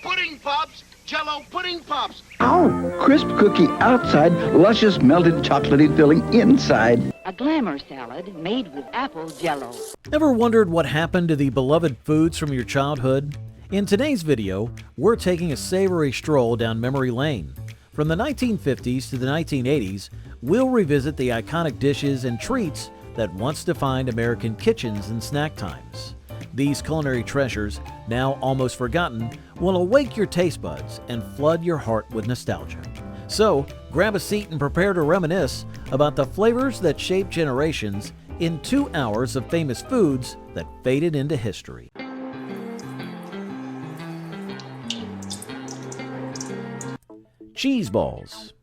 pudding pops! Jello pudding pops! Ow! Crisp cookie outside, luscious melted chocolatey filling inside. A glamour salad made with apple jello. Ever wondered what happened to the beloved foods from your childhood? In today's video, we're taking a savory stroll down memory lane. From the 1950s to the 1980s, we'll revisit the iconic dishes and treats that once defined American kitchens and snack times. These culinary treasures, now almost forgotten, will awake your taste buds and flood your heart with nostalgia. So, grab a seat and prepare to reminisce about the flavors that shaped generations in 2 hours of famous foods that faded into history. Cheese balls.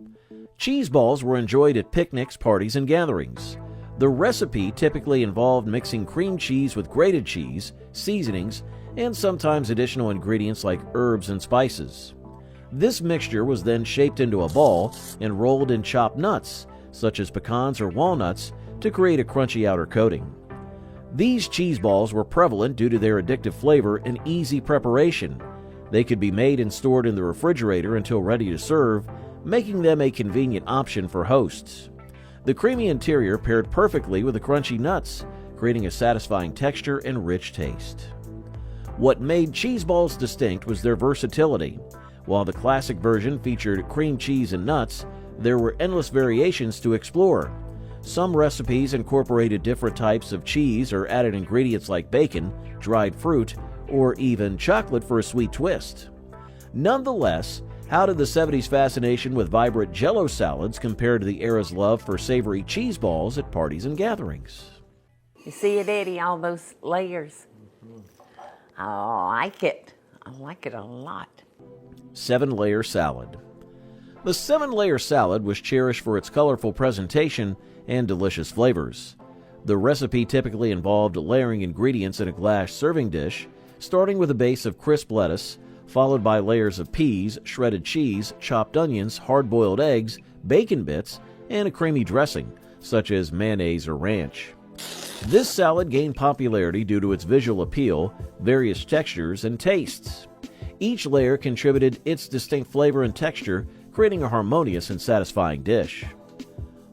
Cheese balls were enjoyed at picnics, parties, and gatherings. The recipe typically involved mixing cream cheese with grated cheese, seasonings, and sometimes additional ingredients like herbs and spices. This mixture was then shaped into a ball and rolled in chopped nuts, such as pecans or walnuts, to create a crunchy outer coating. These cheese balls were prevalent due to their addictive flavor and easy preparation. They could be made and stored in the refrigerator until ready to serve, making them a convenient option for hosts. The creamy interior paired perfectly with the crunchy nuts, creating a satisfying texture and rich taste. What made cheese balls distinct was their versatility. While the classic version featured cream cheese and nuts, there were endless variations to explore. Some recipes incorporated different types of cheese or added ingredients like bacon, dried fruit, or even chocolate for a sweet twist. Nonetheless, how did the 70s fascination with vibrant Jell-O salads compare to the era's love for savory cheese balls at parties and gatherings? You see it, Eddie, all those layers? Oh, I like it. I like it a lot. 7-layer salad. The 7-layer salad was cherished for its colorful presentation and delicious flavors. The recipe typically involved layering ingredients in a glass serving dish, starting with a base of crisp lettuce, followed by layers of peas, shredded cheese, chopped onions, hard-boiled eggs, bacon bits, and a creamy dressing, such as mayonnaise or ranch. This salad gained popularity due to its visual appeal, various textures, and tastes. Each layer contributed its distinct flavor and texture, creating a harmonious and satisfying dish.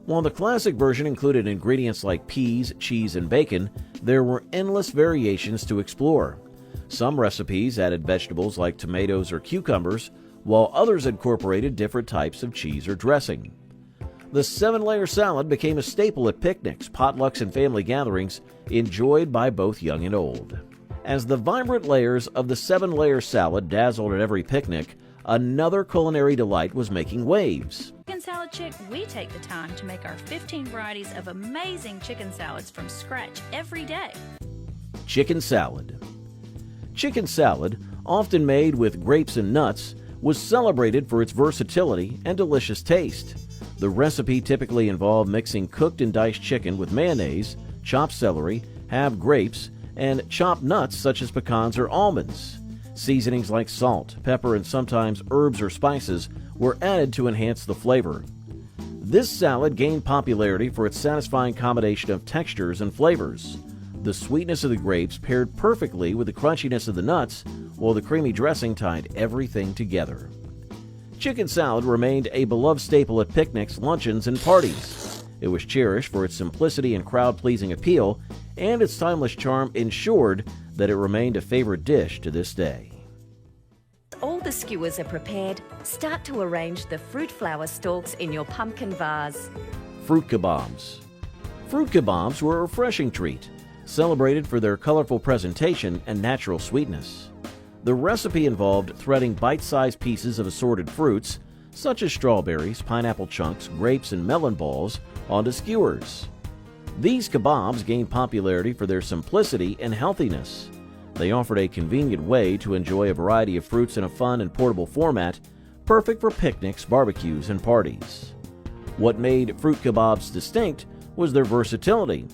While the classic version included ingredients like peas, cheese, and bacon, there were endless variations to explore. Some recipes added vegetables like tomatoes or cucumbers, while others incorporated different types of cheese or dressing. The 7-layer salad became a staple at picnics, potlucks, and family gatherings, enjoyed by both young and old. As the vibrant layers of the 7-layer salad dazzled at every picnic, another culinary delight was making waves. Chicken Salad Chick, we take the time to make our 15 varieties of amazing chicken salads from scratch every day. Chicken salad. Chicken salad, often made with grapes and nuts, was celebrated for its versatility and delicious taste. The recipe typically involved mixing cooked and diced chicken with mayonnaise, chopped celery, halved grapes, and chopped nuts such as pecans or almonds. Seasonings like salt, pepper, and sometimes herbs or spices were added to enhance the flavor. This salad gained popularity for its satisfying combination of textures and flavors. The sweetness of the grapes paired perfectly with the crunchiness of the nuts, while the creamy dressing tied everything together. Chicken salad remained a beloved staple at picnics, luncheons, and parties. It was cherished for its simplicity and crowd-pleasing appeal, and its timeless charm ensured that it remained a favorite dish to this day. All the skewers are prepared. Start to arrange the fruit flower stalks in your pumpkin vase. Fruit kebabs. Fruit kebabs were a refreshing treat, celebrated for their colorful presentation and natural sweetness. The recipe involved threading bite-sized pieces of assorted fruits, such as strawberries, pineapple chunks, grapes, and melon balls, onto skewers. These kebabs gained popularity for their simplicity and healthiness. They offered a convenient way to enjoy a variety of fruits in a fun and portable format, perfect for picnics, barbecues, and parties. What made fruit kebabs distinct was their versatility.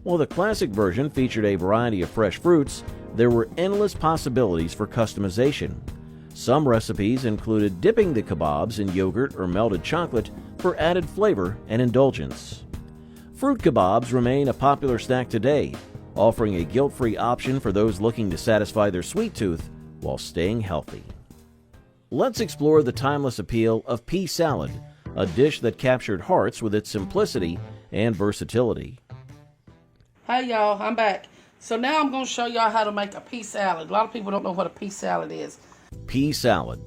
While the classic version featured a variety of fresh fruits, there were endless possibilities for customization. Some recipes included dipping the kebabs in yogurt or melted chocolate for added flavor and indulgence. Fruit kebabs remain a popular snack today, offering a guilt-free option for those looking to satisfy their sweet tooth while staying healthy. let's explore the timeless appeal of pea salad, a dish that captured hearts with its simplicity and versatility. Hey y'all, I'm back. So now I'm going to show y'all how to make a pea salad. A lot of people don't know what a pea salad is. Pea salad.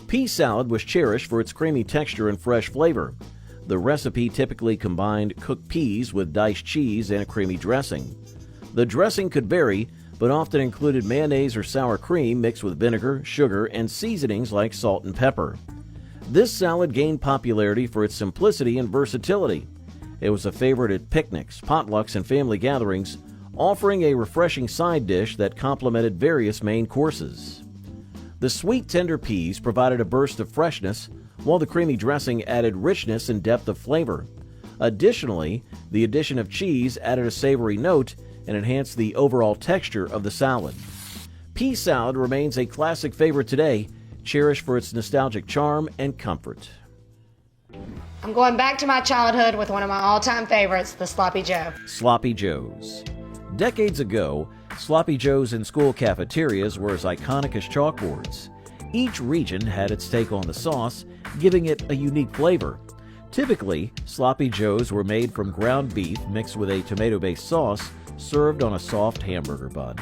Pea salad was cherished for its creamy texture and fresh flavor. The recipe typically combined cooked peas with diced cheese and a creamy dressing. The dressing could vary, but often included mayonnaise or sour cream mixed with vinegar, sugar, and seasonings like salt and pepper. This salad gained popularity for its simplicity and versatility. It was a favorite at picnics, potlucks, and family gatherings, offering a refreshing side dish that complemented various main courses. The sweet, tender peas provided a burst of freshness, while the creamy dressing added richness and depth of flavor. Additionally, the addition of cheese added a savory note and enhanced the overall texture of the salad. Pea salad remains a classic favorite today, cherished for its nostalgic charm and comfort. I'm going back to my childhood with one of my all-time favorites, the Sloppy Joe. Sloppy Joes. Decades ago, Sloppy Joes in school cafeterias were as iconic as chalkboards. Each region had its take on the sauce, giving it a unique flavor. Typically, Sloppy Joes were made from ground beef mixed with a tomato-based sauce, served on a soft hamburger bun.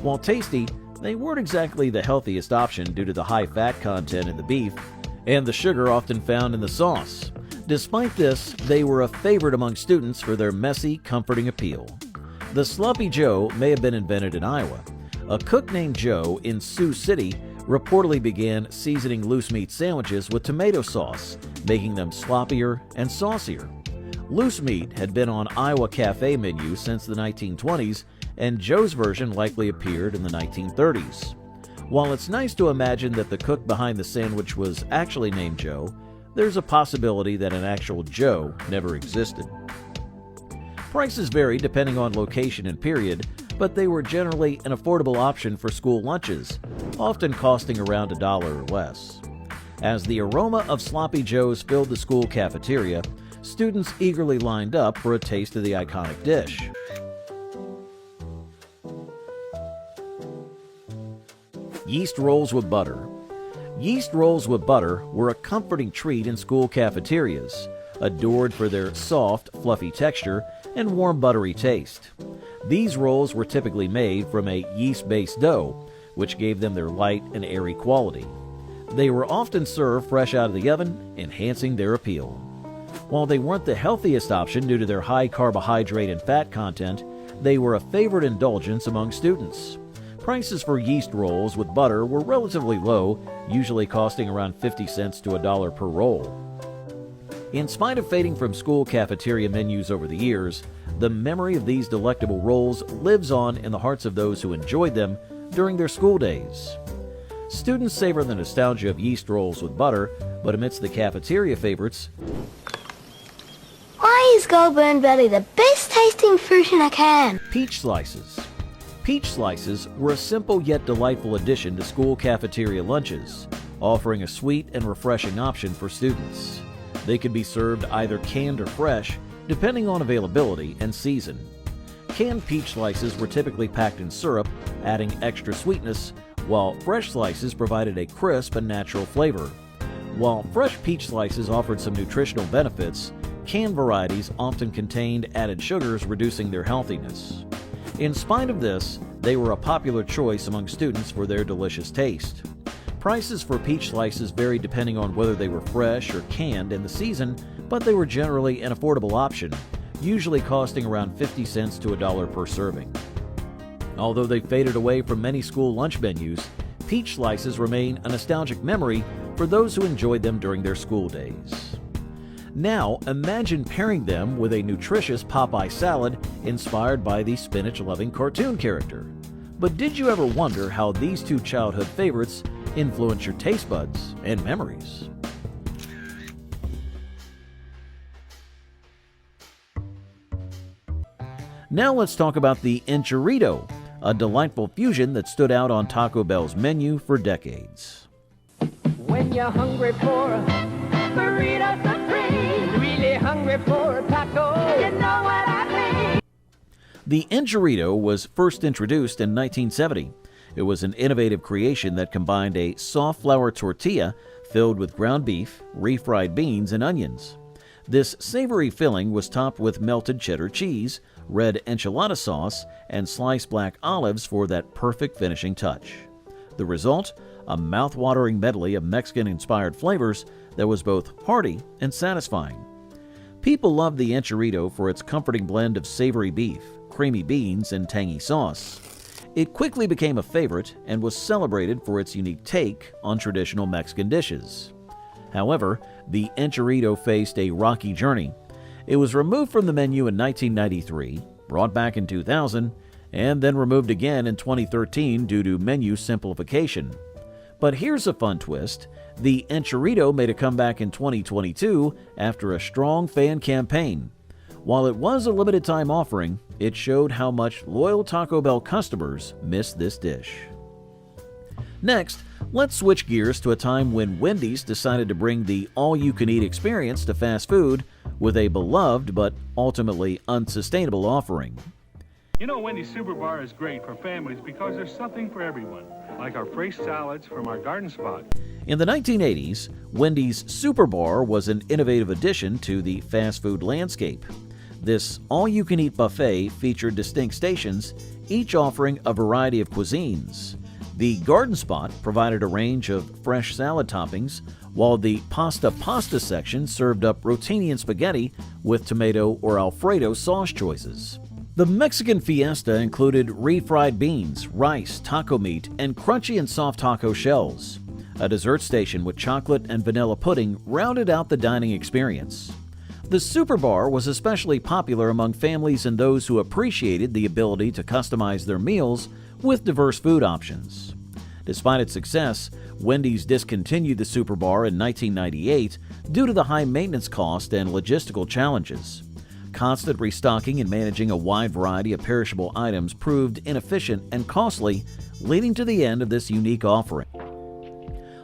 While tasty, they weren't exactly the healthiest option due to the high fat content in the beef and the sugar often found in the sauce. Despite this, they were a favorite among students for their messy, comforting appeal. The Sloppy Joe may have been invented in Iowa. A cook named Joe in Sioux City reportedly began seasoning loose meat sandwiches with tomato sauce, making them sloppier and saucier. Loose meat had been on Iowa cafe menus since the 1920s, and Joe's version likely appeared in the 1930s. While it's nice to imagine that the cook behind the sandwich was actually named Joe, there's a possibility that an actual Joe never existed. Prices varied depending on location and period, but they were generally an affordable option for school lunches, often costing around $1 or less. As the aroma of Sloppy Joes filled the school cafeteria, students eagerly lined up for a taste of the iconic dish. Yeast rolls with butter. Yeast rolls with butter were a comforting treat in school cafeterias, adored for their soft, fluffy texture and warm, buttery taste. These rolls were typically made from a yeast-based dough, which gave them their light and airy quality. They were often served fresh out of the oven, enhancing their appeal. While they weren't the healthiest option due to their high carbohydrate and fat content, they were a favorite indulgence among students. Prices for yeast rolls with butter were relatively low, usually costing around 50 cents to $1 per roll. In spite of fading from school cafeteria menus over the years, the memory of these delectable rolls lives on in the hearts of those who enjoyed them during their school days. Students savor the nostalgia of yeast rolls with butter, but amidst the cafeteria favorites, why is Goulburn Belly the best tasting fruit in a can? Peach slices. Peach slices were a simple yet delightful addition to school cafeteria lunches, offering a sweet and refreshing option for students. They could be served either canned or fresh, depending on availability and season. Canned peach slices were typically packed in syrup, adding extra sweetness, while fresh slices provided a crisp and natural flavor. While fresh peach slices offered some nutritional benefits, canned varieties often contained added sugars, reducing their healthiness. In spite of this, they were a popular choice among students for their delicious taste. Prices for peach slices varied depending on whether they were fresh or canned in the season, but they were generally an affordable option, usually costing around 50 cents to $1 per serving. Although they faded away from many school lunch menus, peach slices remain a nostalgic memory for those who enjoyed them during their school days. Now, imagine pairing them with a nutritious Popeye salad inspired by the spinach-loving cartoon character. But did you ever wonder how these two childhood favorites influence your taste buds and memories? Now let's talk about the enchilada, a delightful fusion that stood out on Taco Bell's menu for decades. When you're hungry for a burrito supreme, really hungry for a taco, you know what I mean. The enchilada was first introduced in 1970. It was an innovative creation that combined a soft flour tortilla filled with ground beef, refried beans, and onions. This savory filling was topped with melted cheddar cheese, red enchilada sauce, and sliced black olives for that perfect finishing touch. The result? A mouth-watering medley of Mexican-inspired flavors that was both hearty and satisfying. People loved the enchilada for its comforting blend of savory beef, creamy beans, and tangy sauce. It quickly became a favorite and was celebrated for its unique take on traditional Mexican dishes. However, the enchilada faced a rocky journey. It was removed from the menu in 1993, brought back in 2000, and then removed again in 2013 due to menu simplification. But here's a fun twist. The enchilada made a comeback in 2022 after a strong fan campaign. While it was a limited time offering, it showed how much loyal Taco Bell customers miss this dish. Next, let's switch gears to a time when Wendy's decided to bring the all-you-can-eat experience to fast food with a beloved but ultimately unsustainable offering. You know, Wendy's Super Bar is great for families because there's something for everyone, like our fresh salads from our garden spot. In the 1980s, Wendy's Super Bar was an innovative addition to the fast food landscape. This all-you-can-eat buffet featured distinct stations, each offering a variety of cuisines. The garden spot provided a range of fresh salad toppings, while the pasta section served up rotini and spaghetti with tomato or Alfredo sauce choices. The Mexican fiesta included refried beans, rice, taco meat, and crunchy and soft taco shells. A dessert station with chocolate and vanilla pudding rounded out the dining experience. The Super Bar was especially popular among families and those who appreciated the ability to customize their meals with diverse food options. Despite its success, Wendy's discontinued the Super Bar in 1998 due to the high maintenance cost and logistical challenges. Constant restocking and managing a wide variety of perishable items proved inefficient and costly, leading to the end of this unique offering.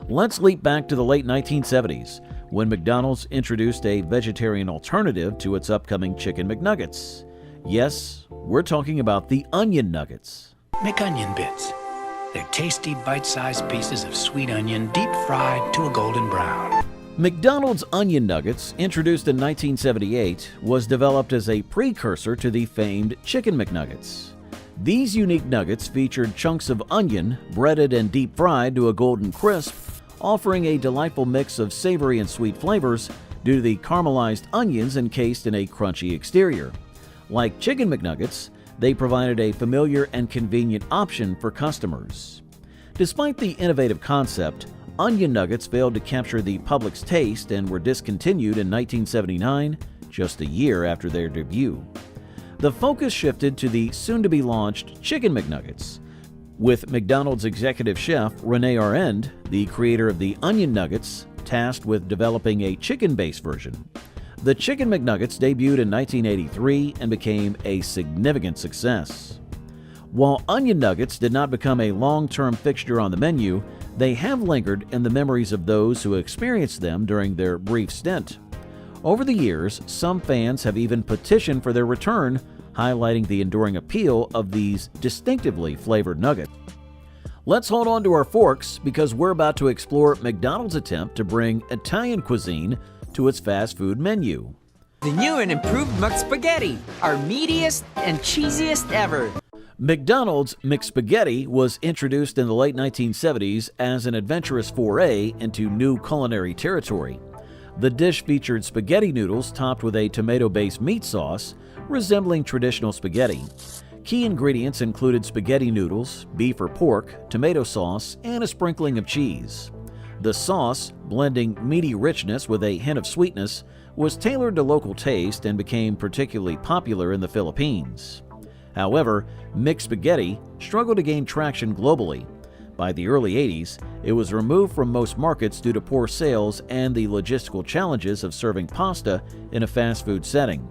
Let's leap back to the late 1970s, when McDonald's introduced a vegetarian alternative to its upcoming Chicken McNuggets. Yes, we're talking about the Onion Nuggets. McOnion Bits. They're tasty, bite-sized pieces of sweet onion, deep-fried to a golden brown. McDonald's Onion Nuggets, introduced in 1978, was developed as a precursor to the famed Chicken McNuggets. These unique nuggets featured chunks of onion, breaded and deep-fried to a golden crisp, offering a delightful mix of savory and sweet flavors due to the caramelized onions encased in a crunchy exterior. Like Chicken McNuggets, they provided a familiar and convenient option for customers. Despite the innovative concept, Onion Nuggets failed to capture the public's taste and were discontinued in 1979, just a year after their debut. The focus shifted to the soon-to-be-launched Chicken McNuggets, with McDonald's executive chef Rene Arend, the creator of the Onion Nuggets, tasked with developing a chicken-based version. The Chicken McNuggets debuted in 1983 and became a significant success. While Onion Nuggets did not become a long-term fixture on the menu, they have lingered in the memories of those who experienced them during their brief stint. Over the years, some fans have even petitioned for their return, highlighting the enduring appeal of these distinctively flavored nuggets. Let's hold on to our forks because we're about to explore McDonald's attempt to bring Italian cuisine to its fast food menu. The new and improved McSpaghetti, our meatiest and cheesiest ever. McDonald's McSpaghetti was introduced in the late 1970s as an adventurous foray into new culinary territory. The dish featured spaghetti noodles topped with a tomato-based meat sauce, resembling traditional spaghetti. Key ingredients included spaghetti noodles, beef or pork, tomato sauce, and a sprinkling of cheese. The sauce, blending meaty richness with a hint of sweetness, was tailored to local taste and became particularly popular in the Philippines. However, mixed spaghetti struggled to gain traction globally. By the early 80s, it was removed from most markets due to poor sales and the logistical challenges of serving pasta in a fast food setting.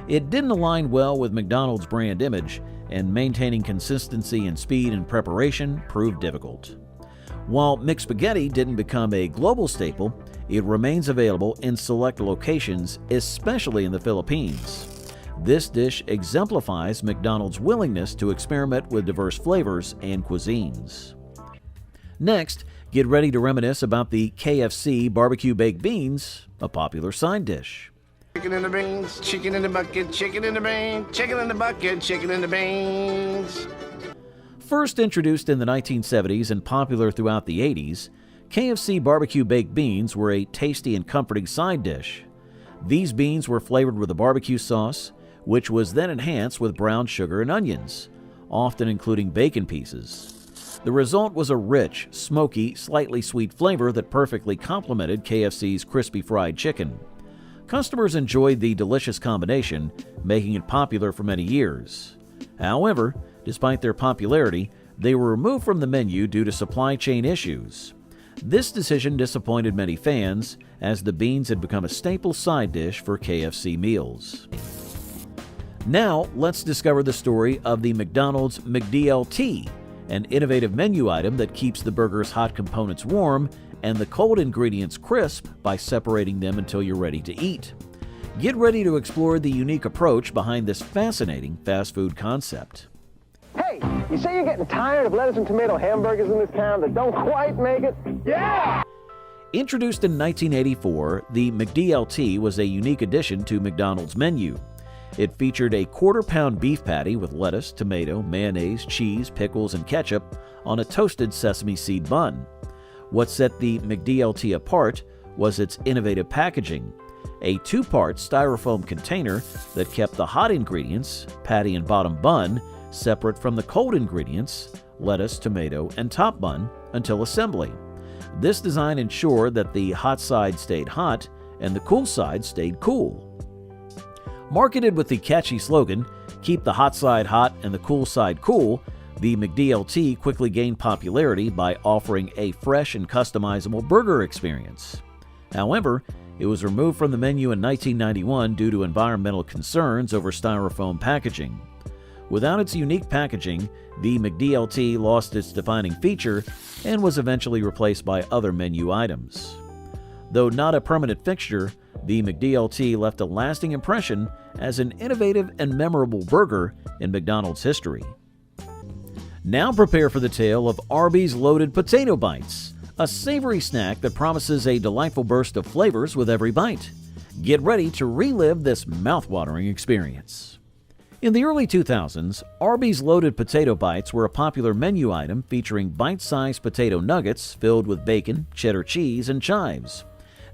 It didn't align well with McDonald's brand image, and maintaining consistency in speed and preparation proved difficult. While mixed spaghetti didn't become a global staple, it remains available in select locations, especially in the Philippines. This dish exemplifies McDonald's willingness to experiment with diverse flavors and cuisines. Next, get ready to reminisce about the KFC barbecue baked beans, a popular side dish. Chicken in the beans, chicken in the bucket, chicken in the beans, chicken in the bucket, chicken in the beans. First introduced in the 1970s and popular throughout the 80s, KFC barbecue baked beans were a tasty and comforting side dish. These beans were flavored with a barbecue sauce, which was then enhanced with brown sugar and onions, often including bacon pieces. The result was a rich, smoky, slightly sweet flavor that perfectly complemented KFC's crispy fried chicken. Customers enjoyed the delicious combination, making it popular for many years. However, despite their popularity, they were removed from the menu due to supply chain issues. This decision disappointed many fans, as the beans had become a staple side dish for KFC meals. Now, let's discover the story of the McDonald's McDLT, an innovative menu item that keeps the burger's hot components warm and the cold ingredients crisp by separating them until you're ready to eat. Get ready to explore the unique approach behind this fascinating fast food concept. Hey, you say you're getting tired of lettuce and tomato hamburgers in this town that don't quite make it? Yeah! Introduced in 1984, the McDLT was a unique addition to McDonald's menu. It featured a quarter-pound beef patty with lettuce, tomato, mayonnaise, cheese, pickles, and ketchup on a toasted sesame seed bun. What set the McDLT apart was its innovative packaging, a two-part styrofoam container that kept the hot ingredients, patty and bottom bun, separate from the cold ingredients, lettuce, tomato, and top bun, until assembly. This design ensured that the hot side stayed hot and the cool side stayed cool. Marketed with the catchy slogan, "Keep the hot side hot and the cool side cool," the McDLT quickly gained popularity by offering a fresh and customizable burger experience. However, it was removed from the menu in 1991 due to environmental concerns over styrofoam packaging. Without its unique packaging, the McDLT lost its defining feature and was eventually replaced by other menu items. Though not a permanent fixture, the McDLT left a lasting impression as an innovative and memorable burger in McDonald's history. Now prepare for the tale of Arby's Loaded Potato Bites, a savory snack that promises a delightful burst of flavors with every bite. Get ready to relive this mouth-watering experience. In the early 2000s, Arby's Loaded Potato Bites were a popular menu item featuring bite-sized potato nuggets filled with bacon, cheddar cheese, and chives.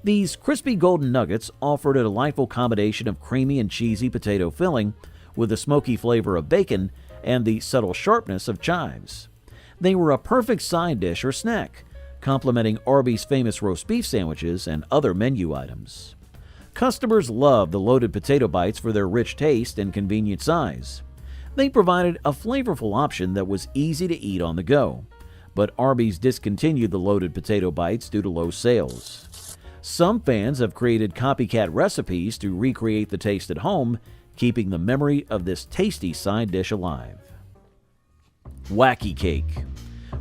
These crispy golden nuggets offered a delightful combination of creamy and cheesy potato filling with the smoky flavor of bacon and the subtle sharpness of chives. They were a perfect side dish or snack, complementing Arby's famous roast beef sandwiches and other menu items. Customers loved the loaded potato bites for their rich taste and convenient size. They provided a flavorful option that was easy to eat on the go, but Arby's discontinued the loaded potato bites due to low sales. Some fans have created copycat recipes to recreate the taste at home, keeping the memory of this tasty side dish alive. Wacky Cake.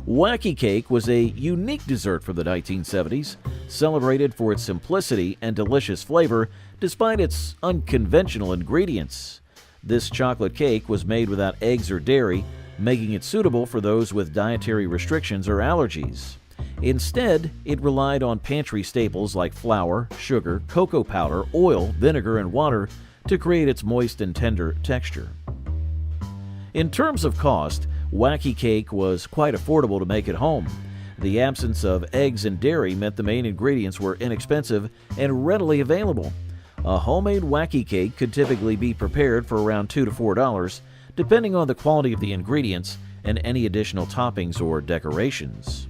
Wacky Cake was a unique dessert from the 1970s, celebrated for its simplicity and delicious flavor despite its unconventional ingredients. This chocolate cake was made without eggs or dairy, making it suitable for those with dietary restrictions or allergies. Instead, it relied on pantry staples like flour, sugar, cocoa powder, oil, vinegar, and water to create its moist and tender texture. In terms of cost, Wacky Cake was quite affordable to make at home. The absence of eggs and dairy meant the main ingredients were inexpensive and readily available. A homemade Wacky Cake could typically be prepared for around $2 to $4, depending on the quality of the ingredients and any additional toppings or decorations.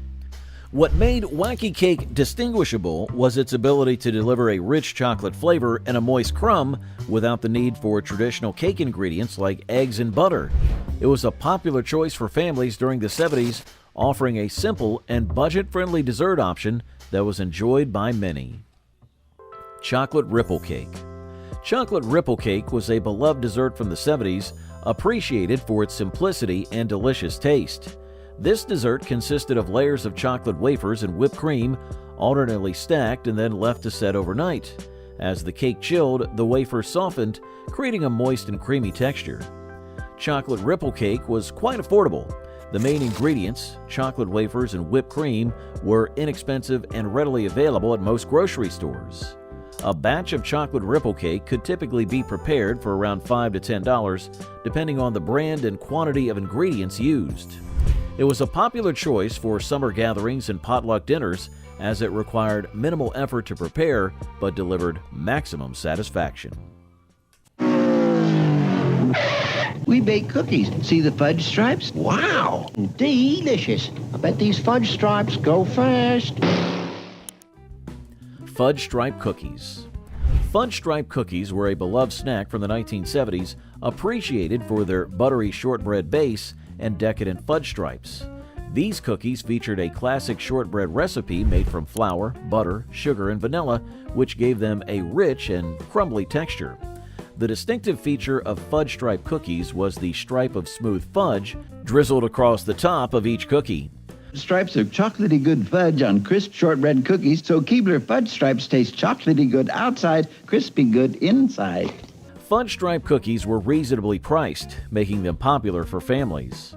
What made Wacky Cake distinguishable was its ability to deliver a rich chocolate flavor and a moist crumb without the need for traditional cake ingredients like eggs and butter. It was a popular choice for families during the 70s, offering a simple and budget-friendly dessert option that was enjoyed by many. Chocolate Ripple Cake. Chocolate Ripple Cake was a beloved dessert from the 70s, appreciated for its simplicity and delicious taste. This dessert consisted of layers of chocolate wafers and whipped cream, alternately stacked and then left to set overnight. As the cake chilled, the wafer softened, creating a moist and creamy texture. Chocolate ripple cake was quite affordable. The main ingredients, chocolate wafers and whipped cream, were inexpensive and readily available at most grocery stores. A batch of chocolate ripple cake could typically be prepared for around $5 to $10, depending on the brand and quantity of ingredients used. It was a popular choice for summer gatherings and potluck dinners, as it required minimal effort to prepare but delivered maximum satisfaction. We bake cookies. See the fudge stripes? Wow, delicious. I bet these fudge stripes go fast. Fudge stripe cookies. Fudge stripe cookies were a beloved snack from the 1970s, appreciated for their buttery shortbread base and decadent fudge stripes. These cookies featured a classic shortbread recipe made from flour, butter, sugar, and vanilla, which gave them a rich and crumbly texture. The distinctive feature of fudge stripe cookies was the stripe of smooth fudge drizzled across the top of each cookie. Stripes of chocolatey good fudge on crisp shortbread cookies, so Keebler fudge stripes taste chocolatey good outside, crispy good inside. Fudge stripe cookies were reasonably priced, making them popular for families.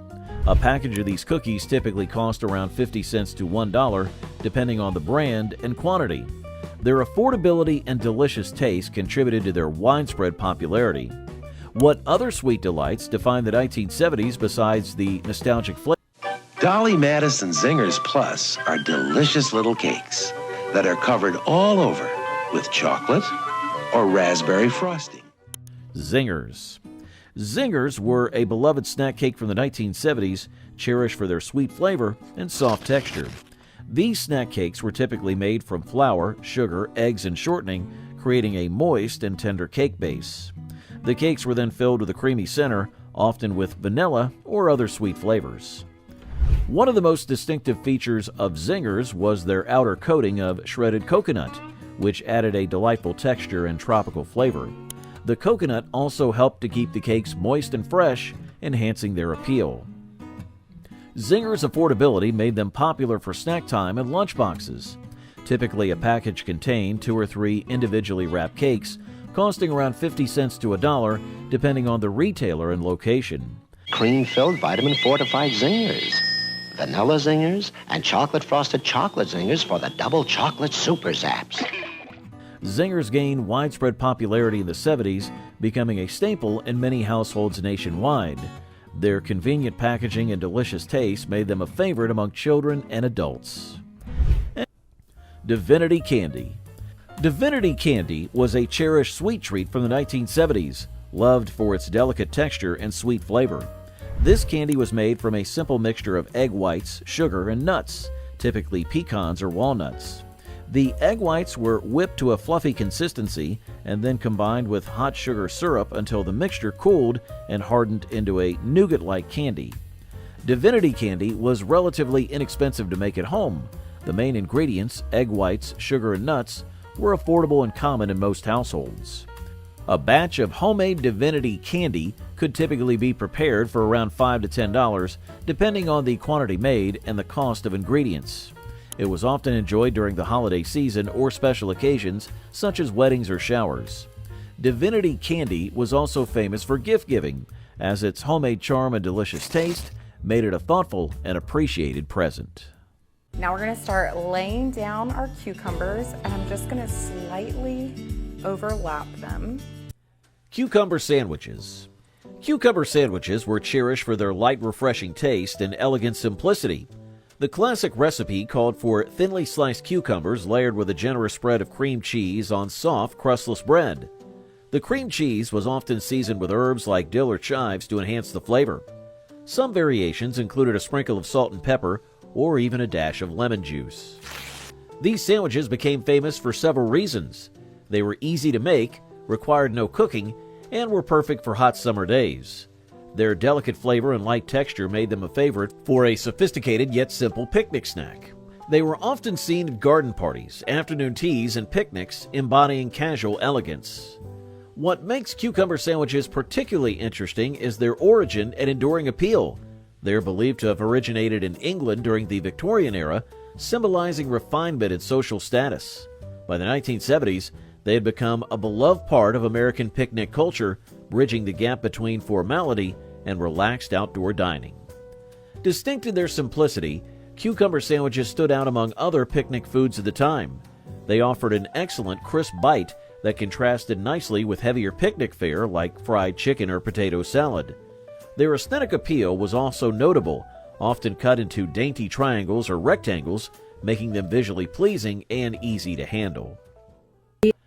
A package of these cookies typically cost around 50 cents to $1, depending on the brand and quantity. Their affordability and delicious taste contributed to their widespread popularity. What other sweet delights defined the 1970s besides the nostalgic flavor? Dolly Madison Zingers Plus are delicious little cakes that are covered all over with chocolate or raspberry frosting. Zingers. Zingers were a beloved snack cake from the 1970s, cherished for their sweet flavor and soft texture. These snack cakes were typically made from flour, sugar, eggs, and shortening, creating a moist and tender cake base. The cakes were then filled with a creamy center, often with vanilla or other sweet flavors. One of the most distinctive features of Zingers was their outer coating of shredded coconut, which added a delightful texture and tropical flavor. The coconut also helped to keep the cakes moist and fresh, enhancing their appeal. Zingers' affordability made them popular for snack time and lunch boxes. Typically, a package contained 2 or 3 individually wrapped cakes, costing around 50 cents to $1, depending on the retailer and location. Cream-filled vitamin-fortified Zingers. Vanilla Zingers and chocolate-frosted chocolate Zingers for the double chocolate super zaps. Zingers gained widespread popularity in the 70s, becoming a staple in many households nationwide. Their convenient packaging and delicious taste made them a favorite among children and adults. Divinity Candy. Divinity Candy was a cherished sweet treat from the 1970s, loved for its delicate texture and sweet flavor. This candy was made from a simple mixture of egg whites, sugar, and nuts, typically pecans or walnuts. The egg whites were whipped to a fluffy consistency and then combined with hot sugar syrup until the mixture cooled and hardened into a nougat-like candy. Divinity Candy was relatively inexpensive to make at home. The main ingredients, egg whites, sugar, and nuts, were affordable and common in most households. A batch of homemade Divinity Candy could typically be prepared for around $5 to $10, depending on the quantity made and the cost of ingredients. It was often enjoyed during the holiday season or special occasions, such as weddings or showers. Divinity Candy was also famous for gift-giving, as its homemade charm and delicious taste made it a thoughtful and appreciated present. Now we're going to start laying down our cucumbers, and I'm just going to slightly overlap them. Cucumber sandwiches. Cucumber sandwiches were cherished for their light, refreshing taste and elegant simplicity. The classic recipe called for thinly sliced cucumbers layered with a generous spread of cream cheese on soft, crustless bread. The cream cheese was often seasoned with herbs like dill or chives to enhance the flavor. Some variations included a sprinkle of salt and pepper or even a dash of lemon juice. These sandwiches became famous for several reasons. They were easy to make, required no cooking, and were perfect for hot summer days. Their delicate flavor and light texture made them a favorite for a sophisticated yet simple picnic snack. They were often seen at garden parties, afternoon teas, and picnics, embodying casual elegance. What makes cucumber sandwiches particularly interesting is their origin and enduring appeal. They are believed to have originated in England during the Victorian era, symbolizing refinement and social status. By the 1970s, They had become a beloved part of American picnic culture, bridging the gap between formality and relaxed outdoor dining. Distinct in their simplicity, cucumber sandwiches stood out among other picnic foods of the time. They offered an excellent crisp bite that contrasted nicely with heavier picnic fare like fried chicken or potato salad. Their aesthetic appeal was also notable, often cut into dainty triangles or rectangles, making them visually pleasing and easy to handle.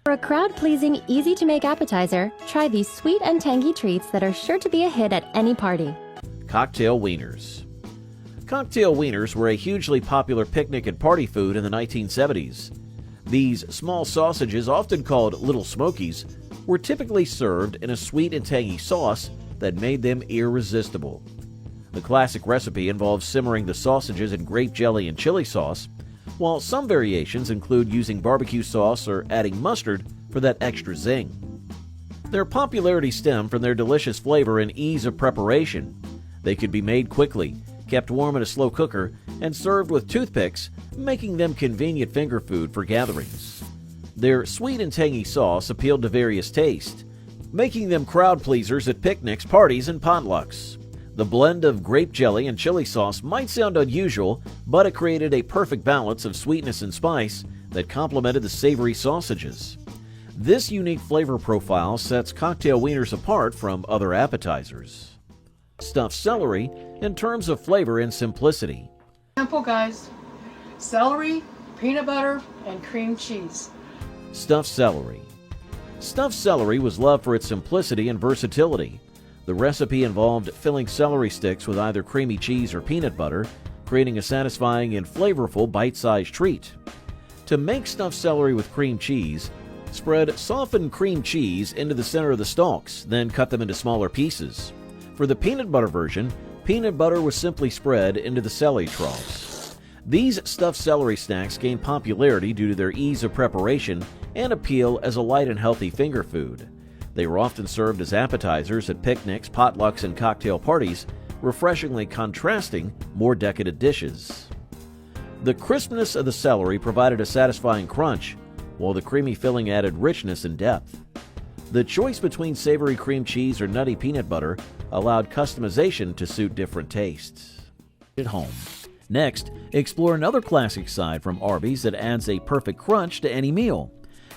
For a crowd-pleasing, easy-to-make appetizer, try these sweet and tangy treats that are sure to be a hit at any party. Cocktail wieners. Cocktail wieners were a hugely popular picnic and party food in the 1970s. These small sausages, often called Little Smokies, were typically served in a sweet and tangy sauce that made them irresistible. The classic recipe involves simmering the sausages in grape jelly and chili sauce, while some variations include using barbecue sauce or adding mustard for that extra zing. Their popularity stemmed from their delicious flavor and ease of preparation. They could be made quickly, kept warm in a slow cooker, and served with toothpicks, making them convenient finger food for gatherings. Their sweet and tangy sauce appealed to various tastes, making them crowd pleasers at picnics, parties, and potlucks. The blend of grape jelly and chili sauce might sound unusual, but it created a perfect balance of sweetness and spice that complemented the savory sausages. This unique flavor profile sets cocktail wieners apart from other appetizers. Stuffed celery in terms of flavor and simplicity. Simple, guys. Celery, peanut butter, and cream cheese. Stuffed celery. Stuffed celery was loved for its simplicity and versatility. The recipe involved filling celery sticks with either creamy cheese or peanut butter, creating a satisfying and flavorful bite-sized treat. To make stuffed celery with cream cheese, spread softened cream cheese into the center of the stalks, then cut them into smaller pieces. For the peanut butter version, peanut butter was simply spread into the celery troughs. These stuffed celery snacks gained popularity due to their ease of preparation and appeal as a light and healthy finger food. They were often served as appetizers at picnics, potlucks, and cocktail parties, refreshingly contrasting more decadent dishes. The crispness of the celery provided a satisfying crunch, while the creamy filling added richness and depth. The choice between savory cream cheese or nutty peanut butter allowed customization to suit different tastes. At home. Next, explore another classic side from Arby's that adds a perfect crunch to any meal.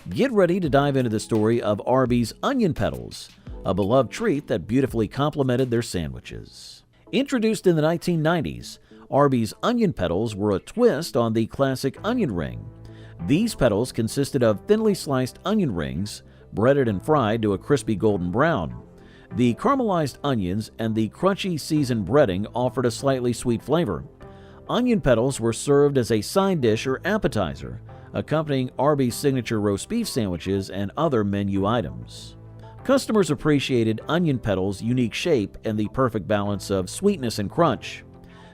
Get ready to dive into the story of Arby's onion petals, a beloved treat that beautifully complemented their sandwiches. Introduced in the 1990s, Arby's onion petals were a twist on the classic onion ring. These petals consisted of thinly sliced onion rings, breaded and fried to a crispy golden brown. The caramelized onions and the crunchy seasoned breading offered a slightly sweet flavor. Onion petals were served as a side dish or appetizer, accompanying Arby's signature roast beef sandwiches and other menu items. Customers appreciated onion petals' unique shape and the perfect balance of sweetness and crunch.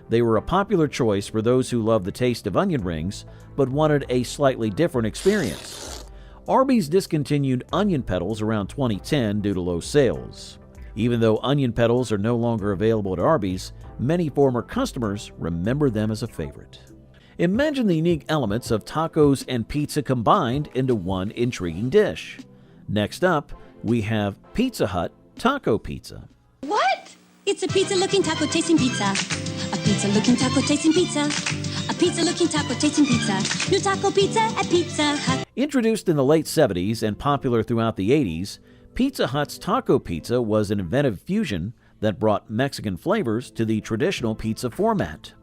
They were a popular choice for those who loved the taste of onion rings but wanted a slightly different experience. Arby's discontinued onion petals around 2010 due to low sales. Even though onion petals are no longer available at Arby's, many former customers remember them as a favorite. Imagine the unique elements of tacos and pizza combined into one intriguing dish. Next up, we have Pizza Hut Taco Pizza. What? It's a pizza-looking taco tasting pizza. A pizza-looking taco tasting pizza. A pizza-looking taco tasting pizza. New taco pizza at Pizza Hut. Introduced in the late 70s and popular throughout the 80s, Pizza Hut's taco pizza was an inventive fusion that brought Mexican flavors to the traditional pizza format.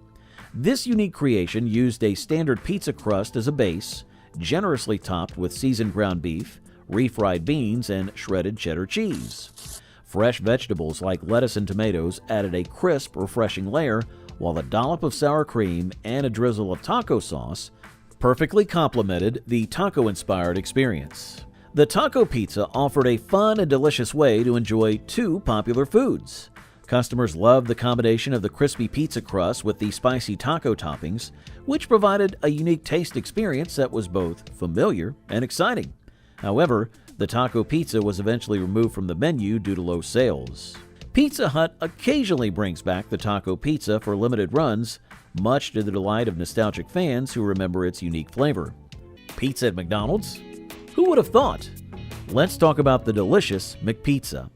This unique creation used a standard pizza crust as a base, generously topped with seasoned ground beef, refried beans, and shredded cheddar cheese. Fresh vegetables like lettuce and tomatoes added a crisp, refreshing layer, while a dollop of sour cream and a drizzle of taco sauce perfectly complemented the taco-inspired experience. The taco pizza offered a fun and delicious way to enjoy two popular foods. Customers loved the combination of the crispy pizza crust with the spicy taco toppings, which provided a unique taste experience that was both familiar and exciting. However, the taco pizza was eventually removed from the menu due to low sales. Pizza Hut occasionally brings back the taco pizza for limited runs, much to the delight of nostalgic fans who remember its unique flavor. Pizza at McDonald's? Who would have thought? Let's talk about the delicious McPizza.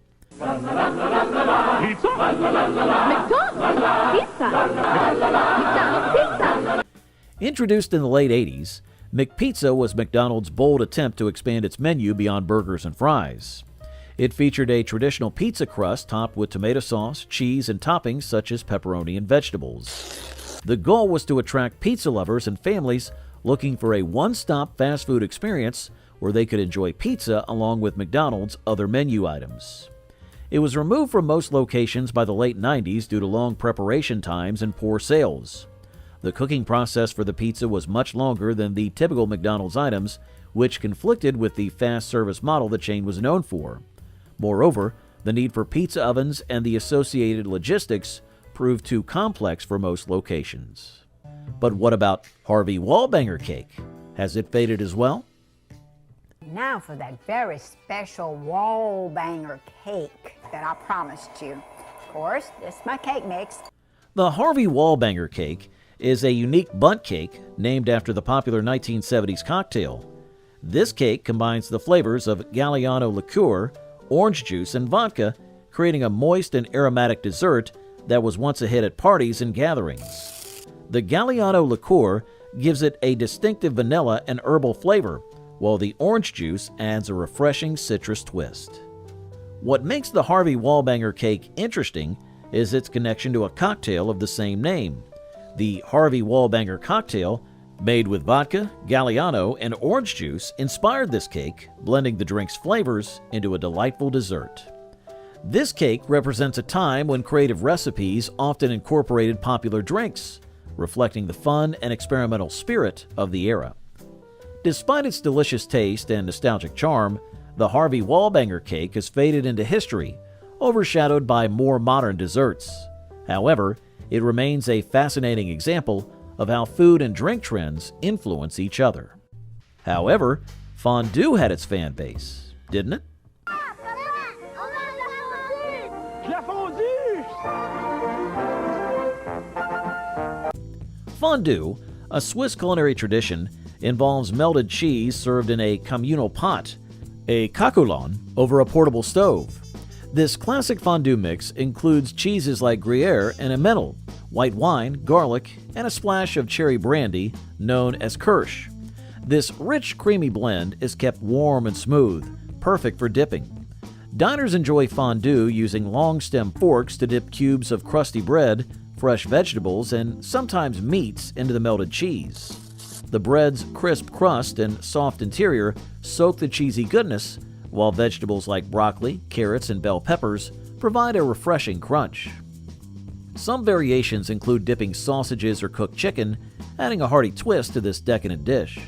Introduced in the late 80s, McPizza was McDonald's bold attempt to expand its menu beyond burgers and fries. It featured a traditional pizza crust topped with tomato sauce, cheese, and toppings such as pepperoni and vegetables. The goal was to attract pizza lovers and families looking for a one-stop fast food experience where they could enjoy pizza along with McDonald's other menu items. It was removed from most locations by the late 90s due to long preparation times and poor sales. The cooking process for the pizza was much longer than the typical McDonald's items, which conflicted with the fast service model the chain was known for. Moreover, the need for pizza ovens and the associated logistics proved too complex for most locations. But what about Harvey Wallbanger cake? Has it faded as well? Now for that very special Wallbanger cake that I promised you. Of course, this is my cake mix. The Harvey Wallbanger cake is a unique bundt cake named after the popular 1970s cocktail. This cake combines the flavors of Galliano liqueur, orange juice, and vodka, creating a moist and aromatic dessert that was once a hit at parties and gatherings. The Galliano liqueur gives it a distinctive vanilla and herbal flavor, while the orange juice adds a refreshing citrus twist. What makes the Harvey Wallbanger cake interesting is its connection to a cocktail of the same name. The Harvey Wallbanger cocktail, made with vodka, Galliano, and orange juice, inspired this cake, blending the drink's flavors into a delightful dessert. This cake represents a time when creative recipes often incorporated popular drinks, reflecting the fun and experimental spirit of the era. Despite its delicious taste and nostalgic charm, the Harvey Wallbanger cake has faded into history, overshadowed by more modern desserts. However, it remains a fascinating example of how food and drink trends influence each other. However, fondue had its fan base, didn't it? Fondue, a Swiss culinary tradition, involves melted cheese served in a communal pot, a cacoulon, over a portable stove. This classic fondue mix includes cheeses like Gruyere and Emmental, white wine, garlic, and a splash of cherry brandy known as Kirsch. This rich, creamy blend is kept warm and smooth, perfect for dipping. Diners enjoy fondue using long stem forks to dip cubes of crusty bread, fresh vegetables, and sometimes meats into the melted cheese. The bread's crisp crust and soft interior soak the cheesy goodness, while vegetables like broccoli, carrots, and bell peppers provide a refreshing crunch. Some variations include dipping sausages or cooked chicken, adding a hearty twist to this decadent dish.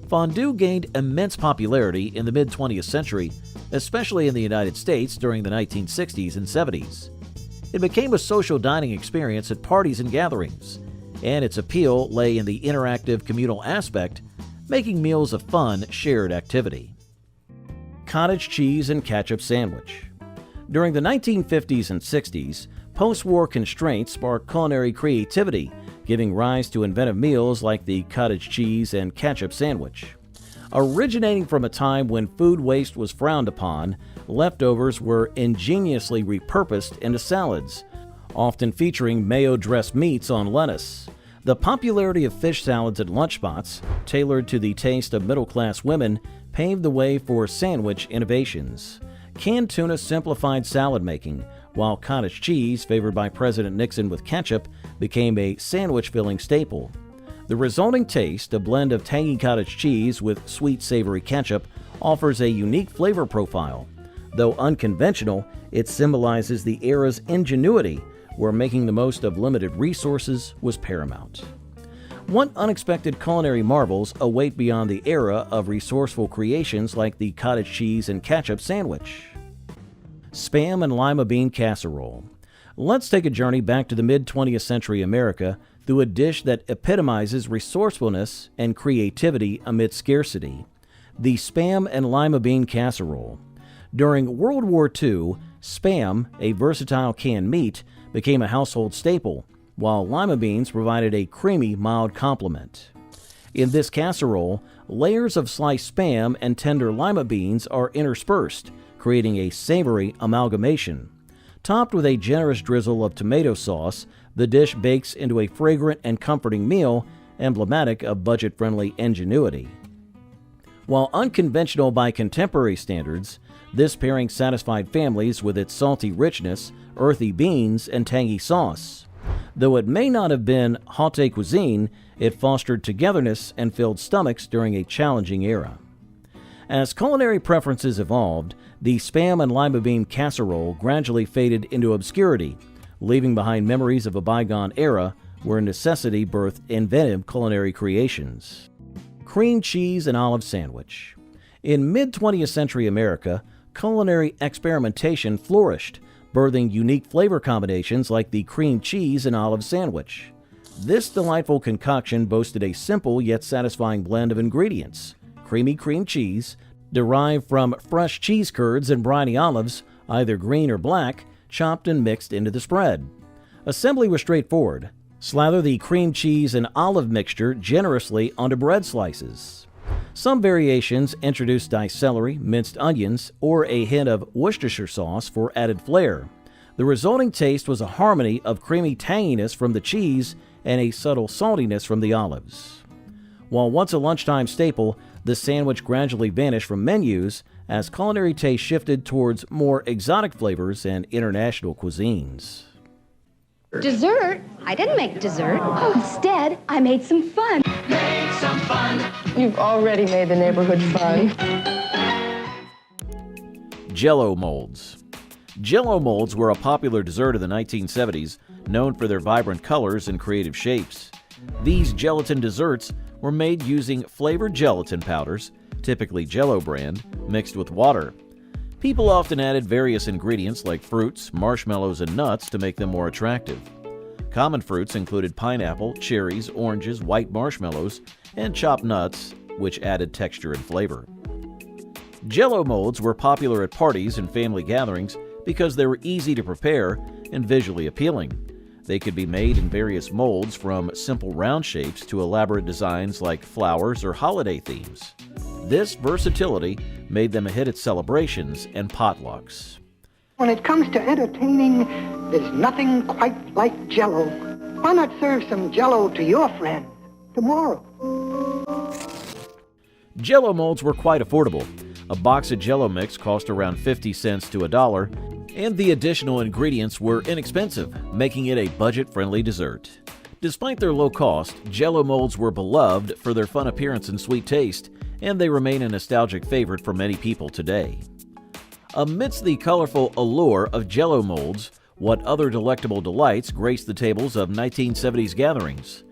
Fondue gained immense popularity in the mid-20th century, especially in the United States during the 1960s and 70s. It became a social dining experience at parties and gatherings, and its appeal lay in the interactive communal aspect, making meals a fun, shared activity. Cottage cheese and ketchup sandwich. During the 1950s and 60s, post-war constraints sparked culinary creativity, giving rise to inventive meals like the cottage cheese and ketchup sandwich. Originating from a time when food waste was frowned upon, leftovers were ingeniously repurposed into salads, often featuring mayo-dressed meats on lettuce. The popularity of fish salads at lunch spots, tailored to the taste of middle-class women, paved the way for sandwich innovations. Canned tuna simplified salad making, while cottage cheese, favored by President Nixon with ketchup, became a sandwich-filling staple. The resulting taste, a blend of tangy cottage cheese with sweet savory ketchup, offers a unique flavor profile. Though unconventional, it symbolizes the era's ingenuity, where making the most of limited resources was paramount. What unexpected culinary marvels await beyond the era of resourceful creations like the cottage cheese and ketchup sandwich? Spam and lima bean casserole. Let's take a journey back to the mid-20th century America through a dish that epitomizes resourcefulness and creativity amid scarcity. The Spam and lima bean casserole. During World War II, Spam, a versatile canned meat, became a household staple, while lima beans provided a creamy, mild complement. In this casserole, layers of sliced Spam and tender lima beans are interspersed, creating a savory amalgamation. Topped with a generous drizzle of tomato sauce, the dish bakes into a fragrant and comforting meal, emblematic of budget-friendly ingenuity. While unconventional by contemporary standards, this pairing satisfied families with its salty richness, earthy beans, and tangy sauce. Though it may not have been haute cuisine, it fostered togetherness and filled stomachs during a challenging era. As culinary preferences evolved, the Spam and lima bean casserole gradually faded into obscurity, leaving behind memories of a bygone era where necessity birthed inventive culinary creations. Cream cheese and olive sandwich. In mid-20th century America, culinary experimentation flourished, birthing unique flavor combinations like the cream cheese and olive sandwich. This delightful concoction boasted a simple yet satisfying blend of ingredients: creamy cream cheese, derived from fresh cheese curds and briny olives, either green or black, chopped and mixed into the spread. Assembly was straightforward. Slather the cream cheese and olive mixture generously onto bread slices. Some variations introduced diced celery, minced onions, or a hint of Worcestershire sauce for added flair. The resulting taste was a harmony of creamy tanginess from the cheese and a subtle saltiness from the olives. While once a lunchtime staple, the sandwich gradually vanished from menus as culinary taste shifted towards more exotic flavors and international cuisines. Dessert? I didn't make dessert. Oh, instead, I made some fun. Made some fun. You've already made the neighborhood fun. Jell-O molds. Jell-O molds were a popular dessert of the 1970s, known for their vibrant colors and creative shapes. These gelatin desserts were made using flavored gelatin powders, typically Jell-O brand, mixed with water. People often added various ingredients like fruits, marshmallows, and nuts to make them more attractive. Common fruits included pineapple, cherries, oranges, white marshmallows, and chopped nuts, which added texture and flavor. Jell-O molds were popular at parties and family gatherings because they were easy to prepare and visually appealing. They could be made in various molds, from simple round shapes to elaborate designs like flowers or holiday themes. This versatility made them a hit at celebrations and potlucks. When it comes to entertaining, there's nothing quite like Jell-O. Why not serve some Jell-O to your friends tomorrow? Jell-O molds were quite affordable. A box of Jell-O mix cost around 50 cents to $1, and the additional ingredients were inexpensive, making it a budget-friendly dessert. Despite their low cost, Jell-O molds were beloved for their fun appearance and sweet taste, and they remain a nostalgic favorite for many people today. Amidst the colorful allure of Jell-O molds, what other delectable delights graced the tables of 1970s gatherings?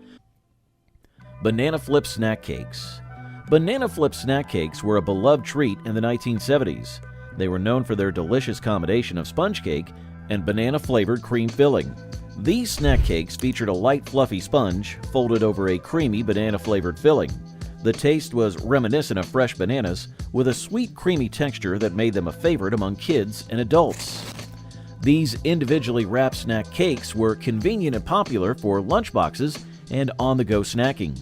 Banana flip snack cakes. Banana flip snack cakes were a beloved treat in the 1970s. They were known for their delicious combination of sponge cake and banana-flavored cream filling. These snack cakes featured a light, fluffy sponge folded over a creamy banana-flavored filling. The taste was reminiscent of fresh bananas, with a sweet, creamy texture that made them a favorite among kids and adults. These individually wrapped snack cakes were convenient and popular for lunchboxes and on-the-go snacking.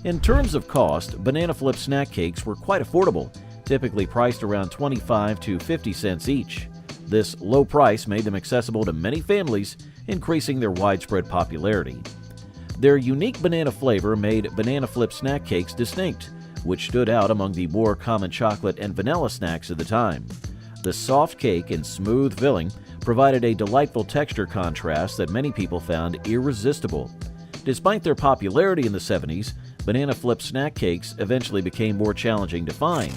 In terms of cost, banana flip snack cakes were quite affordable, typically priced around 25 to 50 cents each. This low price made them accessible to many families, increasing their widespread popularity. Their unique banana flavor made banana flip snack cakes distinct, which stood out among the more common chocolate and vanilla snacks of the time. The soft cake and smooth filling provided a delightful texture contrast that many people found irresistible. Despite their popularity in the 70s, banana flip snack cakes eventually became more challenging to find,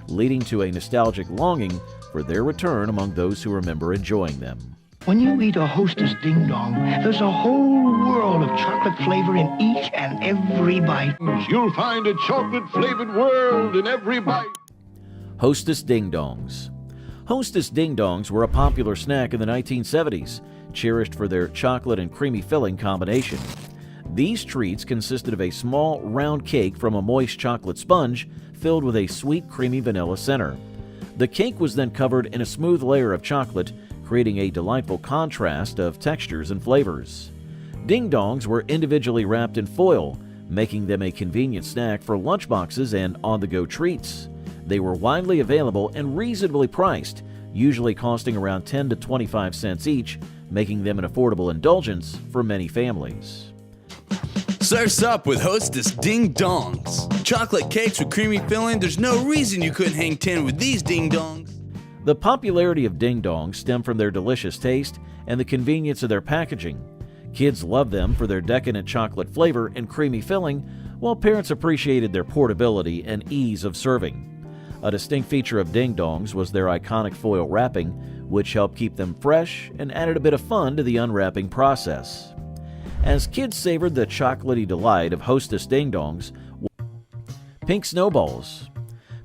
leading to a nostalgic longing for their return among those who remember enjoying them. When you eat a Hostess Ding Dong, there's a whole world of chocolate flavor in each and every bite. You'll find a chocolate-flavored world in every bite. Hostess Ding Dongs. Hostess Ding Dongs were a popular snack in the 1970s, cherished for their chocolate and creamy filling combination. These treats consisted of a small, round cake from a moist chocolate sponge filled with a sweet, creamy vanilla center. The cake was then covered in a smooth layer of chocolate, creating a delightful contrast of textures and flavors. Ding Dongs were individually wrapped in foil, making them a convenient snack for lunchboxes and on-the-go treats. They were widely available and reasonably priced, usually costing around 10 to 25 cents each, making them an affordable indulgence for many families. Surf's up with Hostess Ding Dongs. Chocolate cakes with creamy filling, there's no reason you couldn't hang 10 with these Ding Dongs. The popularity of Ding Dongs stemmed from their delicious taste and the convenience of their packaging. Kids loved them for their decadent chocolate flavor and creamy filling, while parents appreciated their portability and ease of serving. A distinct feature of Ding Dongs was their iconic foil wrapping, which helped keep them fresh and added a bit of fun to the unwrapping process. As kids savored the chocolatey delight of Hostess Ding Dongs, Pink Snowballs.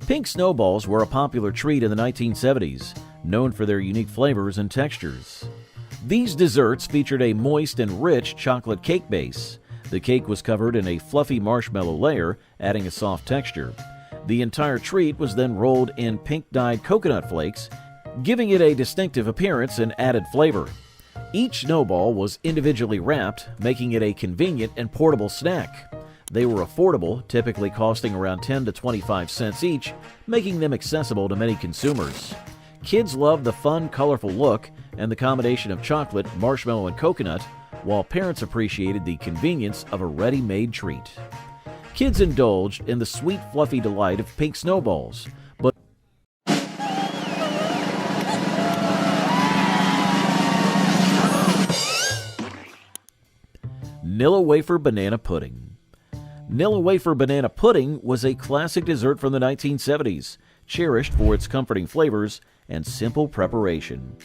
Pink Snowballs were a popular treat in the 1970s, known for their unique flavors and textures. These desserts featured a moist and rich chocolate cake base. The cake was covered in a fluffy marshmallow layer, adding a soft texture. The entire treat was then rolled in pink-dyed coconut flakes, giving it a distinctive appearance and added flavor. Each snowball was individually wrapped, making it a convenient and portable snack. They were affordable, typically costing around 10 to 25 cents each, making them accessible to many consumers. Kids loved the fun, colorful look and the combination of chocolate, marshmallow, and coconut, while parents appreciated the convenience of a ready-made treat. Kids indulged in the sweet, fluffy delight of pink snowballs, but Nilla Wafer Banana Pudding. Nilla Wafer Banana Pudding was a classic dessert from the 1970s, cherished for its comforting flavors and simple preparation.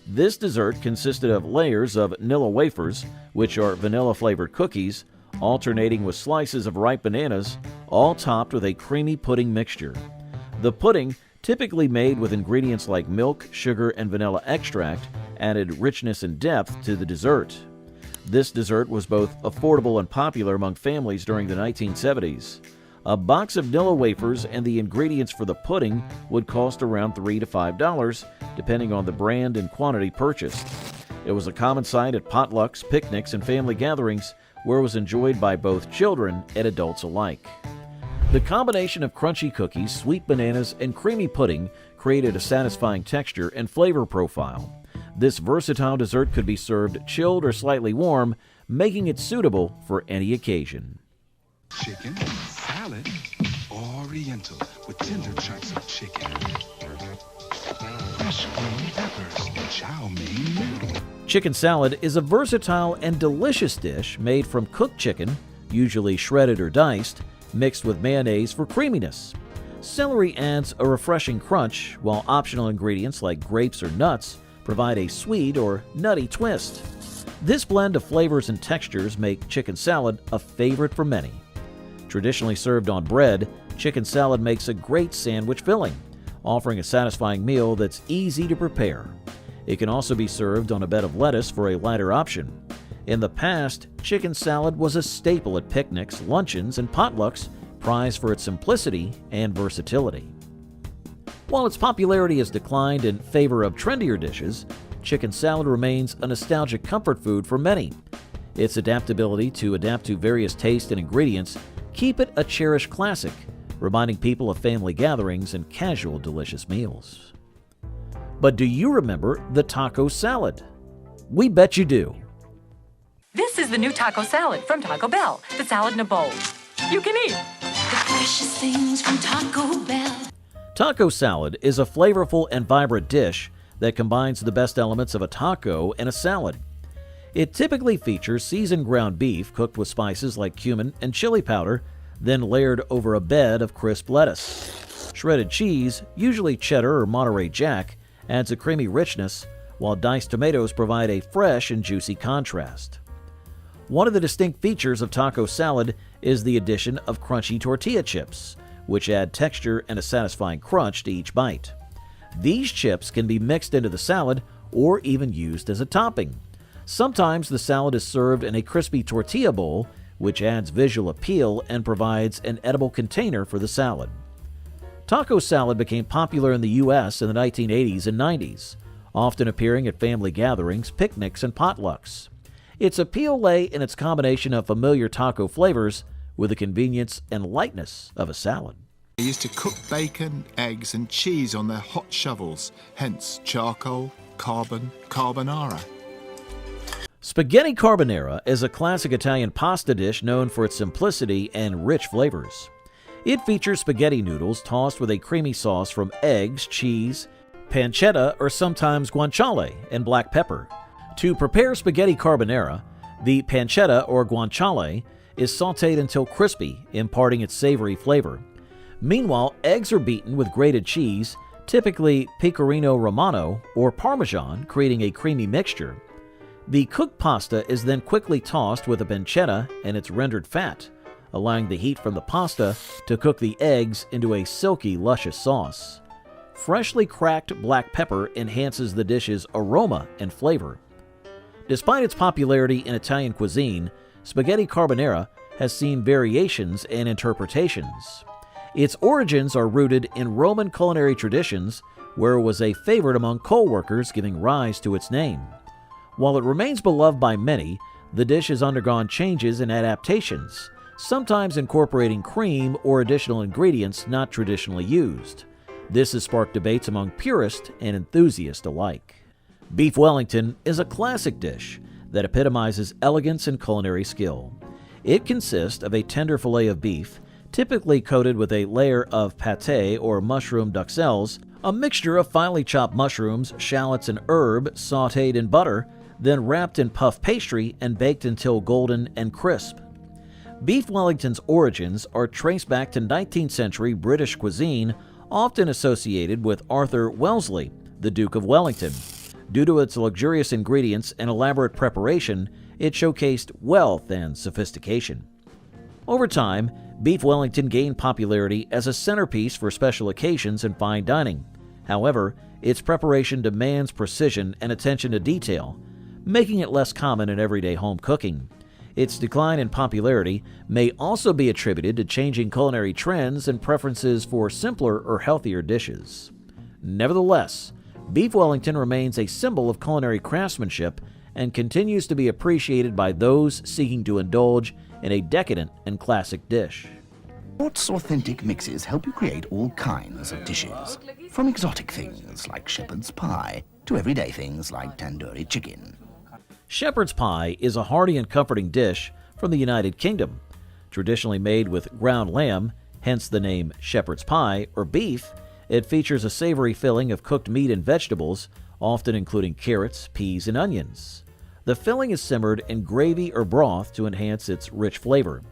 This dessert consisted of layers of Nilla wafers, which are vanilla-flavored cookies, alternating with slices of ripe bananas, all topped with a creamy pudding mixture. The pudding, typically made with ingredients like milk, sugar, and vanilla extract, added richness and depth to the dessert. This dessert was both affordable and popular among families during the 1970s. A box of Nilla wafers and the ingredients for the pudding would cost around $3 to $5, depending on the brand and quantity purchased. It was a common sight at potlucks, picnics, and family gatherings, where it was enjoyed by both children and adults alike. The combination of crunchy cookies, sweet bananas, and creamy pudding created a satisfying texture and flavor profile. This versatile dessert could be served chilled or slightly warm, making it suitable for any occasion. Chicken, salad, oriental with tender chunks of chicken, fresh green peppers, and chow mein. Chicken salad is a versatile and delicious dish made from cooked chicken, usually shredded or diced, mixed with mayonnaise for creaminess. Celery adds a refreshing crunch, while optional ingredients like grapes or nuts provide a sweet or nutty twist. This blend of flavors and textures make chicken salad a favorite for many. Traditionally served on bread, chicken salad makes a great sandwich filling, offering a satisfying meal that's easy to prepare. It can also be served on a bed of lettuce for a lighter option. In the past, chicken salad was a staple at picnics, luncheons, and potlucks, prized for its simplicity and versatility. While its popularity has declined in favor of trendier dishes, chicken salad remains a nostalgic comfort food for many. Its adaptability to adapt to various tastes and ingredients keep it a cherished classic, reminding people of family gatherings and casual delicious meals. But do you remember the taco salad? We bet you do. This is the new taco salad from Taco Bell. The salad in a bowl. You can eat. The precious things from Taco Bell. Taco salad is a flavorful and vibrant dish that combines the best elements of a taco and a salad. It typically features seasoned ground beef cooked with spices like cumin and chili powder, then layered over a bed of crisp lettuce. Shredded cheese, usually cheddar or Monterey Jack, adds a creamy richness, while diced tomatoes provide a fresh and juicy contrast. One of the distinct features of taco salad is the addition of crunchy tortilla chips, which add texture and a satisfying crunch to each bite. These chips can be mixed into the salad or even used as a topping. Sometimes the salad is served in a crispy tortilla bowl, which adds visual appeal and provides an edible container for the salad. Taco salad became popular in the U.S. in the 1980s and 90s, often appearing at family gatherings, picnics, and potlucks. Its appeal lay in its combination of familiar taco flavors with the convenience and lightness of a salad. They used to cook bacon, eggs, and cheese on their hot shovels, hence charcoal, carbon, carbonara. Spaghetti carbonara is a classic Italian pasta dish known for its simplicity and rich flavors. It features spaghetti noodles tossed with a creamy sauce from eggs, cheese, pancetta, or sometimes guanciale, and black pepper. To prepare spaghetti carbonara, the pancetta or guanciale is sautéed until crispy, imparting its savory flavor. Meanwhile, eggs are beaten with grated cheese, typically pecorino romano or parmesan, creating a creamy mixture. The cooked pasta is then quickly tossed with the pancetta and its rendered fat, allowing the heat from the pasta to cook the eggs into a silky, luscious sauce. Freshly cracked black pepper enhances the dish's aroma and flavor. Despite its popularity in Italian cuisine, spaghetti carbonara has seen variations and interpretations. Its origins are rooted in Roman culinary traditions, where it was a favorite among co-workers, giving rise to its name. While it remains beloved by many, the dish has undergone changes and adaptations, sometimes incorporating cream or additional ingredients not traditionally used. This has sparked debates among purists and enthusiasts alike. Beef Wellington is a classic dish that epitomizes elegance and culinary skill. It consists of a tender fillet of beef, typically coated with a layer of pâté or mushroom duxelles, a mixture of finely chopped mushrooms, shallots, and herb sautéed in butter, then wrapped in puff pastry and baked until golden and crisp. Beef Wellington's origins are traced back to 19th century British cuisine, often associated with Arthur Wellesley, the Duke of Wellington. Due to its luxurious ingredients and elaborate preparation, it showcased wealth and sophistication. Over time, Beef Wellington gained popularity as a centerpiece for special occasions and fine dining. However, its preparation demands precision and attention to detail, making it less common in everyday home cooking. Its decline in popularity may also be attributed to changing culinary trends and preferences for simpler or healthier dishes. Nevertheless, Beef Wellington remains a symbol of culinary craftsmanship and continues to be appreciated by those seeking to indulge in a decadent and classic dish. Sports authentic mixes help you create all kinds of dishes, from exotic things like shepherd's pie to everyday things like tandoori chicken. Shepherd's pie is a hearty and comforting dish from the United Kingdom. Traditionally made with ground lamb, hence the name shepherd's pie, or beef, it features a savory filling of cooked meat and vegetables, often including carrots, peas, and onions. The filling is simmered in gravy or broth to enhance its rich flavor.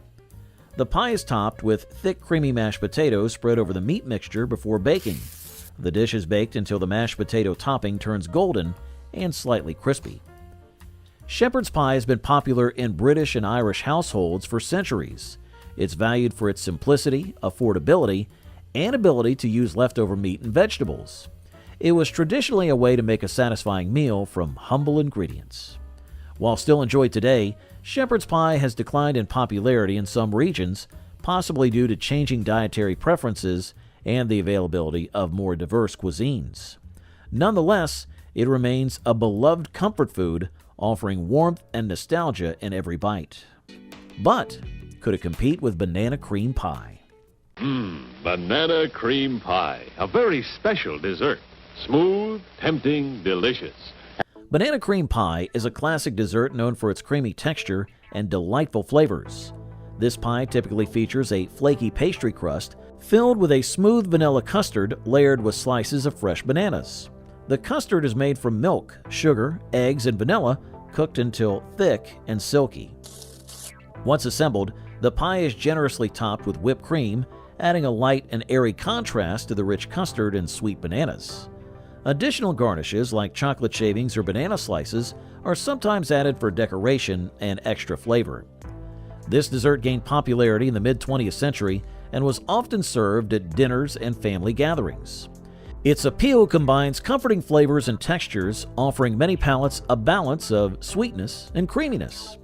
The pie is topped with thick, creamy mashed potatoes spread over the meat mixture before baking. The dish is baked until the mashed potato topping turns golden and slightly crispy. Shepherd's pie has been popular in British and Irish households for centuries. It's valued for its simplicity, affordability, and ability to use leftover meat and vegetables. It was traditionally a way to make a satisfying meal from humble ingredients. While still enjoyed today, shepherd's pie has declined in popularity in some regions, possibly due to changing dietary preferences and the availability of more diverse cuisines. Nonetheless, it remains a beloved comfort food, offering warmth and nostalgia in every bite. But could it compete with banana cream pie? Banana cream pie, a very special dessert. Smooth, tempting, delicious. Banana cream pie is a classic dessert known for its creamy texture and delightful flavors. This pie typically features a flaky pastry crust filled with a smooth vanilla custard layered with slices of fresh bananas. The custard is made from milk, sugar, eggs, and vanilla, cooked until thick and silky. Once assembled, the pie is generously topped with whipped cream, adding a light and airy contrast to the rich custard and sweet bananas. Additional garnishes like chocolate shavings or banana slices are sometimes added for decoration and extra flavor. This dessert gained popularity in the mid-20th century and was often served at dinners and family gatherings. Its appeal combines comforting flavors and textures, offering many palates a balance of sweetness and creaminess.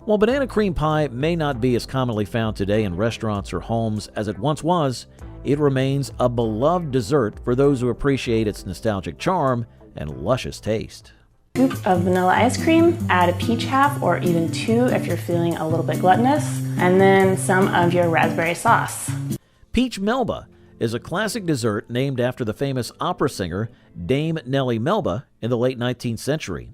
While banana cream pie may not be as commonly found today in restaurants or homes as it once was, it remains a beloved dessert for those who appreciate its nostalgic charm and luscious taste. scoop of vanilla ice cream, add a peach half or even 2 if you're feeling a little bit gluttonous, and then some of your raspberry sauce. Peach Melba is a classic dessert named after the famous opera singer Dame Nellie Melba in the late 19th century.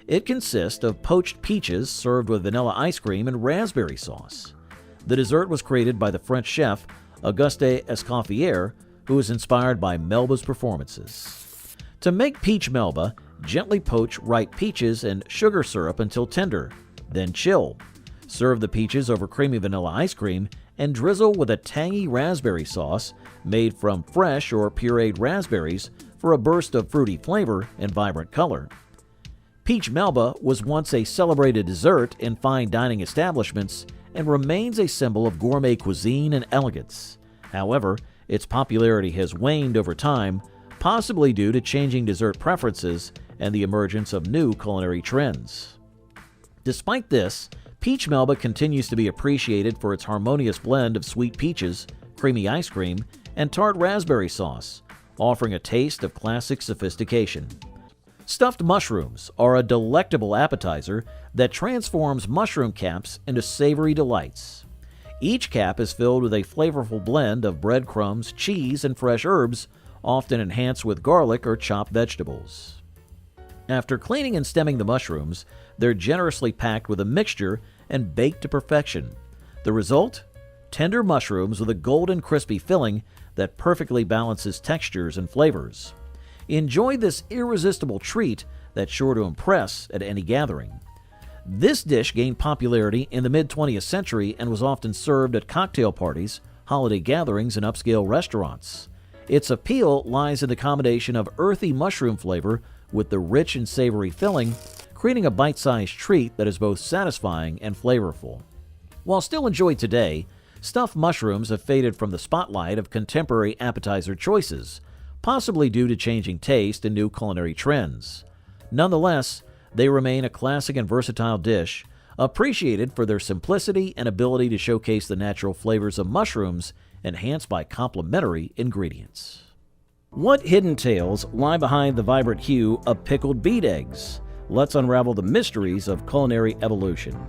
It consists of poached peaches served with vanilla ice cream and raspberry sauce. The dessert was created by the French chef Auguste Escoffier, who was inspired by Melba's performances. To make Peach Melba, gently poach ripe peaches and sugar syrup until tender, then chill. Serve the peaches over creamy vanilla ice cream and drizzle with a tangy raspberry sauce made from fresh or pureed raspberries for a burst of fruity flavor and vibrant color. Peach Melba was once a celebrated dessert in fine dining establishments and remains a symbol of gourmet cuisine and elegance. However, its popularity has waned over time, possibly due to changing dessert preferences and the emergence of new culinary trends. Despite this, Peach Melba continues to be appreciated for its harmonious blend of sweet peaches, creamy ice cream, and tart raspberry sauce, offering a taste of classic sophistication. Stuffed mushrooms are a delectable appetizer that transforms mushroom caps into savory delights. Each cap is filled with a flavorful blend of breadcrumbs, cheese, and fresh herbs, often enhanced with garlic or chopped vegetables. After cleaning and stemming the mushrooms, they're generously packed with a mixture and baked to perfection. The result? Tender mushrooms with a golden crispy filling that perfectly balances textures and flavors. Enjoy this irresistible treat that's sure to impress at any gathering. This dish gained popularity in the mid-20th century and was often served at cocktail parties, holiday gatherings, and upscale restaurants. Its appeal lies in the combination of earthy mushroom flavor with the rich and savory filling, creating a bite-sized treat that is both satisfying and flavorful. While still enjoyed today, stuffed mushrooms have faded from the spotlight of contemporary appetizer choices, possibly due to changing taste and new culinary trends. Nonetheless, they remain a classic and versatile dish, appreciated for their simplicity and ability to showcase the natural flavors of mushrooms enhanced by complementary ingredients. What hidden tales lie behind the vibrant hue of pickled beet eggs? Let's unravel the mysteries of culinary evolution.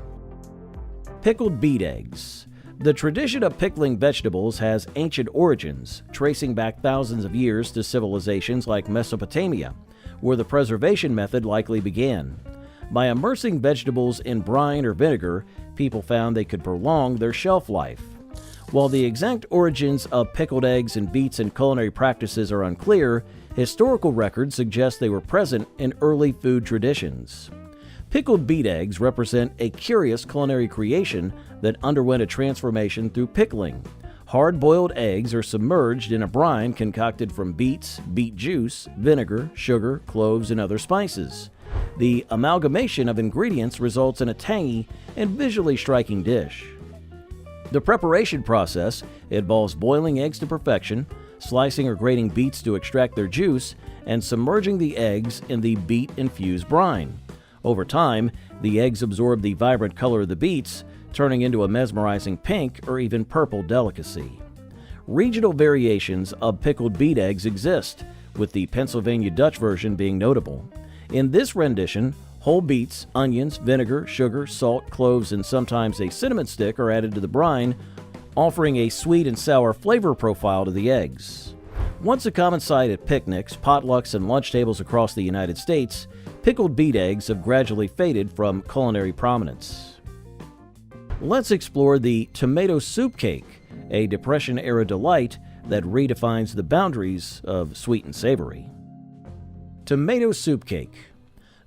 Pickled beet eggs. The tradition of pickling vegetables has ancient origins, tracing back thousands of years to civilizations like Mesopotamia, where the preservation method likely began. By immersing vegetables in brine or vinegar, people found they could prolong their shelf life. While the exact origins of pickled eggs and beets in culinary practices are unclear, historical records suggest they were present in early food traditions. Pickled beet eggs represent a curious culinary creation that underwent a transformation through pickling. Hard-boiled eggs are submerged in a brine concocted from beets, beet juice, vinegar, sugar, cloves, and other spices. The amalgamation of ingredients results in a tangy and visually striking dish. The preparation process involves boiling eggs to perfection, slicing or grating beets to extract their juice, and submerging the eggs in the beet-infused brine. Over time, the eggs absorb the vibrant color of the beets, turning into a mesmerizing pink or even purple delicacy. Regional variations of pickled beet eggs exist, with the Pennsylvania Dutch version being notable. In this rendition, whole beets, onions, vinegar, sugar, salt, cloves, and sometimes a cinnamon stick are added to the brine, offering a sweet and sour flavor profile to the eggs. Once a common sight at picnics, potlucks, and lunch tables across the United States, pickled beet eggs have gradually faded from culinary prominence. Let's explore the tomato soup cake, a Depression-era delight that redefines the boundaries of sweet and savory. Tomato soup cake.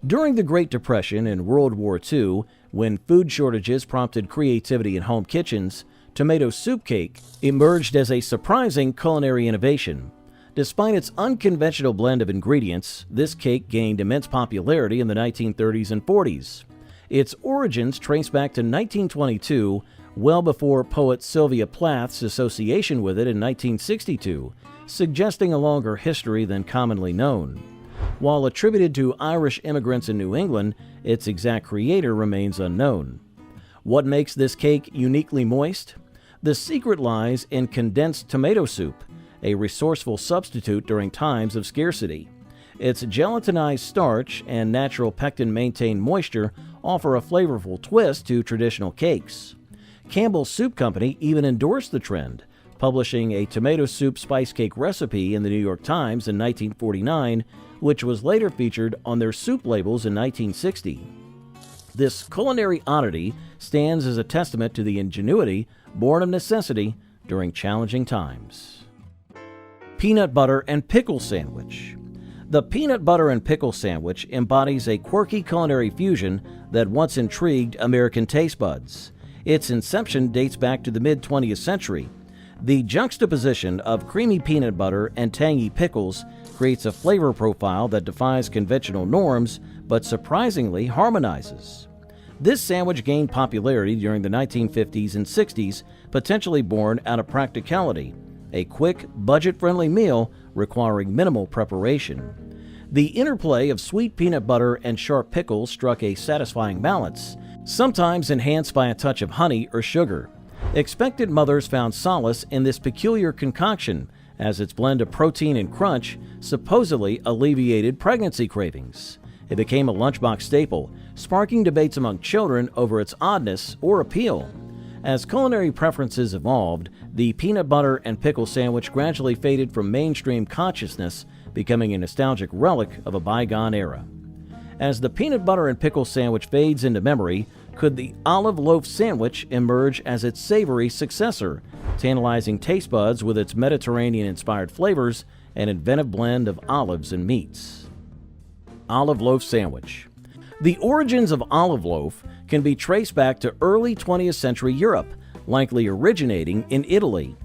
During the Great Depression and World War II, when food shortages prompted creativity in home kitchens, tomato soup cake emerged as a surprising culinary innovation. Despite its unconventional blend of ingredients, this cake gained immense popularity in the 1930s and 40s. Its origins trace back to 1922, well before poet Sylvia Plath's association with it in 1962, suggesting a longer history than commonly known. While attributed to Irish immigrants in New England, its exact creator remains unknown. What makes this cake uniquely moist? The secret lies in condensed tomato soup, a resourceful substitute during times of scarcity. Its gelatinized starch and natural pectin-maintained moisture offer a flavorful twist to traditional cakes. Campbell's Soup Company even endorsed the trend, publishing a tomato soup spice cake recipe in the New York Times in 1949, which was later featured on their soup labels in 1960. This culinary oddity stands as a testament to the ingenuity born of necessity during challenging times. Peanut butter and pickle sandwich. The peanut butter and pickle sandwich embodies a quirky culinary fusion that once intrigued American taste buds. Its inception dates back to the mid-20th century. The juxtaposition of creamy peanut butter and tangy pickles creates a flavor profile that defies conventional norms, but surprisingly harmonizes. This sandwich gained popularity during the 1950s and 60s, potentially born out of practicality, a quick, budget-friendly meal requiring minimal preparation. The interplay of sweet peanut butter and sharp pickles struck a satisfying balance, sometimes enhanced by a touch of honey or sugar. Expectant mothers found solace in this peculiar concoction, as its blend of protein and crunch supposedly alleviated pregnancy cravings. It became a lunchbox staple, sparking debates among children over its oddness or appeal. As culinary preferences evolved, the peanut butter and pickle sandwich gradually faded from mainstream consciousness, becoming a nostalgic relic of a bygone era. As the peanut butter and pickle sandwich fades into memory, could the olive loaf sandwich emerge as its savory successor, tantalizing taste buds with its Mediterranean-inspired flavors and inventive blend of olives and meats? Olive loaf sandwich. The origins of olive loaf can be traced back to early 20th century Europe, likely originating in Italy.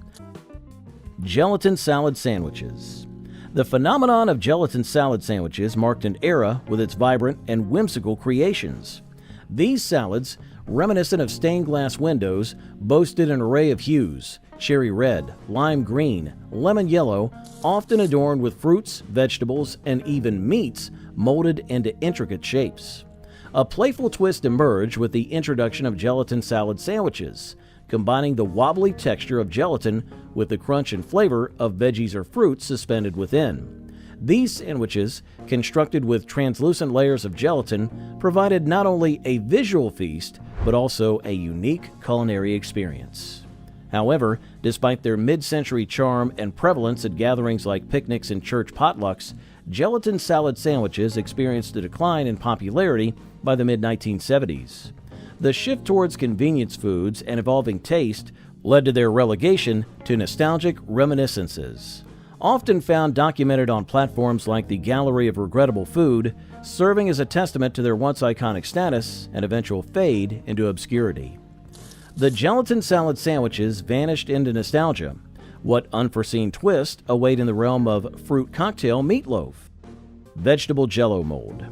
Gelatin salad sandwiches. The phenomenon of gelatin salad sandwiches marked an era with its vibrant and whimsical creations. These salads, reminiscent of stained glass windows, boasted an array of hues: cherry red, lime green, lemon yellow, often adorned with fruits, vegetables, and even meats molded into intricate shapes. A playful twist emerged with the introduction of gelatin salad sandwiches, combining the wobbly texture of gelatin with the crunch and flavor of veggies or fruits suspended within. These sandwiches, constructed with translucent layers of gelatin, provided not only a visual feast, but also a unique culinary experience. However, despite their mid-century charm and prevalence at gatherings like picnics and church potlucks, gelatin salad sandwiches experienced a decline in popularity by the mid-1970s. The shift towards convenience foods and evolving taste led to their relegation to nostalgic reminiscences, often found documented on platforms like the Gallery of Regrettable Food, serving as a testament to their once iconic status and eventual fade into obscurity. The gelatin salad sandwiches vanished into nostalgia. What unforeseen twist await in the realm of fruit cocktail meatloaf? Vegetable Jell-O mold.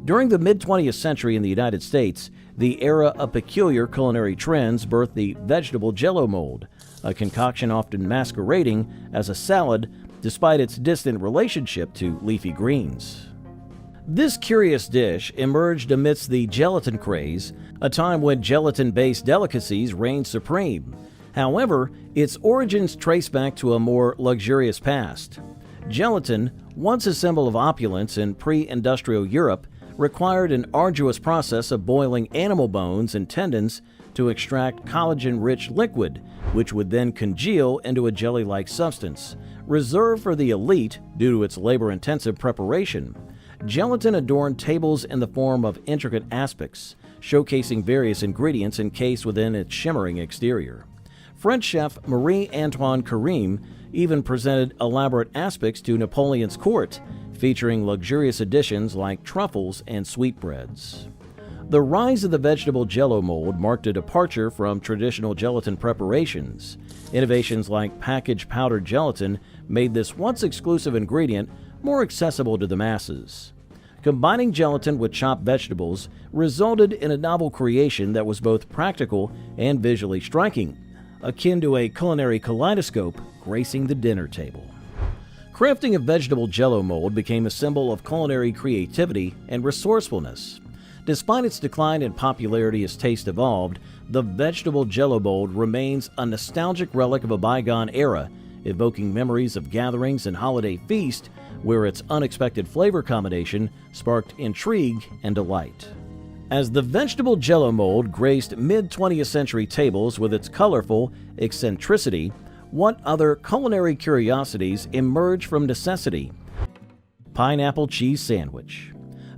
During the mid-20th century in the United States, the era of peculiar culinary trends birthed the vegetable Jell-O mold, a concoction often masquerading as a salad despite its distant relationship to leafy greens. This curious dish emerged amidst the gelatin craze, a time when gelatin-based delicacies reigned supreme. However, its origins trace back to a more luxurious past. Gelatin, once a symbol of opulence in pre-industrial Europe, required an arduous process of boiling animal bones and tendons to extract collagen-rich liquid, which would then congeal into a jelly-like substance, reserved for the elite due to its labor-intensive preparation. Gelatin adorned tables in the form of intricate aspics, showcasing various ingredients encased within its shimmering exterior. French chef Marie-Antoine Carême even presented elaborate aspics to Napoleon's court, featuring luxurious additions like truffles and sweetbreads. The rise of the vegetable Jell-O mold marked a departure from traditional gelatin preparations. Innovations like packaged powdered gelatin made this once exclusive ingredient more accessible to the masses. Combining gelatin with chopped vegetables resulted in a novel creation that was both practical and visually striking, akin to a culinary kaleidoscope gracing the dinner table. Crafting a vegetable Jell-O mold became a symbol of culinary creativity and resourcefulness. Despite its decline in popularity as taste evolved, the vegetable Jell-O mold remains a nostalgic relic of a bygone era, evoking memories of gatherings and holiday feasts where its unexpected flavor combination sparked intrigue and delight. As the vegetable Jell-O mold graced mid-20th century tables with its colorful eccentricity, what other culinary curiosities emerged from necessity? Pineapple cheese sandwich.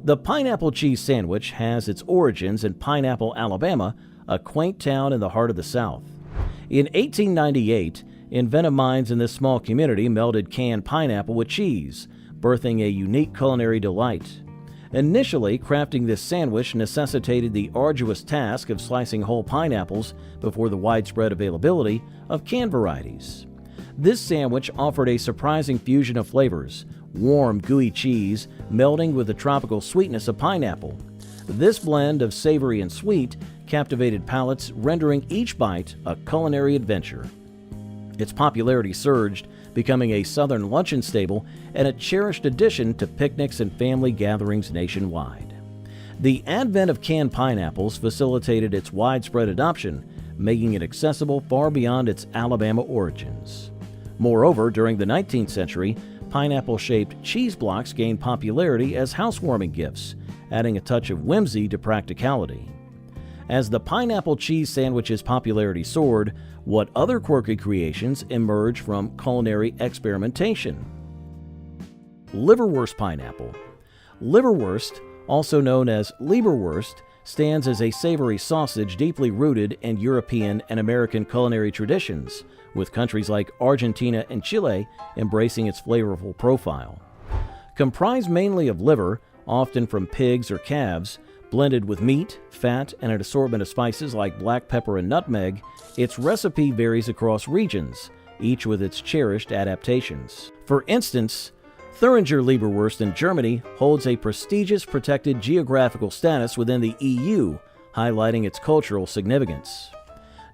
The pineapple cheese sandwich has its origins in Pineapple, Alabama, a quaint town in the heart of the South. In 1898, inventive minds in this small community melded canned pineapple with cheese, birthing a unique culinary delight. Initially, crafting this sandwich necessitated the arduous task of slicing whole pineapples before the widespread availability of canned varieties. This sandwich offered a surprising fusion of flavors, warm, gooey cheese melding with the tropical sweetness of pineapple. This blend of savory and sweet captivated palates, rendering each bite a culinary adventure. Its popularity surged, becoming a Southern luncheon staple and a cherished addition to picnics and family gatherings nationwide. The advent of canned pineapples facilitated its widespread adoption, making it accessible far beyond its Alabama origins. Moreover, during the 19th century, pineapple-shaped cheese blocks gained popularity as housewarming gifts, adding a touch of whimsy to practicality. As the pineapple cheese sandwich's popularity soared, what other quirky creations emerged from culinary experimentation? Liverwurst pineapple. Liverwurst, also known as Leberwurst, stands as a savory sausage deeply rooted in European and American culinary traditions, with countries like Argentina and Chile embracing its flavorful profile. Comprised mainly of liver, often from pigs or calves, blended with meat, fat, and an assortment of spices like black pepper and nutmeg, its recipe varies across regions, each with its cherished adaptations. For instance, Thüringer Leberwurst in Germany holds a prestigious protected geographical status within the EU, highlighting its cultural significance.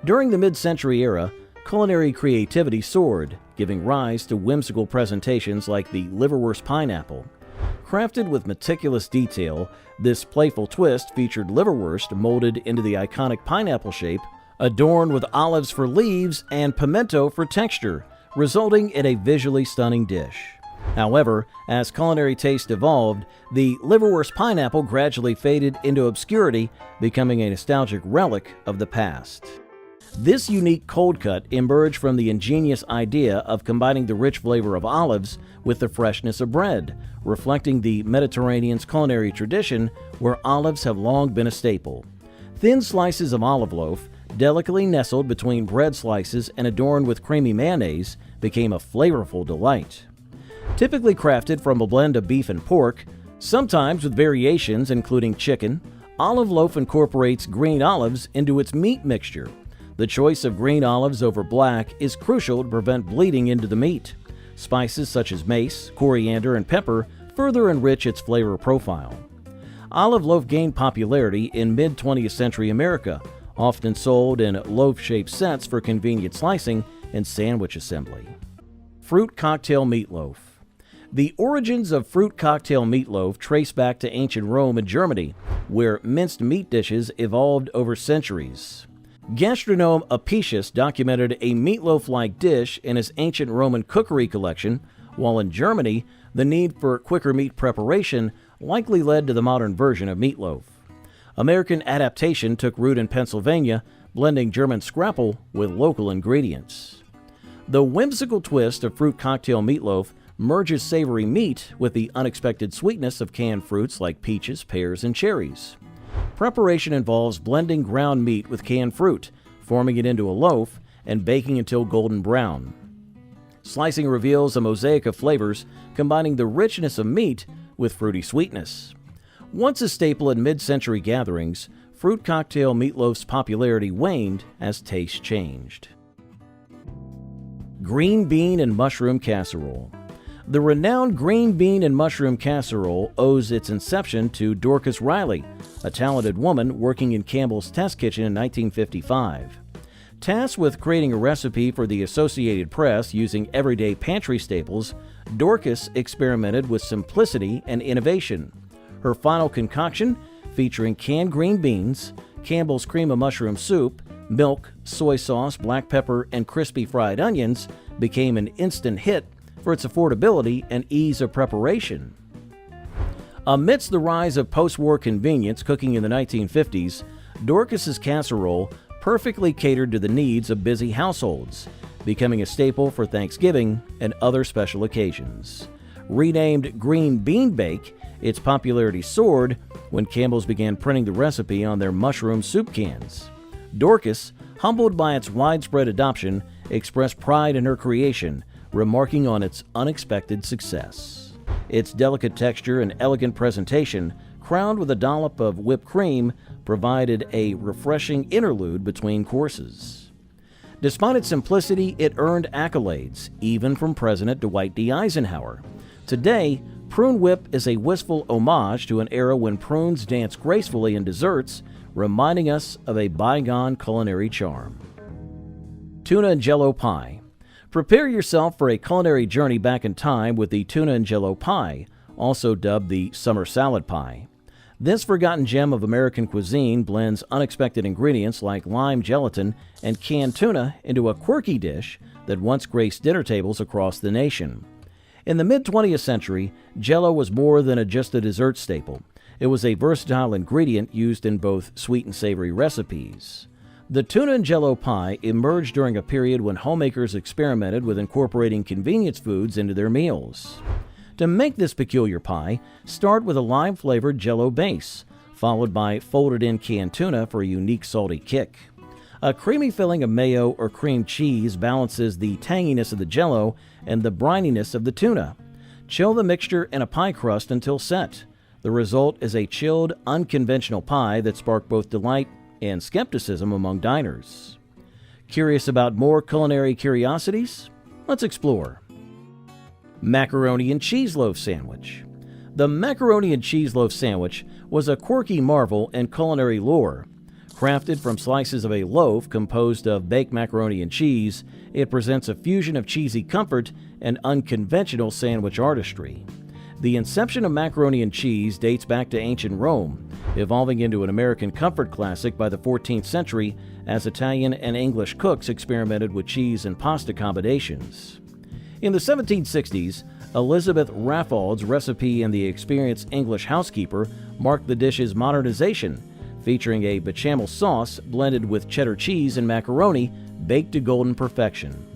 During the mid-century era, culinary creativity soared, giving rise to whimsical presentations like the Liverwurst pineapple. Crafted with meticulous detail, this playful twist featured liverwurst molded into the iconic pineapple shape, adorned with olives for leaves and pimento for texture, resulting in a visually stunning dish. However, as culinary taste evolved, the liverwurst pineapple gradually faded into obscurity, becoming a nostalgic relic of the past. This unique cold cut emerged from the ingenious idea of combining the rich flavor of olives with the freshness of bread, reflecting the Mediterranean's culinary tradition where olives have long been a staple. Thin slices of olive loaf, delicately nestled between bread slices and adorned with creamy mayonnaise, became a flavorful delight. Typically crafted from a blend of beef and pork, sometimes with variations including chicken, olive loaf incorporates green olives into its meat mixture. The choice of green olives over black is crucial to prevent bleeding into the meat. Spices such as mace, coriander, and pepper further enrich its flavor profile. Olive loaf gained popularity in mid-20th century America, often sold in loaf-shaped sets for convenient slicing and sandwich assembly. Fruit cocktail meatloaf. The origins of fruit cocktail meatloaf trace back to ancient Rome and Germany, where minced meat dishes evolved over centuries. Gastronome Apicius documented a meatloaf-like dish in his ancient Roman cookery collection, while in Germany, the need for quicker meat preparation likely led to the modern version of meatloaf. American adaptation took root in Pennsylvania, blending German scrapple with local ingredients. The whimsical twist of fruit cocktail meatloaf merges savory meat with the unexpected sweetness of canned fruits like peaches, pears, and cherries. Preparation involves blending ground meat with canned fruit, forming it into a loaf, and baking until golden brown. Slicing reveals a mosaic of flavors, combining the richness of meat with fruity sweetness. Once a staple in mid-century gatherings, fruit cocktail meatloaf's popularity waned as taste changed. Green bean and mushroom casserole. The renowned green bean and mushroom casserole owes its inception to Dorcas Riley, a talented woman working in Campbell's Test Kitchen in 1955. Tasked with creating a recipe for the Associated Press using everyday pantry staples, Dorcas experimented with simplicity and innovation. Her final concoction, featuring canned green beans, Campbell's cream of mushroom soup, milk, soy sauce, black pepper, and crispy fried onions, became an instant hit, for its affordability and ease of preparation. Amidst the rise of post-war convenience cooking in the 1950s, Dorcas's casserole perfectly catered to the needs of busy households, becoming a staple for Thanksgiving and other special occasions. Renamed Green Bean Bake, its popularity soared when Campbell's began printing the recipe on their mushroom soup cans. Dorcas, humbled by its widespread adoption, expressed pride in her creation, remarking on its unexpected success. Its delicate texture and elegant presentation, crowned with a dollop of whipped cream, provided a refreshing interlude between courses. Despite its simplicity, it earned accolades, even from President Dwight D. Eisenhower. Today, Prune Whip is a wistful homage to an era when prunes danced gracefully in desserts, reminding us of a bygone culinary charm. Tuna and Jello Pie. Prepare yourself for a culinary journey back in time with the tuna and Jello pie, also dubbed the summer salad pie. This forgotten gem of American cuisine blends unexpected ingredients like lime gelatin and canned tuna into a quirky dish that once graced dinner tables across the nation. In the mid-20th century, Jello was more than just a dessert staple. It was a versatile ingredient used in both sweet and savory recipes. The tuna and Jello pie emerged during a period when homemakers experimented with incorporating convenience foods into their meals. To make this peculiar pie, start with a lime-flavored Jello base, followed by folded-in canned tuna for a unique salty kick. A creamy filling of mayo or cream cheese balances the tanginess of the Jello and the brininess of the tuna. Chill the mixture in a pie crust until set. The result is a chilled, unconventional pie that sparked both delight and skepticism among diners. Curious about more culinary curiosities? Let's explore. Macaroni and cheese loaf sandwich. The macaroni and cheese loaf sandwich was a quirky marvel in culinary lore. Crafted from slices of a loaf composed of baked macaroni and cheese, it presents a fusion of cheesy comfort and unconventional sandwich artistry. The inception of macaroni and cheese dates back to ancient Rome, evolving into an American comfort classic by the 14th century as Italian and English cooks experimented with cheese and pasta combinations. In the 1760s, Elizabeth Raffald's recipe in The Experienced English Housekeeper marked the dish's modernization, featuring a bechamel sauce blended with cheddar cheese and macaroni baked to golden perfection.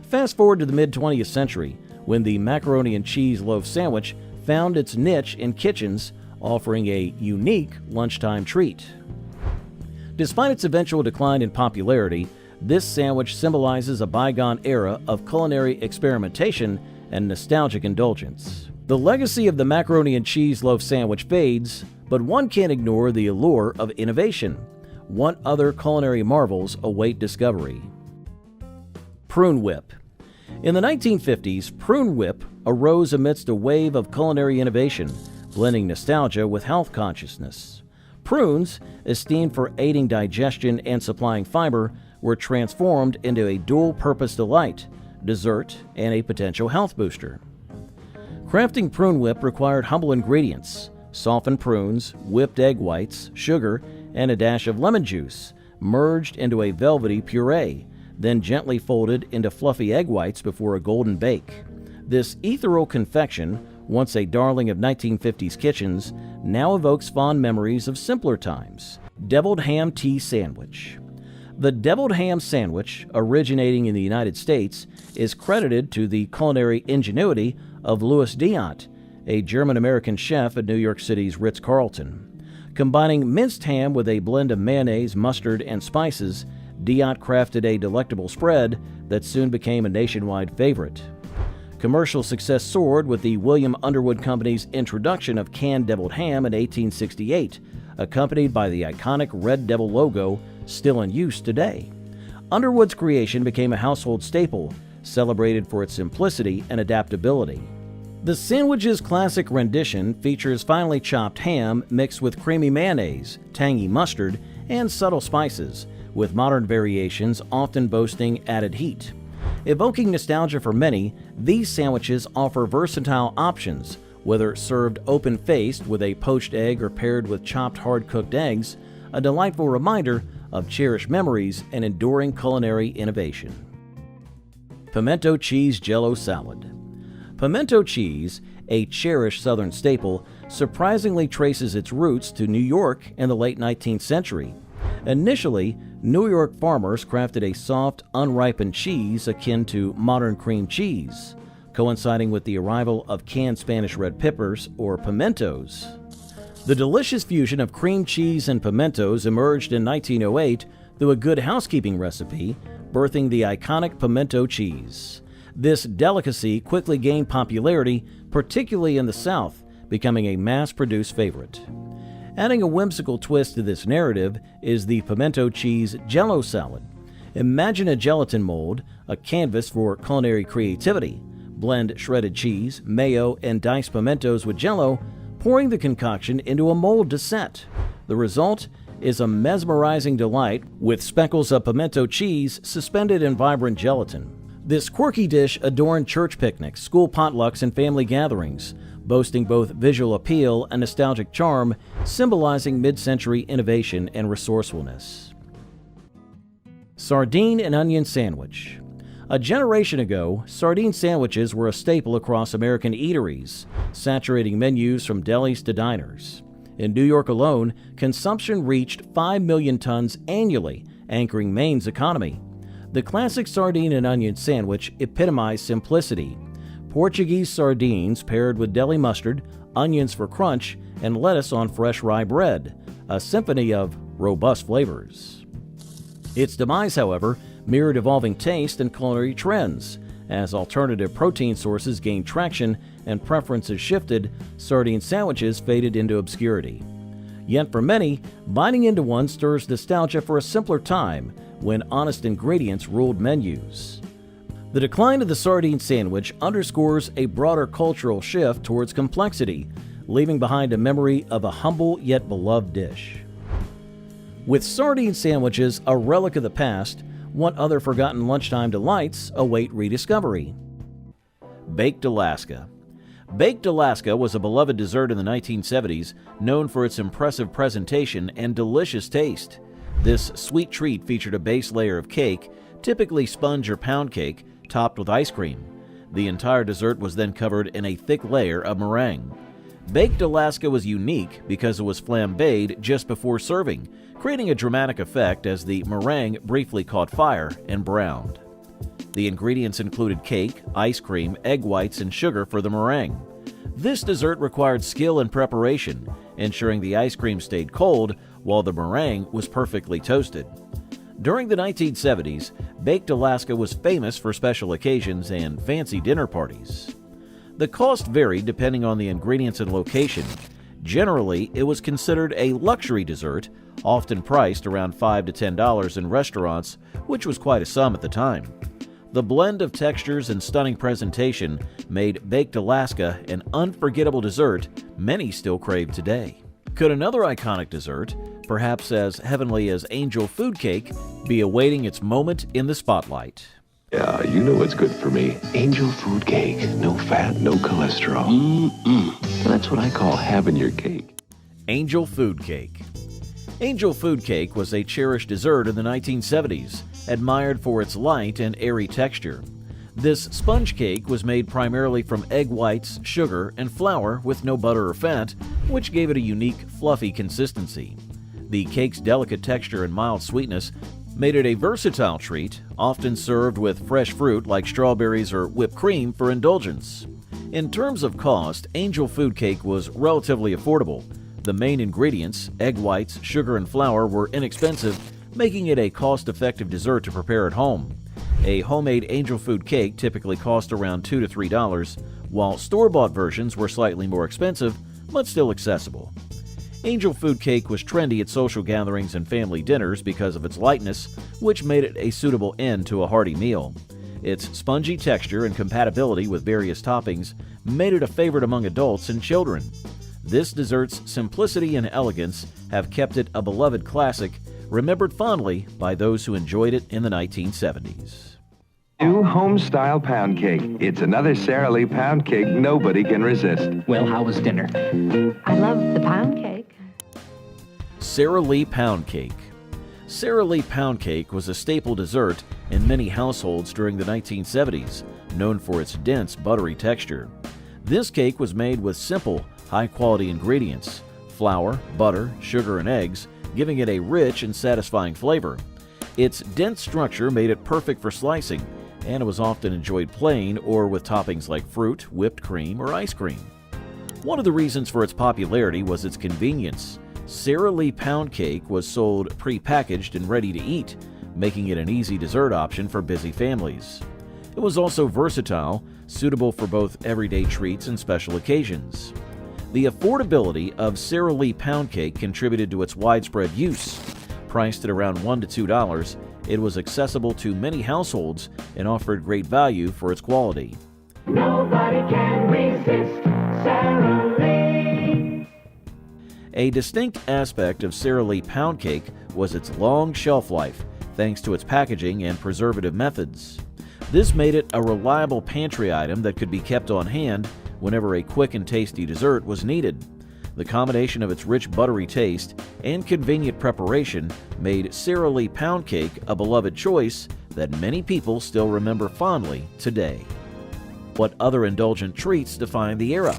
Fast forward to the mid-20th century, when the macaroni and cheese loaf sandwich found its niche in kitchens, offering a unique lunchtime treat. Despite its eventual decline in popularity, this sandwich symbolizes a bygone era of culinary experimentation and nostalgic indulgence. The legacy of the macaroni and cheese loaf sandwich fades, but one can't ignore the allure of innovation. What other culinary marvels await discovery? Prune Whip. In the 1950s, Prune Whip arose amidst a wave of culinary innovation, blending nostalgia with health consciousness. Prunes, esteemed for aiding digestion and supplying fiber, were transformed into a dual-purpose delight, dessert, and a potential health booster. Crafting Prune Whip required humble ingredients: softened prunes, whipped egg whites, sugar, and a dash of lemon juice, merged into a velvety puree, then gently folded into fluffy egg whites before a golden bake. This ethereal confection, once a darling of 1950s kitchens, now evokes fond memories of simpler times. Deviled ham tea sandwich. The deviled ham sandwich, originating in the United States, is credited to the culinary ingenuity of Louis Diot, a German-American chef at New York City's Ritz-Carlton. Combining minced ham with a blend of mayonnaise, mustard, and spices, Diot crafted a delectable spread that soon became a nationwide favorite. Commercial success soared with the William Underwood Company's introduction of canned deviled ham in 1868, accompanied by the iconic Red Devil logo, still in use today. Underwood's creation became a household staple, celebrated for its simplicity and adaptability. The sandwich's classic rendition features finely chopped ham mixed with creamy mayonnaise, tangy mustard, and subtle spices, with modern variations often boasting added heat. Evoking nostalgia for many, these sandwiches offer versatile options, whether served open-faced with a poached egg or paired with chopped hard-cooked eggs, a delightful reminder of cherished memories and enduring culinary innovation. Pimento cheese Jello salad. Pimento cheese, a cherished Southern staple, surprisingly traces its roots to New York in the late 19th century. Initially, New York farmers crafted a soft, unripened cheese akin to modern cream cheese, coinciding with the arrival of canned Spanish red peppers, or pimentos. The delicious fusion of cream cheese and pimentos emerged in 1908 through a Good Housekeeping recipe, birthing the iconic pimento cheese. This delicacy quickly gained popularity, particularly in the South, becoming a mass-produced favorite. Adding a whimsical twist to this narrative is the pimento cheese Jell-O salad. Imagine a gelatin mold, a canvas for culinary creativity. Blend shredded cheese, mayo, and diced pimentos with Jell-O, pouring the concoction into a mold to set. The result is a mesmerizing delight with speckles of pimento cheese suspended in vibrant gelatin. This quirky dish adorned church picnics, school potlucks, and family gatherings, boasting both visual appeal and nostalgic charm, symbolizing mid-century innovation and resourcefulness. Sardine and onion sandwich. A generation ago, sardine sandwiches were a staple across American eateries, saturating menus from delis to diners. In New York alone, consumption reached 5 million tons annually, anchoring Maine's economy. The classic sardine and onion sandwich epitomized simplicity. Portuguese sardines paired with deli mustard, onions for crunch, and lettuce on fresh rye bread, a symphony of robust flavors. Its demise, however, mirrored evolving taste and culinary trends. As alternative protein sources gained traction and preferences shifted, sardine sandwiches faded into obscurity. Yet for many, biting into one stirs nostalgia for a simpler time when honest ingredients ruled menus. The decline of the sardine sandwich underscores a broader cultural shift towards complexity, leaving behind a memory of a humble yet beloved dish. With sardine sandwiches a relic of the past, what other forgotten lunchtime delights await rediscovery? Baked Alaska. Baked Alaska was a beloved dessert in the 1970s, known for its impressive presentation and delicious taste. This sweet treat featured a base layer of cake, typically sponge or pound cake, topped with ice cream. The entire dessert was then covered in a thick layer of meringue. Baked Alaska was unique because it was flambéed just before serving, creating a dramatic effect as the meringue briefly caught fire and browned. The ingredients included cake, ice cream, egg whites, and sugar for the meringue. This dessert required skill and preparation, ensuring the ice cream stayed cold while the meringue was perfectly toasted. During the 1970s, Baked Alaska was famous for special occasions and fancy dinner parties. The cost varied depending on the ingredients and location. Generally, it was considered a luxury dessert, often priced around $5 to $10 in restaurants, which was quite a sum at the time. The blend of textures and stunning presentation made Baked Alaska an unforgettable dessert many still crave today. Could another iconic dessert, perhaps as heavenly as angel food cake, be awaiting its moment in the spotlight? Yeah, you know what's good for me. Angel food cake. No fat, no cholesterol. That's what I call having your cake. Angel food cake. Angel food cake was a cherished dessert in the 1970s, admired for its light and airy texture. This sponge cake was made primarily from egg whites, sugar, and flour with no butter or fat, which gave it a unique, fluffy consistency. The cake's delicate texture and mild sweetness made it a versatile treat, often served with fresh fruit like strawberries or whipped cream for indulgence. In terms of cost, Angel food cake was relatively affordable. The main ingredients, egg whites, sugar, and flour, were inexpensive, making it a cost-effective dessert to prepare at home. A homemade Angel food cake typically cost around $2 to $3, while store-bought versions were slightly more expensive, but still accessible. Angel food cake was trendy at social gatherings and family dinners because of its lightness, which made it a suitable end to a hearty meal. Its spongy texture and compatibility with various toppings made it a favorite among adults and children. This dessert's simplicity and elegance have kept it a beloved classic, remembered fondly by those who enjoyed it in the 1970s. New home-style pound cake. It's another Sara Lee pound cake nobody can resist. Well, how was dinner? I love the pound cake. Sara Lee pound cake. Sara Lee pound cake was a staple dessert in many households during the 1970s, known for its dense, buttery texture. This cake was made with simple, high-quality ingredients: flour, butter, sugar, and eggs, giving it a rich and satisfying flavor. Its dense structure made it perfect for slicing, and it was often enjoyed plain or with toppings like fruit, whipped cream, or ice cream. One of the reasons for its popularity was its convenience. Sara Lee pound cake was sold pre-packaged and ready to eat, making it an easy dessert option for busy families. It was also versatile, suitable for both everyday treats and special occasions. The affordability of Sara Lee pound cake contributed to its widespread use. Priced at around $1 to $2, it was accessible to many households and offered great value for its quality. Nobody can resist Sara Lee. A distinct aspect of Sara Lee pound cake was its long shelf life, thanks to its packaging and preservative methods. This made it a reliable pantry item that could be kept on hand whenever a quick and tasty dessert was needed. The combination of its rich buttery taste and convenient preparation made Sara Lee pound cake a beloved choice that many people still remember fondly today. What other indulgent treats define the era?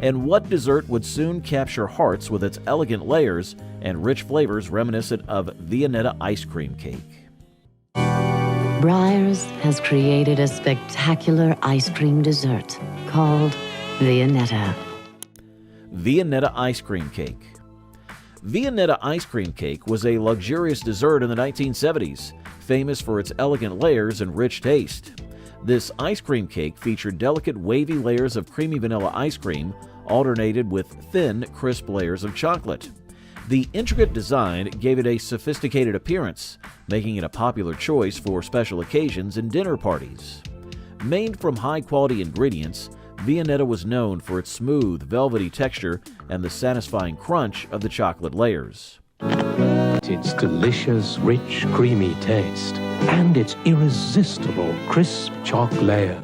And what dessert would soon capture hearts with its elegant layers and rich flavors reminiscent of Viennetta ice cream cake? Breyers has created a spectacular ice cream dessert called Viennetta. Viennetta ice cream cake. Viennetta ice cream cake was a luxurious dessert in the 1970s, famous for its elegant layers and rich taste. This ice cream cake featured delicate wavy layers of creamy vanilla ice cream alternated with thin, crisp layers of chocolate. The intricate design gave it a sophisticated appearance, making it a popular choice for special occasions and dinner parties. Made from high-quality ingredients, Viennetta was known for its smooth, velvety texture and the satisfying crunch of the chocolate layers. Its delicious, rich, creamy taste and its irresistible, crisp chalk layers.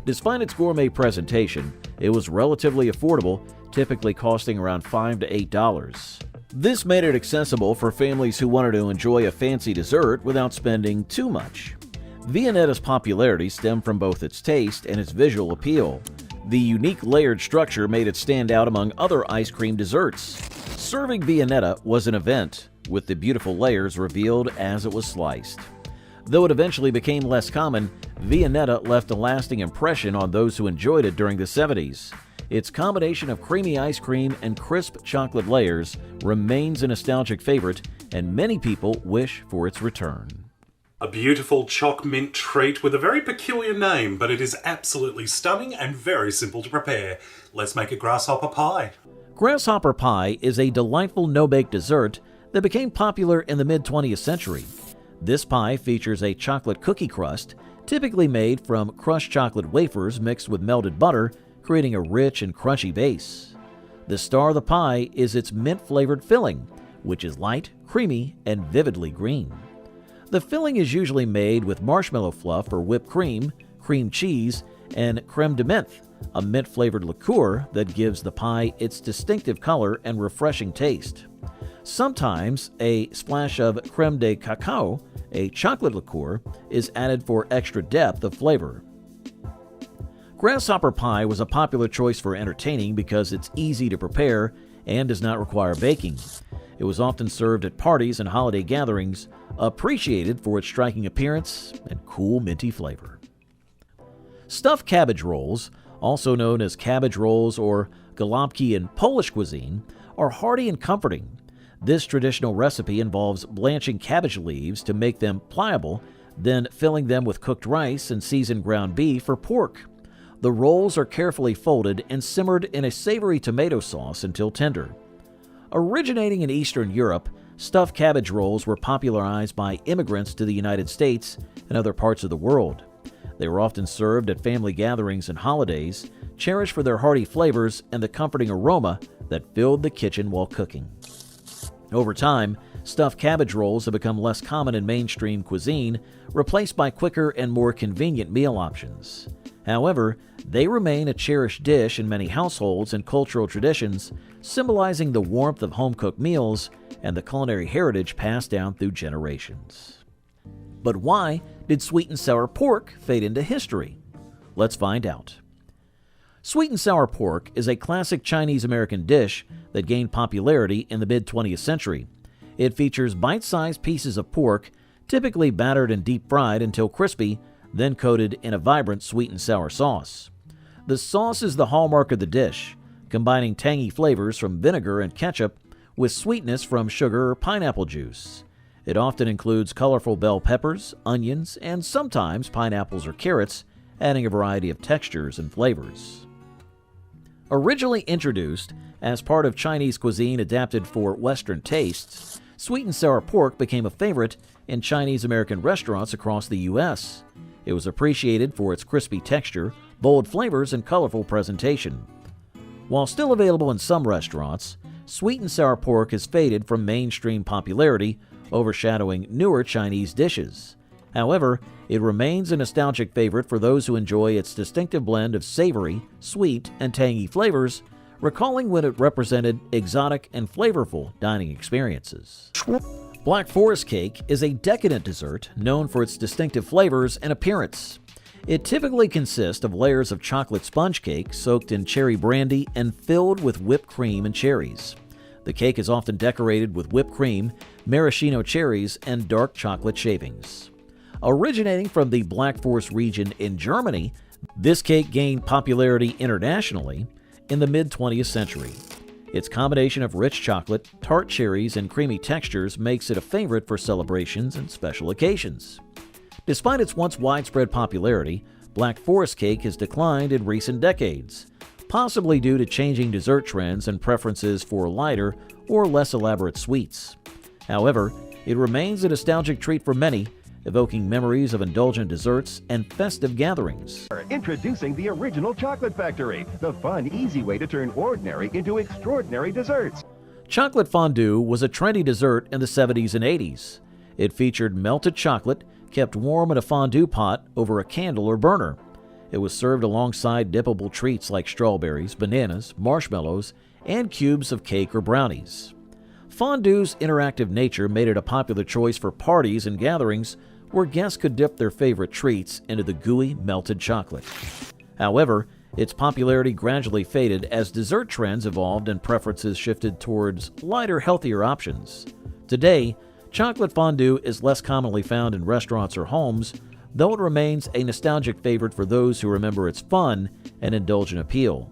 Despite its gourmet presentation, it was relatively affordable, typically costing around $5 to $8. This made it accessible for families who wanted to enjoy a fancy dessert without spending too much. Viennetta's popularity stemmed from both its taste and its visual appeal. The unique layered structure made it stand out among other ice cream desserts. Serving Viennetta was an event, with the beautiful layers revealed as it was sliced. Though it eventually became less common, Viennetta left a lasting impression on those who enjoyed it during the 70s. Its combination of creamy ice cream and crisp chocolate layers remains a nostalgic favorite, and many people wish for its return. A beautiful choc mint treat with a very peculiar name, but it is absolutely stunning and very simple to prepare. Let's make a grasshopper pie. Grasshopper pie is a delightful no-bake dessert that became popular in the mid-20th century. This pie features a chocolate cookie crust, typically made from crushed chocolate wafers mixed with melted butter, creating a rich and crunchy base. The star of the pie is its mint-flavored filling, which is light, creamy, and vividly green. The filling is usually made with marshmallow fluff or whipped cream, cream cheese, and creme de menthe, a mint-flavored liqueur that gives the pie its distinctive color and refreshing taste. Sometimes a splash of creme de cacao, a chocolate liqueur, is added for extra depth of flavor. Grasshopper pie was a popular choice for entertaining because it's easy to prepare and does not require baking. It was often served at parties and holiday gatherings, appreciated for its striking appearance and cool minty flavor. Stuffed cabbage rolls, also known as cabbage rolls or galopki in Polish cuisine, are hearty and comforting. This traditional recipe involves blanching cabbage leaves to make them pliable, then filling them with cooked rice and seasoned ground beef or pork. The rolls are carefully folded and simmered in a savory tomato sauce until tender. Originating in Eastern Europe, stuffed cabbage rolls were popularized by immigrants to the United States and other parts of the world. They were often served at family gatherings and holidays, cherished for their hearty flavors and the comforting aroma that filled the kitchen while cooking. Over time, stuffed cabbage rolls have become less common in mainstream cuisine, replaced by quicker and more convenient meal options. However, they remain a cherished dish in many households and cultural traditions, symbolizing the warmth of home-cooked meals and the culinary heritage passed down through generations. But why did sweet and sour pork fade into history? Let's find out. Sweet and sour pork is a classic Chinese-American dish that gained popularity in the mid-20th century. It features bite-sized pieces of pork, typically battered and deep-fried until crispy, then coated in a vibrant sweet and sour sauce. The sauce is the hallmark of the dish, combining tangy flavors from vinegar and ketchup with sweetness from sugar or pineapple juice. It often includes colorful bell peppers, onions, and sometimes pineapples or carrots, adding a variety of textures and flavors. Originally introduced as part of Chinese cuisine adapted for Western tastes, sweet and sour pork became a favorite in Chinese-American restaurants across the U.S. It was appreciated for its crispy texture, bold flavors, and colorful presentation. While still available in some restaurants, sweet and sour pork has faded from mainstream popularity, overshadowing newer Chinese dishes. However, it remains a nostalgic favorite for those who enjoy its distinctive blend of savory, sweet, and tangy flavors, recalling when it represented exotic and flavorful dining experiences. Black Forest cake is a decadent dessert known for its distinctive flavors and appearance. It typically consists of layers of chocolate sponge cake soaked in cherry brandy and filled with whipped cream and cherries. The cake is often decorated with whipped cream, maraschino cherries, and dark chocolate shavings. Originating from the Black Forest region in Germany, this cake gained popularity internationally in the mid-20th century. Its combination of rich chocolate, tart cherries, and creamy textures makes it a favorite for celebrations and special occasions. Despite its once widespread popularity, Black Forest cake has declined in recent decades, possibly due to changing dessert trends and preferences for lighter or less elaborate sweets. However, it remains a nostalgic treat for many, evoking memories of indulgent desserts and festive gatherings. Introducing the original Chocolate Factory, the fun, easy way to turn ordinary into extraordinary desserts. Chocolate fondue was a trendy dessert in the 70s and 80s. It featured melted chocolate kept warm in a fondue pot over a candle or burner. It was served alongside dippable treats like strawberries, bananas, marshmallows, and cubes of cake or brownies. Fondue's interactive nature made it a popular choice for parties and gatherings where guests could dip their favorite treats into the gooey, melted chocolate. However, its popularity gradually faded as dessert trends evolved and preferences shifted towards lighter, healthier options. Today, chocolate fondue is less commonly found in restaurants or homes, though it remains a nostalgic favorite for those who remember its fun and indulgent appeal.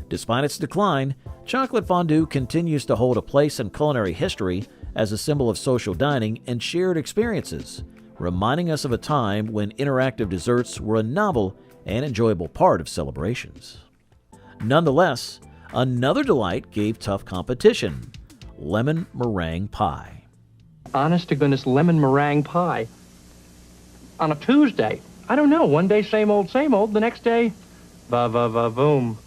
Despite its decline, chocolate fondue continues to hold a place in culinary history as a symbol of social dining and shared experiences, reminding us of a time when interactive desserts were a novel and enjoyable part of celebrations. Nonetheless, another delight gave tough competition: lemon meringue pie. Honest to goodness, lemon meringue pie. On a Tuesday. I don't know, one day same old, the next day, boom.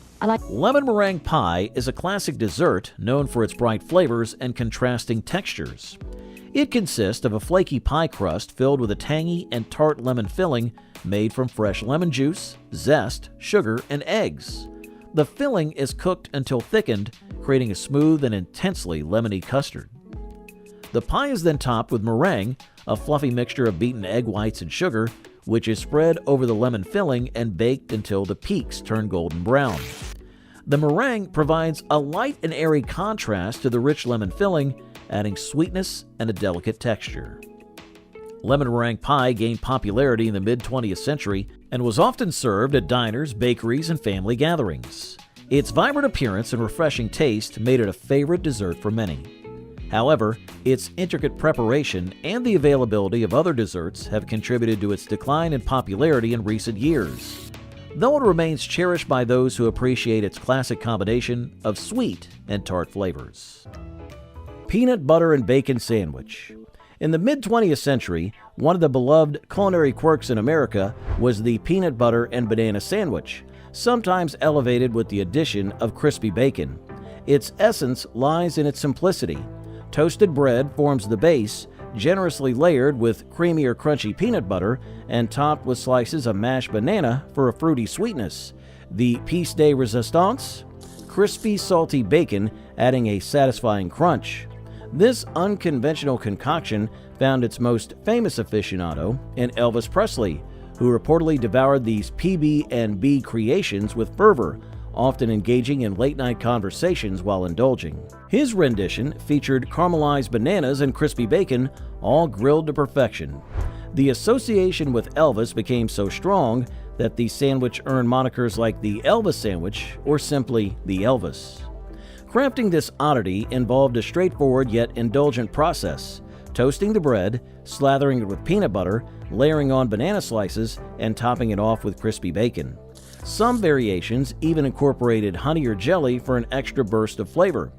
Lemon meringue pie is a classic dessert known for its bright flavors and contrasting textures. It consists of a flaky pie crust filled with a tangy and tart lemon filling made from fresh lemon juice, zest, sugar, and eggs. The filling is cooked until thickened, creating a smooth and intensely lemony custard. The pie is then topped with meringue, a fluffy mixture of beaten egg whites and sugar, which is spread over the lemon filling and baked until the peaks turn golden brown. The meringue provides a light and airy contrast to the rich lemon filling, adding sweetness and a delicate texture. Lemon meringue pie gained popularity in the mid-20th century and was often served at diners, bakeries, and family gatherings. Its vibrant appearance and refreshing taste made it a favorite dessert for many. However, its intricate preparation and the availability of other desserts have contributed to its decline in popularity in recent years, though it remains cherished by those who appreciate its classic combination of sweet and tart flavors. Peanut butter and bacon sandwich. In the mid-20th century, one of the beloved culinary quirks in America was the peanut butter and banana sandwich, sometimes elevated with the addition of crispy bacon. Its essence lies in its simplicity. Toasted bread forms the base, generously layered with creamy or crunchy peanut butter and topped with slices of mashed banana for a fruity sweetness. The pièce de résistance? Crispy, salty bacon adding a satisfying crunch. This unconventional concoction found its most famous aficionado in Elvis Presley, who reportedly devoured these PB&B creations with fervor, often engaging in late-night conversations while indulging. His rendition featured caramelized bananas and crispy bacon, all grilled to perfection. The association with Elvis became so strong that the sandwich earned monikers like the Elvis sandwich or simply the Elvis. Crafting this oddity involved a straightforward yet indulgent process: toasting the bread, slathering it with peanut butter, layering on banana slices, and topping it off with crispy bacon. Some variations even incorporated honey or jelly for an extra burst of flavor.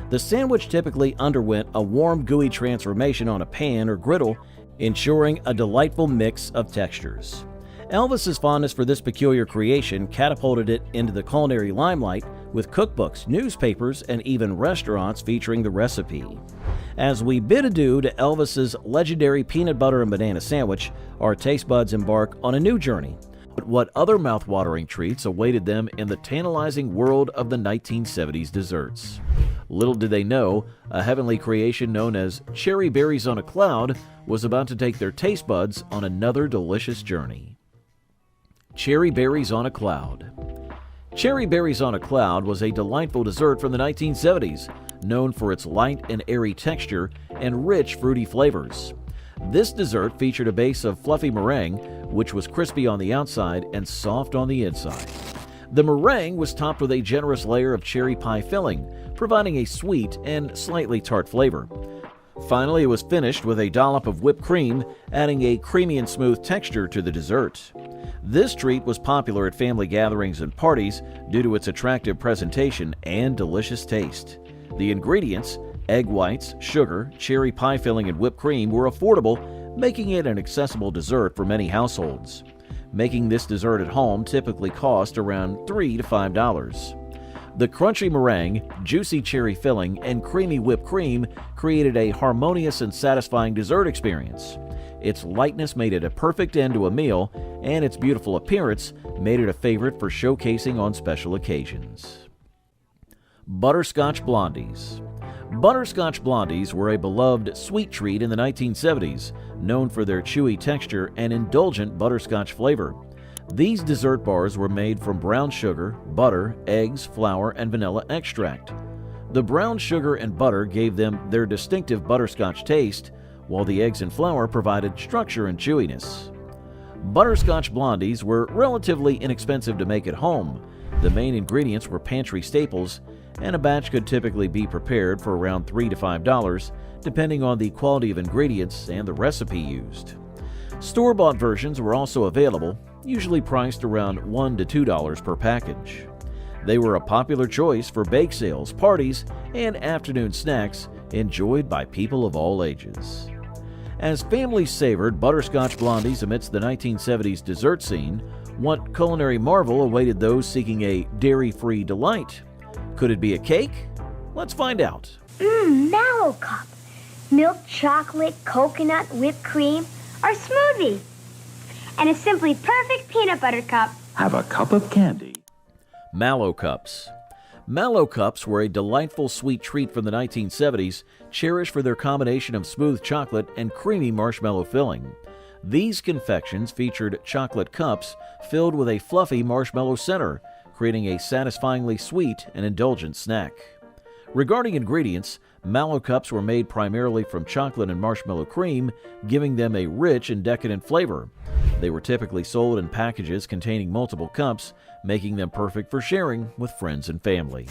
The sandwich typically underwent a warm, gooey transformation on a pan or griddle, ensuring a delightful mix of textures. Elvis's fondness for this peculiar creation catapulted it into the culinary limelight, with cookbooks, newspapers, and even restaurants featuring the recipe. As we bid adieu to Elvis's legendary peanut butter and banana sandwich, our taste buds embark on a new journey. But what other mouth-watering treats awaited them in the tantalizing world of the 1970s desserts? Little did they know, a heavenly creation known as cherry berries on a cloud was about to take their taste buds on another delicious journey. Cherry berries on a cloud. Cherry berries on a cloud was a delightful dessert from the 1970s, known for its light and airy texture and rich fruity flavors. This dessert featured a base of fluffy meringue, which was crispy on the outside and soft on the inside. The meringue was topped with a generous layer of cherry pie filling, providing a sweet and slightly tart flavor. Finally, it was finished with a dollop of whipped cream, adding a creamy and smooth texture to the dessert. This treat was popular at family gatherings and parties due to its attractive presentation and delicious taste. The ingredients, egg whites, sugar, cherry pie filling, and whipped cream, were affordable, making it an accessible dessert for many households. Making this dessert at home typically cost around $3 to $5. The crunchy meringue, juicy cherry filling, and creamy whipped cream created a harmonious and satisfying dessert experience. Its lightness made it a perfect end to a meal, and its beautiful appearance made it a favorite for showcasing on special occasions. Butterscotch Blondies. Butterscotch Blondies were a beloved sweet treat in the 1970s, known for their chewy texture and indulgent butterscotch flavor. These dessert bars were made from brown sugar, butter, eggs, flour, and vanilla extract. The brown sugar and butter gave them their distinctive butterscotch taste, while the eggs and flour provided structure and chewiness. Butterscotch Blondies were relatively inexpensive to make at home. The main ingredients were pantry staples, and a batch could typically be prepared for around $3 to $5, depending on the quality of ingredients and the recipe used. Store-bought versions were also available, usually priced around $1 to $2 per package. They were a popular choice for bake sales, parties, and afternoon snacks enjoyed by people of all ages. As families savored butterscotch blondies amidst the 1970s dessert scene, what culinary marvel awaited those seeking a dairy-free delight? Could it be a cake? Let's find out. Mallow cup. Milk, chocolate, coconut, whipped cream, or smoothie. And a simply perfect peanut butter cup. Have a cup of candy. Mallow cups. Mallow cups were a delightful sweet treat from the 1970s, cherished for their combination of smooth chocolate and creamy marshmallow filling. These confections featured chocolate cups filled with a fluffy marshmallow center, creating a satisfyingly sweet and indulgent snack. Regarding ingredients, mallow cups were made primarily from chocolate and marshmallow cream, giving them a rich and decadent flavor. They were typically sold in packages containing multiple cups, making them perfect for sharing with friends and family.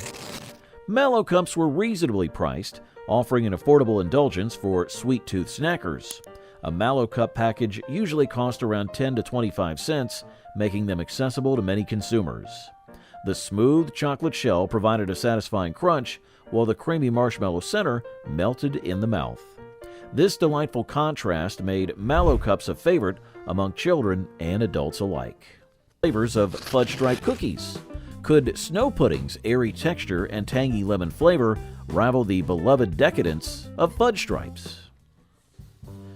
Mallow cups were reasonably priced, offering an affordable indulgence for sweet-tooth snackers. A mallow cup package usually cost around 10 to 25 cents, making them accessible to many consumers. The smooth chocolate shell provided a satisfying crunch, while the creamy marshmallow center melted in the mouth. This delightful contrast made mallow cups a favorite among children and adults alike. Flavors of fudge stripe cookies. Could snow pudding's airy texture and tangy lemon flavor rival the beloved decadence of fudge stripes?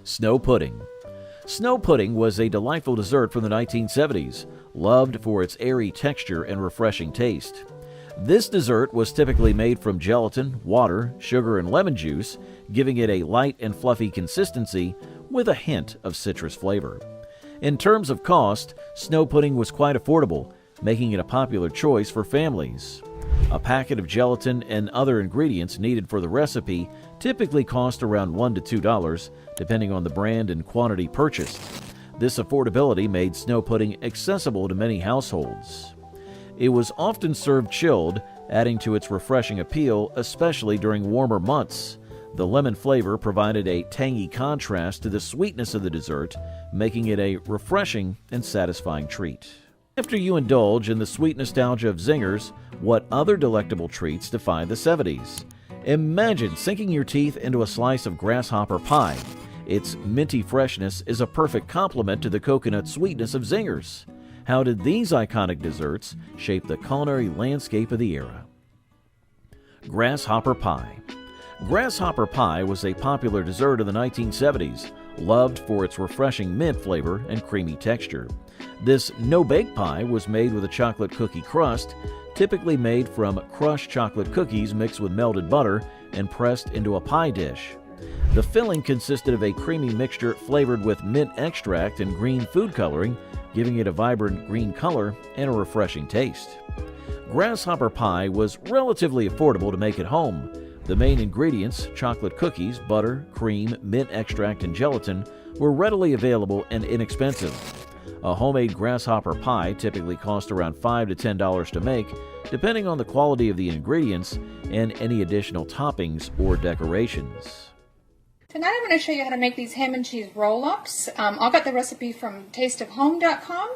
Snow pudding. Snow pudding was a delightful dessert from the 1970s, loved for its airy texture and refreshing taste. This dessert was typically made from gelatin, water, sugar, and lemon juice, giving it a light and fluffy consistency with a hint of citrus flavor. In terms of cost, snow pudding was quite affordable, making it a popular choice for families. A packet of gelatin and other ingredients needed for the recipe typically cost around $1 to $2, depending on the brand and quantity purchased. This affordability made snow pudding accessible to many households. It was often served chilled, adding to its refreshing appeal, especially during warmer months. The lemon flavor provided a tangy contrast to the sweetness of the dessert, making it a refreshing and satisfying treat. After you indulge in the sweet nostalgia of zingers, what other delectable treats define the 70s? Imagine sinking your teeth into a slice of grasshopper pie. Its minty freshness is a perfect complement to the coconut sweetness of zingers. How did these iconic desserts shape the culinary landscape of the era? Grasshopper pie. Grasshopper pie was a popular dessert of the 1970s, loved for its refreshing mint flavor and creamy texture. This no-bake pie was made with a chocolate cookie crust, typically made from crushed chocolate cookies mixed with melted butter and pressed into a pie dish. The filling consisted of a creamy mixture flavored with mint extract and green food coloring, giving it a vibrant green color and a refreshing taste. Grasshopper pie was relatively affordable to make at home. The main ingredients, chocolate cookies, butter, cream, mint extract, and gelatin, were readily available and inexpensive. A homemade grasshopper pie typically cost around $5 to $10 to make, depending on the quality of the ingredients and any additional toppings or decorations. Tonight I'm going to show you how to make these ham and cheese roll-ups. I got the recipe from tasteofhome.com.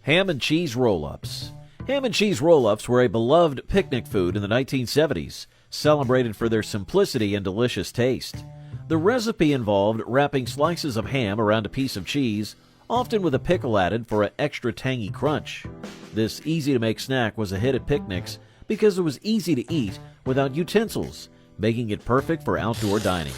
Ham and cheese roll-ups. Ham and cheese roll-ups were a beloved picnic food in the 1970s, celebrated for their simplicity and delicious taste. The recipe involved wrapping slices of ham around a piece of cheese, often with a pickle added for an extra tangy crunch. This easy-to-make snack was a hit at picnics because it was easy to eat without utensils, making it perfect for outdoor dining.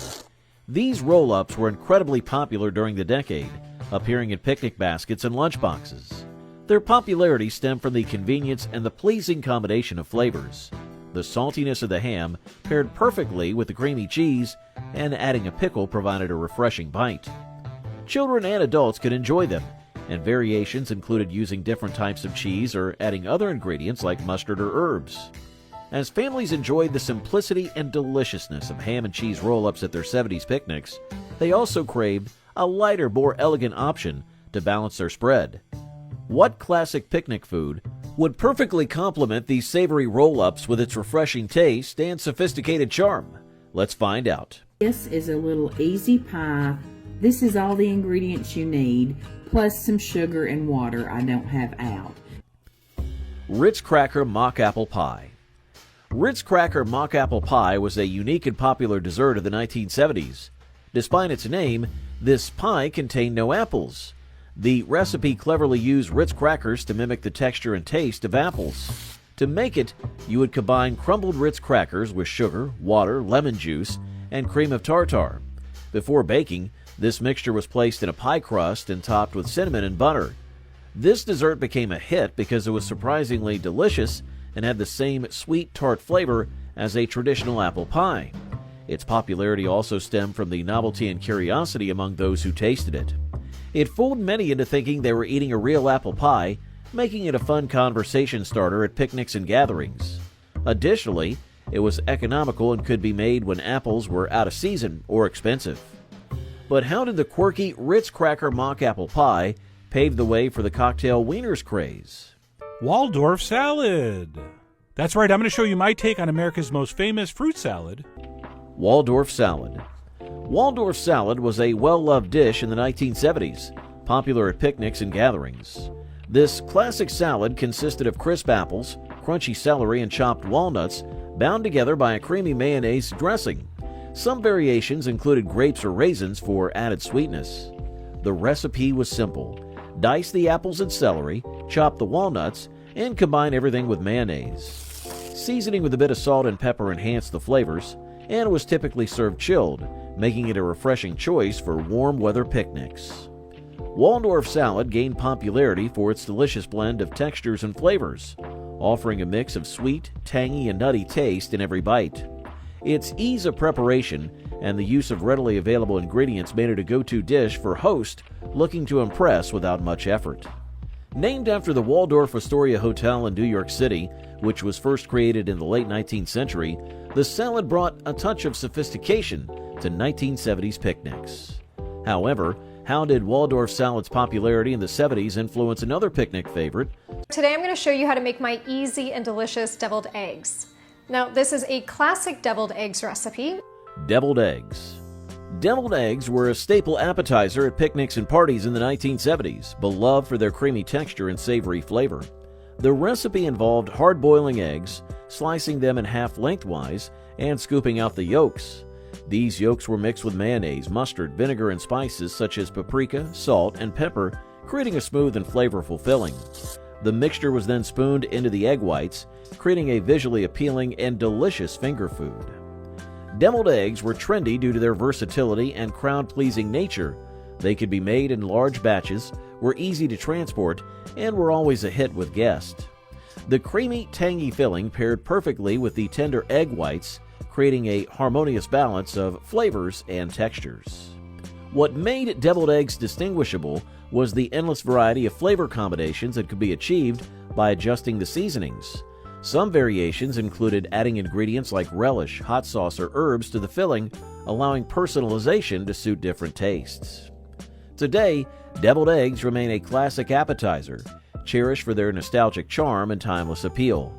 These roll-ups were incredibly popular during the decade, appearing in picnic baskets and lunchboxes. Their popularity stemmed from the convenience and the pleasing combination of flavors. The saltiness of the ham paired perfectly with the creamy cheese, and adding a pickle provided a refreshing bite. Children and adults could enjoy them, and variations included using different types of cheese or adding other ingredients like mustard or herbs. As families enjoyed the simplicity and deliciousness of ham and cheese roll-ups at their 70s picnics, they also craved a lighter, more elegant option to balance their spread. What classic picnic food would perfectly complement these savory roll-ups with its refreshing taste and sophisticated charm? Let's find out. This is a little easy pie. This is all the ingredients you need, plus some sugar and water I don't have out. Ritz Cracker Mock Apple Pie. Ritz Cracker Mock Apple Pie was a unique and popular dessert of the 1970s. Despite its name, this pie contained no apples. The recipe cleverly used Ritz crackers to mimic the texture and taste of apples. To make it, you would combine crumbled Ritz crackers with sugar, water, lemon juice, and cream of tartar. Before baking, this mixture was placed in a pie crust and topped with cinnamon and butter. This dessert became a hit because it was surprisingly delicious and had the same sweet tart flavor as a traditional apple pie. Its popularity also stemmed from the novelty and curiosity among those who tasted it. It fooled many into thinking they were eating a real apple pie, making it a fun conversation starter at picnics and gatherings. Additionally, it was economical and could be made when apples were out of season or expensive. But how did the quirky Ritz Cracker Mock Apple Pie pave the way for the cocktail wieners craze? Waldorf salad. That's right, I'm going to show you my take on America's most famous fruit salad. Waldorf salad. Waldorf salad was a well-loved dish in the 1970s, popular at picnics and gatherings. This classic salad consisted of crisp apples, crunchy celery, and chopped walnuts, bound together by a creamy mayonnaise dressing. Some variations included grapes or raisins for added sweetness. The recipe was simple. Dice the apples and celery, chop the walnuts, and combine everything with mayonnaise. Seasoning with a bit of salt and pepper enhanced the flavors, and was typically served chilled, making it a refreshing choice for warm weather picnics. Waldorf salad gained popularity for its delicious blend of textures and flavors, offering a mix of sweet, tangy, and nutty taste in every bite. Its ease of preparation and the use of readily available ingredients made it a go-to dish for hosts looking to impress without much effort. Named after the Waldorf Astoria Hotel in New York City, which was first created in the late 19th century, the salad brought a touch of sophistication to 1970s picnics. However, how did Waldorf salad's popularity in the 70s influence another picnic favorite? Today I'm going to show you how to make my easy and delicious deviled eggs. Now, this is a classic deviled eggs recipe. Deviled eggs. Deviled eggs were a staple appetizer at picnics and parties in the 1970s, beloved for their creamy texture and savory flavor. The recipe involved hard-boiling eggs, slicing them in half lengthwise, and scooping out the yolks. These yolks were mixed with mayonnaise, mustard, vinegar, and spices such as paprika, salt, and pepper, creating a smooth and flavorful filling. The mixture was then spooned into the egg whites, creating a visually appealing and delicious finger food. Deviled eggs were trendy due to their versatility and crowd-pleasing nature. They could be made in large batches, were easy to transport, and were always a hit with guests. The creamy, tangy filling paired perfectly with the tender egg whites, creating a harmonious balance of flavors and textures. What made deviled eggs distinguishable was the endless variety of flavor combinations that could be achieved by adjusting the seasonings. Some variations included adding ingredients like relish, hot sauce, or herbs to the filling, allowing personalization to suit different tastes. Today, deviled eggs remain a classic appetizer, cherished for their nostalgic charm and timeless appeal.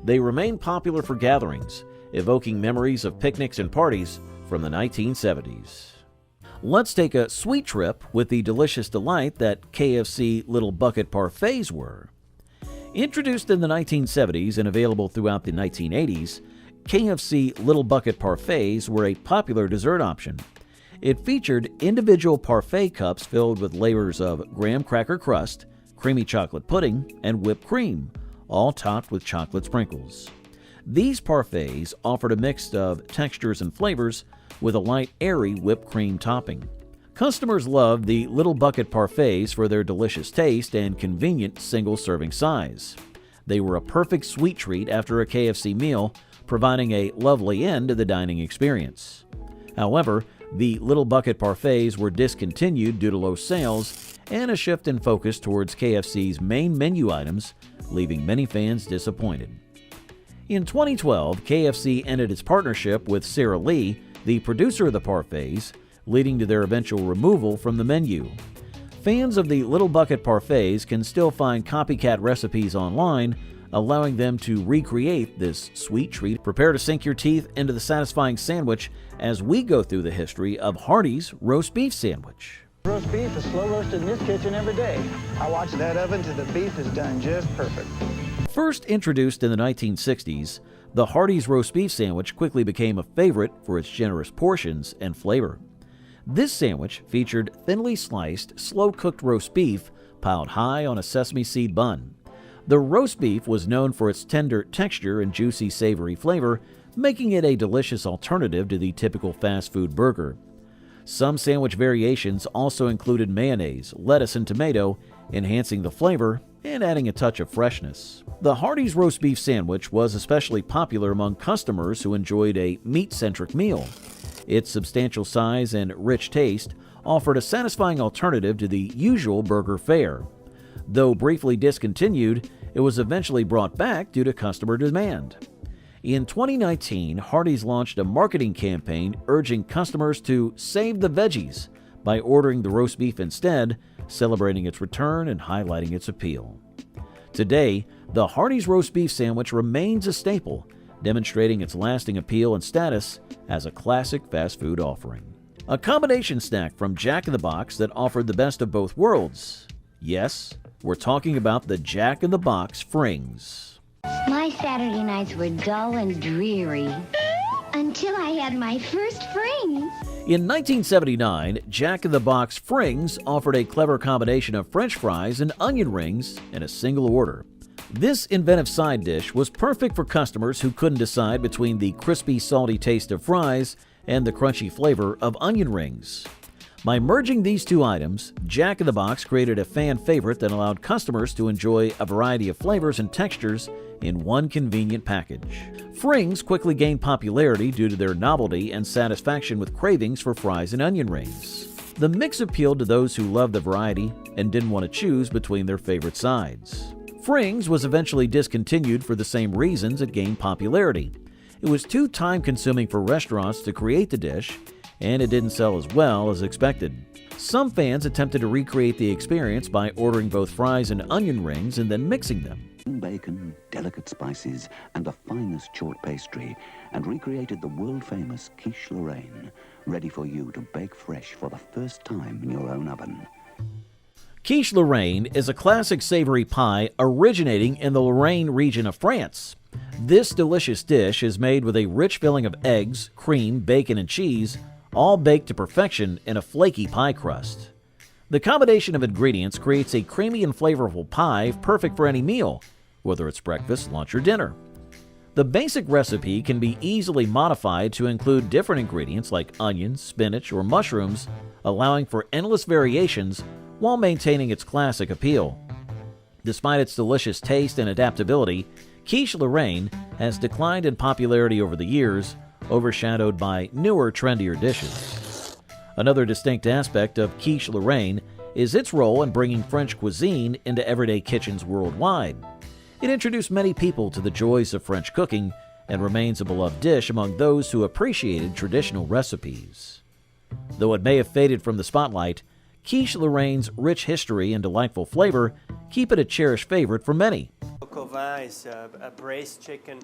They remain popular for gatherings, evoking memories of picnics and parties from the 1970s. Let's take a sweet trip with the delicious delight that KFC Little Bucket Parfaits were. Introduced in the 1970s and available throughout the 1980s, KFC Little Bucket Parfaits were a popular dessert option. It featured individual parfait cups filled with layers of graham cracker crust, creamy chocolate pudding, and whipped cream, all topped with chocolate sprinkles. These parfaits offered a mix of textures and flavors with a light, airy whipped cream topping. Customers loved the Little Bucket Parfaits for their delicious taste and convenient single-serving size. They were a perfect sweet treat after a KFC meal, providing a lovely end to the dining experience. However, the Little Bucket Parfaits were discontinued due to low sales and a shift in focus towards KFC's main menu items, leaving many fans disappointed. In 2012, KFC ended its partnership with Sara Lee, the producer of the parfaits, leading to their eventual removal from the menu. Fans of the Little Bucket Parfaits can still find copycat recipes online, allowing them to recreate this sweet treat. Prepare to sink your teeth into the satisfying sandwich as we go through the history of Hardee's roast beef sandwich. Roast beef is slow roasted in this kitchen every day. I watch that oven till the beef is done just perfect. First introduced in the 1960s, the Hardee's roast beef sandwich quickly became a favorite for its generous portions and flavor. This sandwich featured thinly sliced, slow-cooked roast beef piled high on a sesame seed bun. The roast beef was known for its tender texture and juicy, savory flavor, making it a delicious alternative to the typical fast food burger. Some sandwich variations also included mayonnaise, lettuce, and tomato, enhancing the flavor and adding a touch of freshness. The Hardee's roast beef sandwich was especially popular among customers who enjoyed a meat-centric meal. Its substantial size and rich taste offered a satisfying alternative to the usual burger fare. Though briefly discontinued, it was eventually brought back due to customer demand. In 2019, Hardee's launched a marketing campaign urging customers to save the veggies by ordering the roast beef instead, celebrating its return and highlighting its appeal. Today, the Hardee's roast beef sandwich remains a staple, demonstrating its lasting appeal and status as a classic fast food offering. A combination snack from Jack in the Box that offered the best of both worlds. Yes, we're talking about the Jack in the Box Frings. My Saturday nights were dull and dreary until I had my first frings. In 1979, Jack in the Box Frings offered a clever combination of French fries and onion rings in a single order. This inventive side dish was perfect for customers who couldn't decide between the crispy, salty taste of fries and the crunchy flavor of onion rings. By merging these two items, Jack in the Box created a fan favorite that allowed customers to enjoy a variety of flavors and textures in one convenient package. Frings quickly gained popularity due to their novelty and satisfaction with cravings for fries and onion rings. The mix appealed to those who loved the variety and didn't want to choose between their favorite sides. Frings was eventually discontinued for the same reasons it gained popularity. It was too time-consuming for restaurants to create the dish, and it didn't sell as well as expected. Some fans attempted to recreate the experience by ordering both fries and onion rings and then mixing them. Bacon, delicate spices, and the finest short pastry, and recreated the world-famous quiche Lorraine, ready for you to bake fresh for the first time in your own oven. Quiche Lorraine is a classic savory pie originating in the Lorraine region of France. This delicious dish is made with a rich filling of eggs, cream, bacon, and cheese, all baked to perfection in a flaky pie crust. The combination of ingredients creates a creamy and flavorful pie perfect for any meal, whether it's breakfast, lunch, or dinner. The basic recipe can be easily modified to include different ingredients like onions, spinach, or mushrooms, allowing for endless variations while maintaining its classic appeal. Despite its delicious taste and adaptability, quiche Lorraine has declined in popularity over the years, overshadowed by newer, trendier dishes. Another distinct aspect of quiche Lorraine is its role in bringing French cuisine into everyday kitchens worldwide. It introduced many people to the joys of French cooking and remains a beloved dish among those who appreciated traditional recipes. Though it may have faded from the spotlight, quiche Lorraine's rich history and delightful flavor keep it a cherished favorite for many. Coq au vin is a braised chicken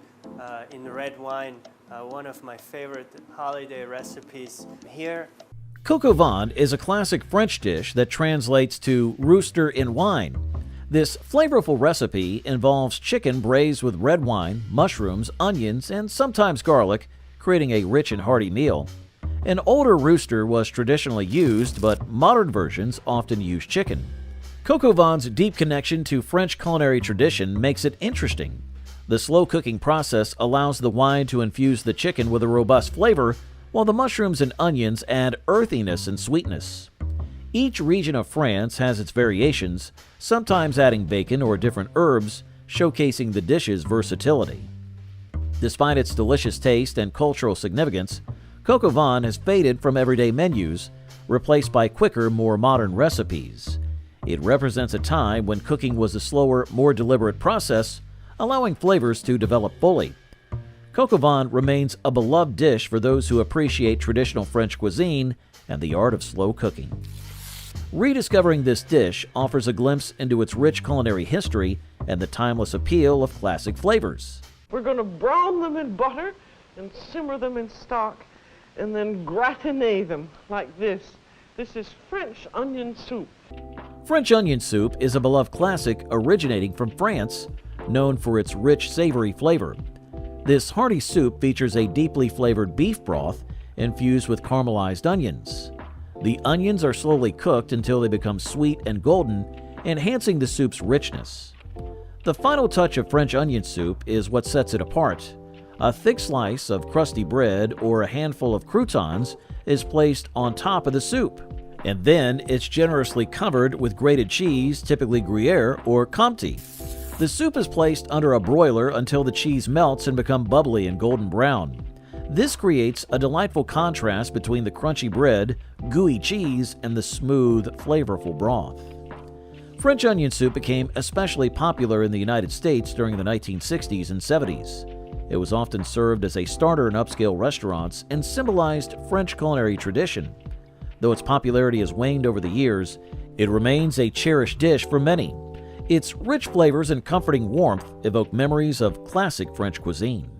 in red wine, one of my favorite holiday recipes here. Coq au vin is a classic French dish that translates to rooster in wine. This flavorful recipe involves chicken braised with red wine, mushrooms, onions, and sometimes garlic, creating a rich and hearty meal. An older rooster was traditionally used, but modern versions often use chicken. Coq au vin's deep connection to French culinary tradition makes it interesting. The slow cooking process allows the wine to infuse the chicken with a robust flavor, while the mushrooms and onions add earthiness and sweetness. Each region of France has its variations, sometimes adding bacon or different herbs, showcasing the dish's versatility. Despite its delicious taste and cultural significance, coq au vin has faded from everyday menus, replaced by quicker, more modern recipes. It represents a time when cooking was a slower, more deliberate process, allowing flavors to develop fully. Coq au vin remains a beloved dish for those who appreciate traditional French cuisine and the art of slow cooking. Rediscovering this dish offers a glimpse into its rich culinary history and the timeless appeal of classic flavors. We're going to brown them in butter and simmer them in stock and then gratinate them like this. This is French onion soup. French onion soup is a beloved classic originating from France, known for its rich, savory flavor. This hearty soup features a deeply flavored beef broth infused with caramelized onions. The onions are slowly cooked until they become sweet and golden, enhancing the soup's richness. The final touch of French onion soup is what sets it apart. A thick slice of crusty bread or a handful of croutons is placed on top of the soup, and then it's generously covered with grated cheese, typically Gruyere or Comté. The soup is placed under a broiler until the cheese melts and becomes bubbly and golden brown. This creates a delightful contrast between the crunchy bread, gooey cheese, and the smooth, flavorful broth. French onion soup became especially popular in the United States during the 1960s and 70s. It was often served as a starter in upscale restaurants and symbolized French culinary tradition. Though its popularity has waned over the years, it remains a cherished dish for many. Its rich flavors and comforting warmth evoke memories of classic French cuisine.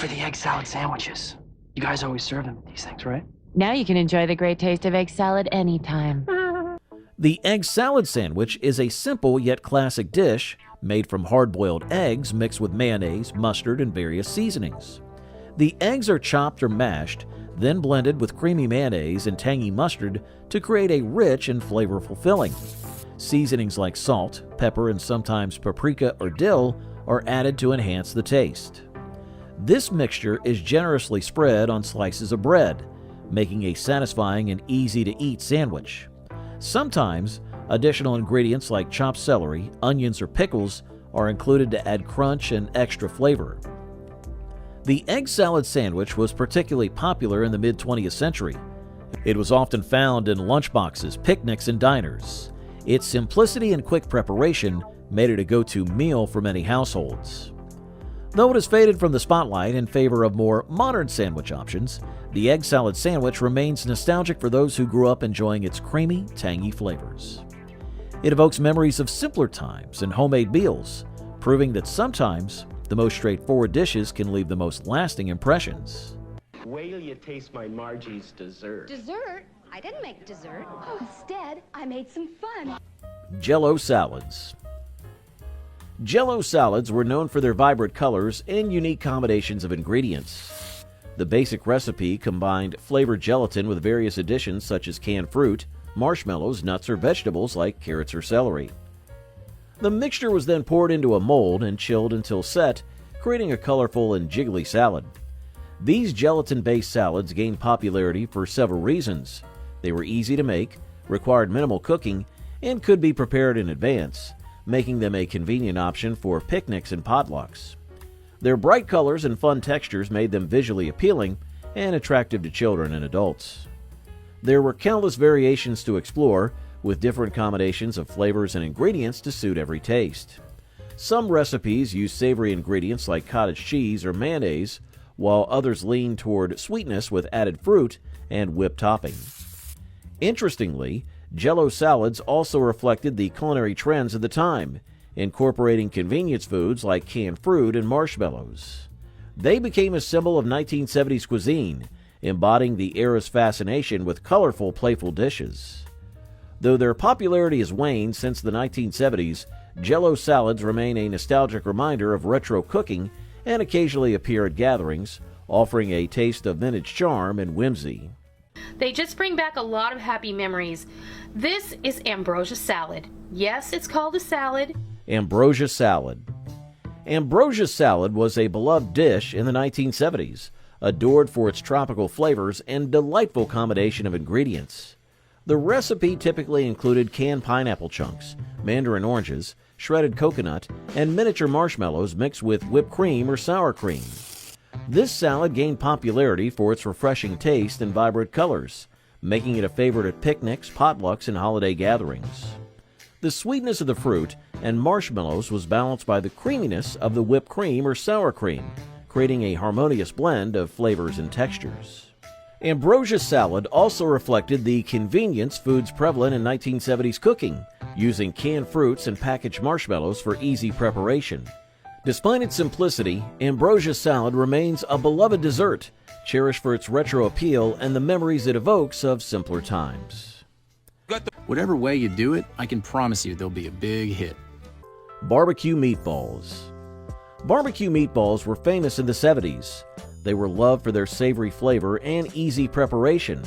For the egg salad sandwiches. You guys always serve them these things, right? Now you can enjoy the great taste of egg salad anytime. The egg salad sandwich is a simple yet classic dish made from hard-boiled eggs mixed with mayonnaise, mustard, and various seasonings. The eggs are chopped or mashed, then blended with creamy mayonnaise and tangy mustard to create a rich and flavorful filling. Seasonings like salt, pepper, and sometimes paprika or dill are added to enhance the taste. This mixture is generously spread on slices of bread, making a satisfying and easy-to-eat sandwich. Sometimes, additional ingredients like chopped celery, onions, or pickles are included to add crunch and extra flavor. The egg salad sandwich was particularly popular in the mid-20th century. It was often found in lunchboxes, picnics, and diners. Its simplicity and quick preparation made it a go-to meal for many households. Though it has faded from the spotlight in favor of more modern sandwich options, the egg salad sandwich remains nostalgic for those who grew up enjoying its creamy, tangy flavors. It evokes memories of simpler times and homemade meals, proving that sometimes the most straightforward dishes can leave the most lasting impressions. Wait till you taste my Margie's dessert. Dessert? I didn't make dessert. Instead, I made some fun. Jell-O salads. Jell-O salads were known for their vibrant colors and unique combinations of ingredients. The basic recipe combined flavored gelatin with various additions such as canned fruit, marshmallows, nuts, or vegetables like carrots or celery. The mixture was then poured into a mold and chilled until set, creating a colorful and jiggly salad. These gelatin-based salads gained popularity for several reasons. They were easy to make, required minimal cooking, and could be prepared in advance, making them a convenient option for picnics and potlucks. Their bright colors and fun textures made them visually appealing and attractive to children and adults. There were countless variations to explore, with different combinations of flavors and ingredients to suit every taste. Some recipes use savory ingredients like cottage cheese or mayonnaise, while others lean toward sweetness with added fruit and whipped topping. Interestingly, Jell-O salads also reflected the culinary trends of the time, incorporating convenience foods like canned fruit and marshmallows. They became a symbol of 1970s cuisine, embodying the era's fascination with colorful, playful dishes. Though their popularity has waned since the 1970s, Jell-O salads remain a nostalgic reminder of retro cooking and occasionally appear at gatherings, offering a taste of vintage charm and whimsy. They just bring back a lot of happy memories. This is ambrosia salad. Yes, it's called a salad. Ambrosia salad. Ambrosia salad was a beloved dish in the 1970s, adored for its tropical flavors and delightful combination of ingredients. The recipe typically included canned pineapple chunks, mandarin oranges, shredded coconut, and miniature marshmallows mixed with whipped cream or sour cream. This salad gained popularity for its refreshing taste and vibrant colors, making it a favorite at picnics, potlucks, and holiday gatherings. The sweetness of the fruit and marshmallows was balanced by the creaminess of the whipped cream or sour cream, creating a harmonious blend of flavors and textures. Ambrosia salad also reflected the convenience foods prevalent in 1970s cooking, using canned fruits and packaged marshmallows for easy preparation. Despite its simplicity, ambrosia salad remains a beloved dessert, cherished for its retro appeal and the memories it evokes of simpler times. Whatever way you do it, I can promise you they'll be a big hit. Barbecue meatballs. Barbecue meatballs were famous in the 70s. They were loved for their savory flavor and easy preparation.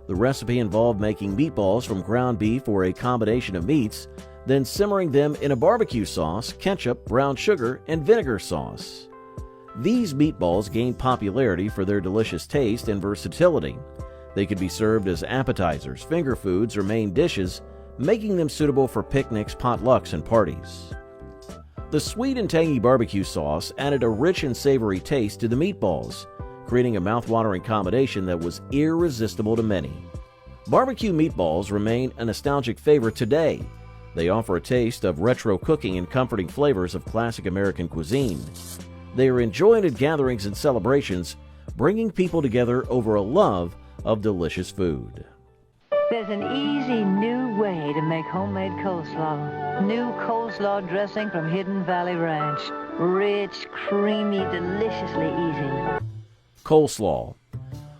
The recipe involved making meatballs from ground beef or a combination of meats, then simmering them in a barbecue sauce, ketchup, brown sugar, and vinegar sauce. These meatballs gained popularity for their delicious taste and versatility. They could be served as appetizers, finger foods, or main dishes, making them suitable for picnics, potlucks, and parties. The sweet and tangy barbecue sauce added a rich and savory taste to the meatballs, creating a mouth-watering combination that was irresistible to many. Barbecue meatballs remain a nostalgic favorite today. They offer a taste of retro cooking and comforting flavors of classic American cuisine. They are enjoyed at gatherings and celebrations, bringing people together over a love of delicious food. There's an easy new way to make homemade coleslaw. New coleslaw dressing from Hidden Valley Ranch. Rich, creamy, deliciously easy. Coleslaw.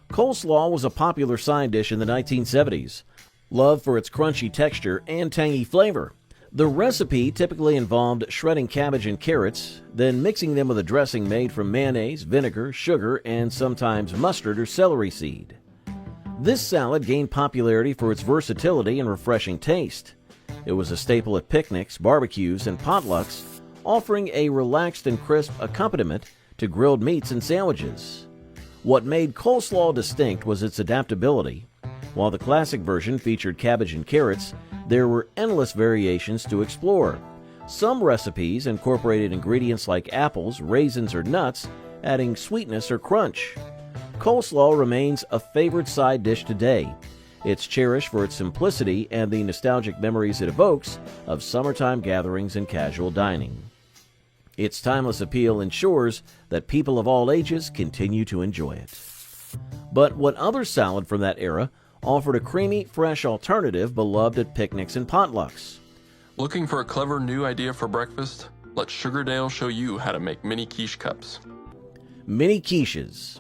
Coleslaw was a popular side dish in the 1970s, loved for its crunchy texture and tangy flavor. The recipe typically involved shredding cabbage and carrots, then mixing them with a dressing made from mayonnaise, vinegar, sugar, and sometimes mustard or celery seed. This salad gained popularity for its versatility and refreshing taste. It was a staple at picnics, barbecues, and potlucks, offering a relaxed and crisp accompaniment to grilled meats and sandwiches. What made coleslaw distinct was its adaptability. While the classic version featured cabbage and carrots, there were endless variations to explore. Some recipes incorporated ingredients like apples, raisins, or nuts, adding sweetness or crunch. Coleslaw remains a favorite side dish today, It's cherished for its simplicity and the nostalgic memories it evokes of summertime gatherings and casual dining. Its timeless appeal ensures that people of all ages continue to enjoy it. But what other salad from that era offered a creamy, fresh alternative beloved at picnics and potlucks? Looking for a clever new idea for breakfast? Let Sugardale show you how to make mini quiche cups. Mini quiches.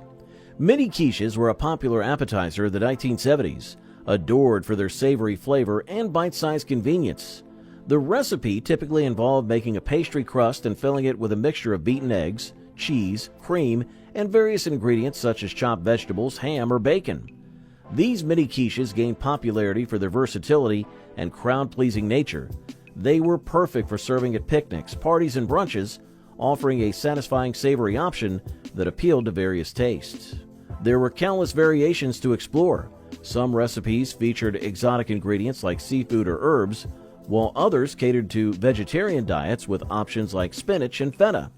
Mini quiches were a popular appetizer of the 1970s, adored for their savory flavor and bite-sized convenience. The recipe typically involved making a pastry crust and filling it with a mixture of beaten eggs, cheese, cream, and various ingredients such as chopped vegetables, ham, or bacon. These mini quiches gained popularity for their versatility and crowd-pleasing nature. They were perfect for serving at picnics, parties, and brunches, offering a satisfying savory option that appealed to various tastes. There were countless variations to explore. Some recipes featured exotic ingredients like seafood or herbs, while others catered to vegetarian diets with options like spinach and feta.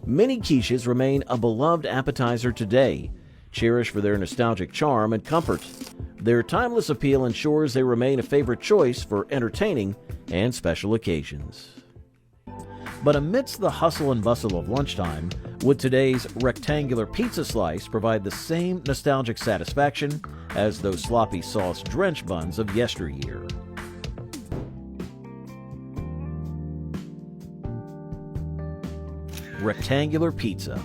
Mini quiches remain a beloved appetizer today, cherished for their nostalgic charm and comfort. Their timeless appeal ensures they remain a favorite choice for entertaining and special occasions. But amidst the hustle and bustle of lunchtime, would today's rectangular pizza slice provide the same nostalgic satisfaction as those sloppy sauce-drenched buns of yesteryear? Rectangular pizza.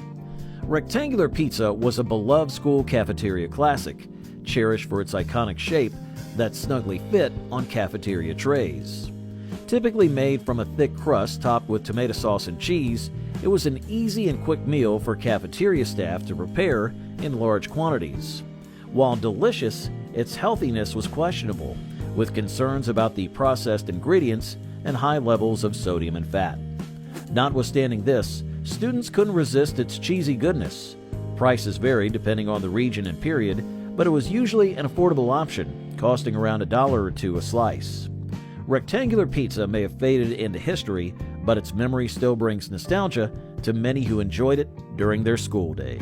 Rectangular pizza was a beloved school cafeteria classic, cherished for its iconic shape that snugly fit on cafeteria trays. Typically made from a thick crust topped with tomato sauce and cheese, it was an easy and quick meal for cafeteria staff to prepare in large quantities. While delicious, its healthiness was questionable, with concerns about the processed ingredients and high levels of sodium and fat. Notwithstanding this, students couldn't resist its cheesy goodness. Prices varied depending on the region and period, but it was usually an affordable option, costing around $1 or $2 a slice. Rectangular pizza may have faded into history, but its memory still brings nostalgia to many who enjoyed it during their school days.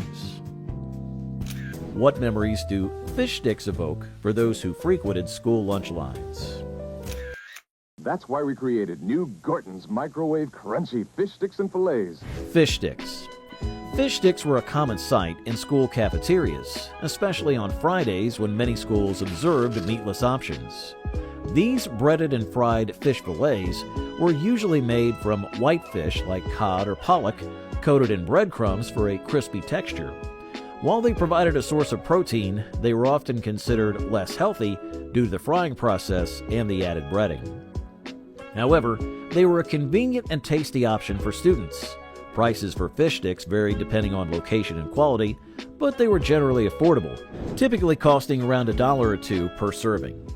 What memories do fish sticks evoke for those who frequented school lunch lines? That's why we created new Gorton's microwave crunchy fish sticks and fillets. Fish sticks. Fish sticks were a common sight in school cafeterias, especially on Fridays when many schools observed meatless options. These breaded and fried fish fillets were usually made from white fish like cod or pollock, coated in breadcrumbs for a crispy texture. While they provided a source of protein, they were often considered less healthy due to the frying process and the added breading. However, they were a convenient and tasty option for students. Prices for fish sticks varied depending on location and quality, but they were generally affordable, typically costing around $1 or $2 per serving.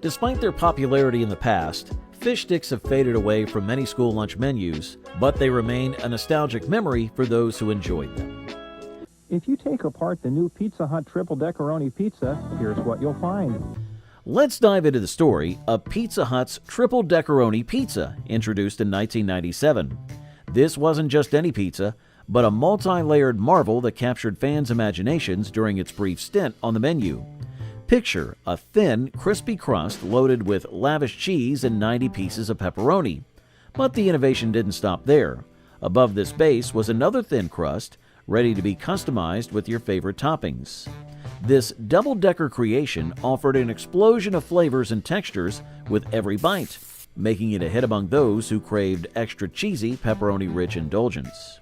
Despite their popularity in the past, fish sticks have faded away from many school lunch menus, but they remain a nostalgic memory for those who enjoyed them. If you take apart the new Pizza Hut Triple Deckeroni Pizza, here's what you'll find. Let's dive into the story of Pizza Hut's Triple Deckeroni Pizza, introduced in 1997. This wasn't just any pizza, but a multi-layered marvel that captured fans' imaginations during its brief stint on the menu. Picture a thin, crispy crust loaded with lavish cheese and 90 pieces of pepperoni. But the innovation didn't stop there. Above this base was another thin crust, ready to be customized with your favorite toppings. This double-decker creation offered an explosion of flavors and textures with every bite, making it a hit among those who craved extra cheesy, pepperoni-rich indulgence.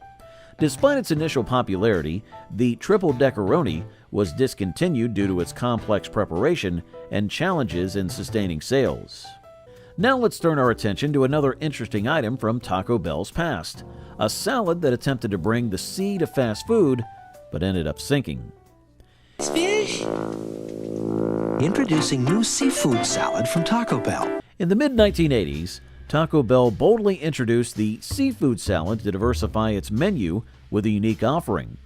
Despite its initial popularity, the Triple Deckeroni was discontinued due to its complex preparation and challenges in sustaining sales. Now let's turn our attention to another interesting item from Taco Bell's past, a salad that attempted to bring the sea to fast food, but ended up sinking. Fish? Introducing new seafood salad from Taco Bell. In the mid-1980s, Taco Bell boldly introduced the seafood salad to diversify its menu with a unique offering.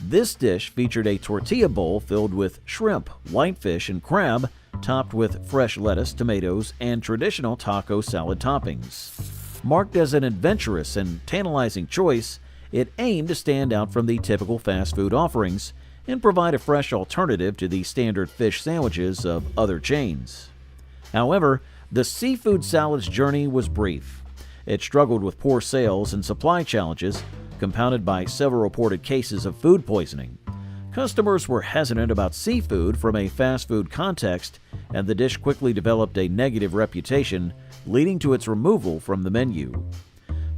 This dish featured a tortilla bowl filled with shrimp, whitefish, and crab, topped with fresh lettuce, tomatoes, and traditional taco salad toppings. Marked as an adventurous and tantalizing choice, it aimed to stand out from the typical fast food offerings and provide a fresh alternative to the standard fish sandwiches of other chains. However, the seafood salad's journey was brief. It struggled with poor sales and supply challenges, compounded by several reported cases of food poisoning. Customers were hesitant about seafood from a fast food context, and the dish quickly developed a negative reputation, leading to its removal from the menu.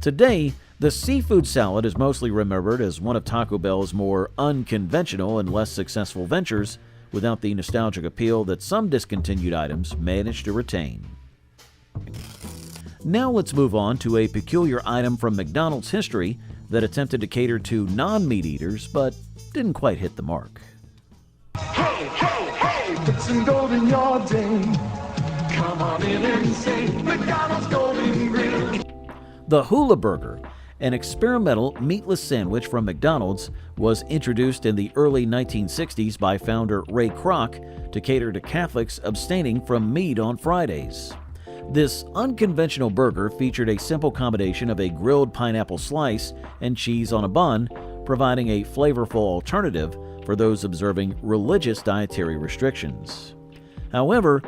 Today, the seafood salad is mostly remembered as one of Taco Bell's more unconventional and less successful ventures, without the nostalgic appeal that some discontinued items managed to retain. Now let's move on to a peculiar item from McDonald's history that attempted to cater to non-meat eaters but didn't quite hit the mark. Hey, hey, hey, put some gold in your day. Come on in and say McDonald's Golden Grill. The Hula Burger, an experimental meatless sandwich from McDonald's, was introduced in the early 1960s by founder Ray Kroc to cater to Catholics abstaining from meat on Fridays. This unconventional burger featured a simple combination of a grilled pineapple slice and cheese on a bun, providing a flavorful alternative for those observing religious dietary restrictions. However,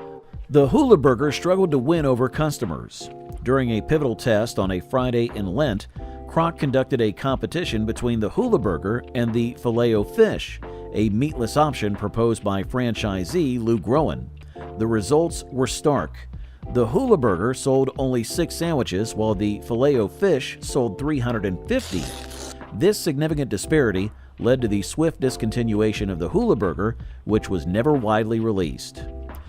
the Hula Burger struggled to win over customers. During a pivotal test on a Friday in Lent, Kroc conducted a competition between the Hula Burger and the Filet-O-Fish, a meatless option proposed by franchisee Lou Groen. The results were stark. The Hula Burger sold only 6 sandwiches, while the Filet-O-Fish sold 350. This significant disparity led to the swift discontinuation of the Hula Burger, which was never widely released.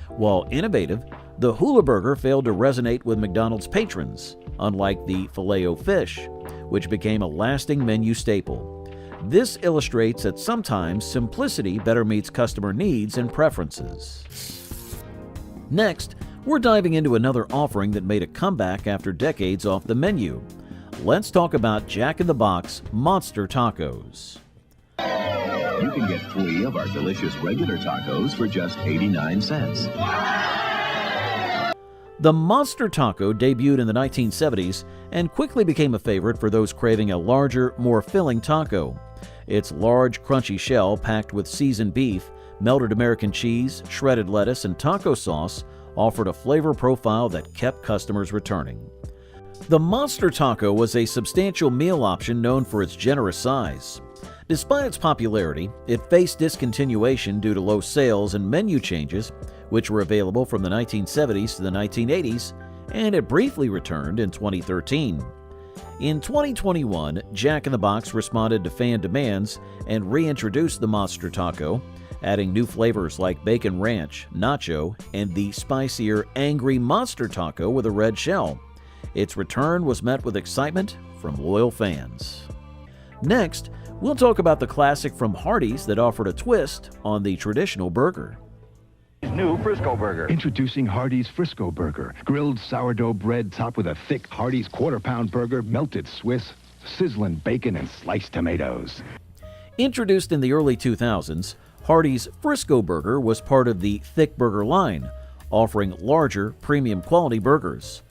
While innovative, the Hula Burger failed to resonate with McDonald's patrons, unlike the Filet-O-Fish, which became a lasting menu staple. This illustrates that sometimes simplicity better meets customer needs and preferences. Next, we're diving into another offering that made a comeback after decades off the menu. Let's talk about Jack in the Box Monster Tacos. You can get 3 of our delicious regular tacos for just 89 cents. The Monster Taco debuted in the 1970s and quickly became a favorite for those craving a larger, more filling taco. Its large, crunchy shell packed with seasoned beef, melted American cheese, shredded lettuce, and taco sauce offered a flavor profile that kept customers returning. The Monster Taco was a substantial meal option known for its generous size. Despite its popularity, it faced discontinuation due to low sales and menu changes, which were available from the 1970s to the 1980s, and it briefly returned in 2013. In 2021, Jack in the Box responded to fan demands and reintroduced the Monster Taco, adding new flavors like bacon ranch, nacho, and the spicier Angry Monster Taco with a red shell. Its return was met with excitement from loyal fans. Next, we'll talk about the classic from Hardee's that offered a twist on the traditional burger. New Frisco Burger. Introducing Hardee's Frisco Burger. Grilled sourdough bread topped with a thick Hardee's quarter-pound burger, melted Swiss, sizzling bacon, and sliced tomatoes. Introduced in the early 2000s, Hardee's Frisco Burger was part of the Thick Burger line, offering larger, premium quality burgers.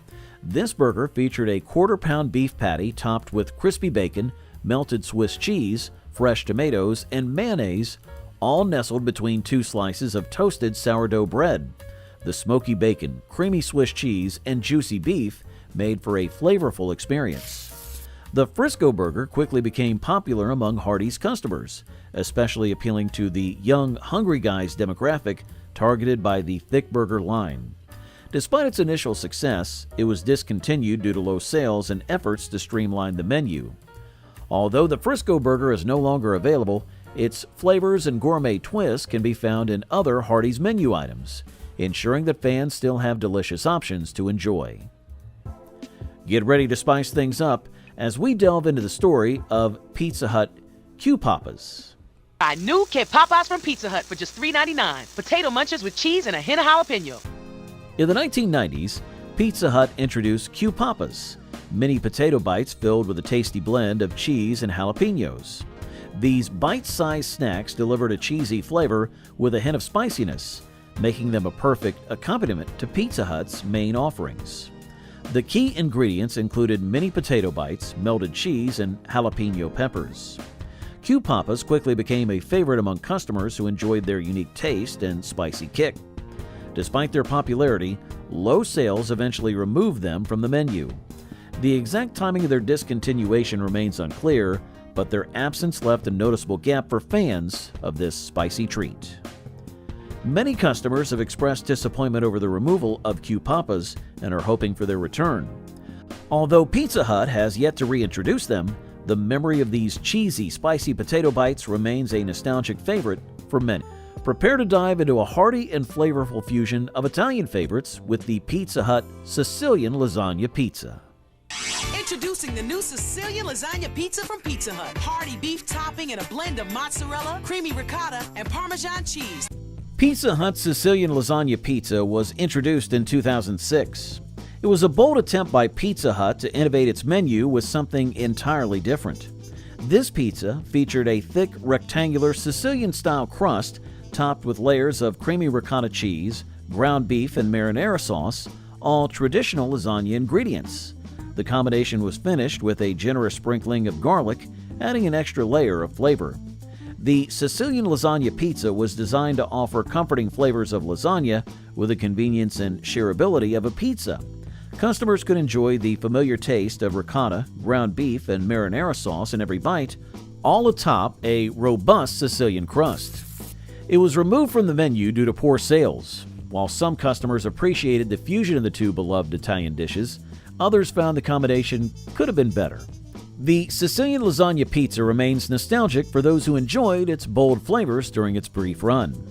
This burger featured a quarter-pound beef patty topped with crispy bacon, melted Swiss cheese, fresh tomatoes, and mayonnaise, all nestled between 2 slices of toasted sourdough bread. The smoky bacon, creamy Swiss cheese, and juicy beef made for a flavorful experience. The Frisco Burger quickly became popular among Hardee's customers, especially appealing to the young, hungry guys demographic targeted by the Thick Burger line. Despite its initial success, it was discontinued due to low sales and efforts to streamline the menu. Although the Frisco Burger is no longer available, its flavors and gourmet twists can be found in other Hardee's menu items, ensuring that fans still have delicious options to enjoy. Get ready to spice things up as we delve into the story of Pizza Hut Q-Papas. Buy new Q-Papas from Pizza Hut for just $3.99. Potato munchers with cheese and a hint of jalapeno. In the 1990s, Pizza Hut introduced Q-Papas, mini potato bites filled with a tasty blend of cheese and jalapenos. These bite-sized snacks delivered a cheesy flavor with a hint of spiciness, making them a perfect accompaniment to Pizza Hut's main offerings. The key ingredients included mini potato bites, melted cheese, and jalapeno peppers. Q Papas quickly became a favorite among customers who enjoyed their unique taste and spicy kick. Despite their popularity, low sales eventually removed them from the menu. The exact timing of their discontinuation remains unclear, but their absence left a noticeable gap for fans of this spicy treat. Many customers have expressed disappointment over the removal of Q Papas and are hoping for their return. Although Pizza Hut has yet to reintroduce them, the memory of these cheesy, spicy potato bites remains a nostalgic favorite for many. Prepare to dive into a hearty and flavorful fusion of Italian favorites with the Pizza Hut Sicilian Lasagna Pizza. Introducing the new Sicilian Lasagna Pizza from Pizza Hut. Hearty beef topping and a blend of mozzarella, creamy ricotta, and Parmesan cheese. Pizza Hut Sicilian Lasagna Pizza was introduced in 2006. It was a bold attempt by Pizza Hut to innovate its menu with something entirely different. This pizza featured a thick, rectangular Sicilian-style crust topped with layers of creamy ricotta cheese, ground beef, and marinara sauce, all traditional lasagna ingredients. The combination was finished with a generous sprinkling of garlic, adding an extra layer of flavor. The Sicilian Lasagna Pizza was designed to offer comforting flavors of lasagna with the convenience and shareability of a pizza. Customers could enjoy the familiar taste of ricotta, ground beef, and marinara sauce in every bite, all atop a robust Sicilian crust. It was removed from the menu due to poor sales. While some customers appreciated the fusion of the two beloved Italian dishes, others found the combination could have been better. The Sicilian Lasagna Pizza remains nostalgic for those who enjoyed its bold flavors during its brief run.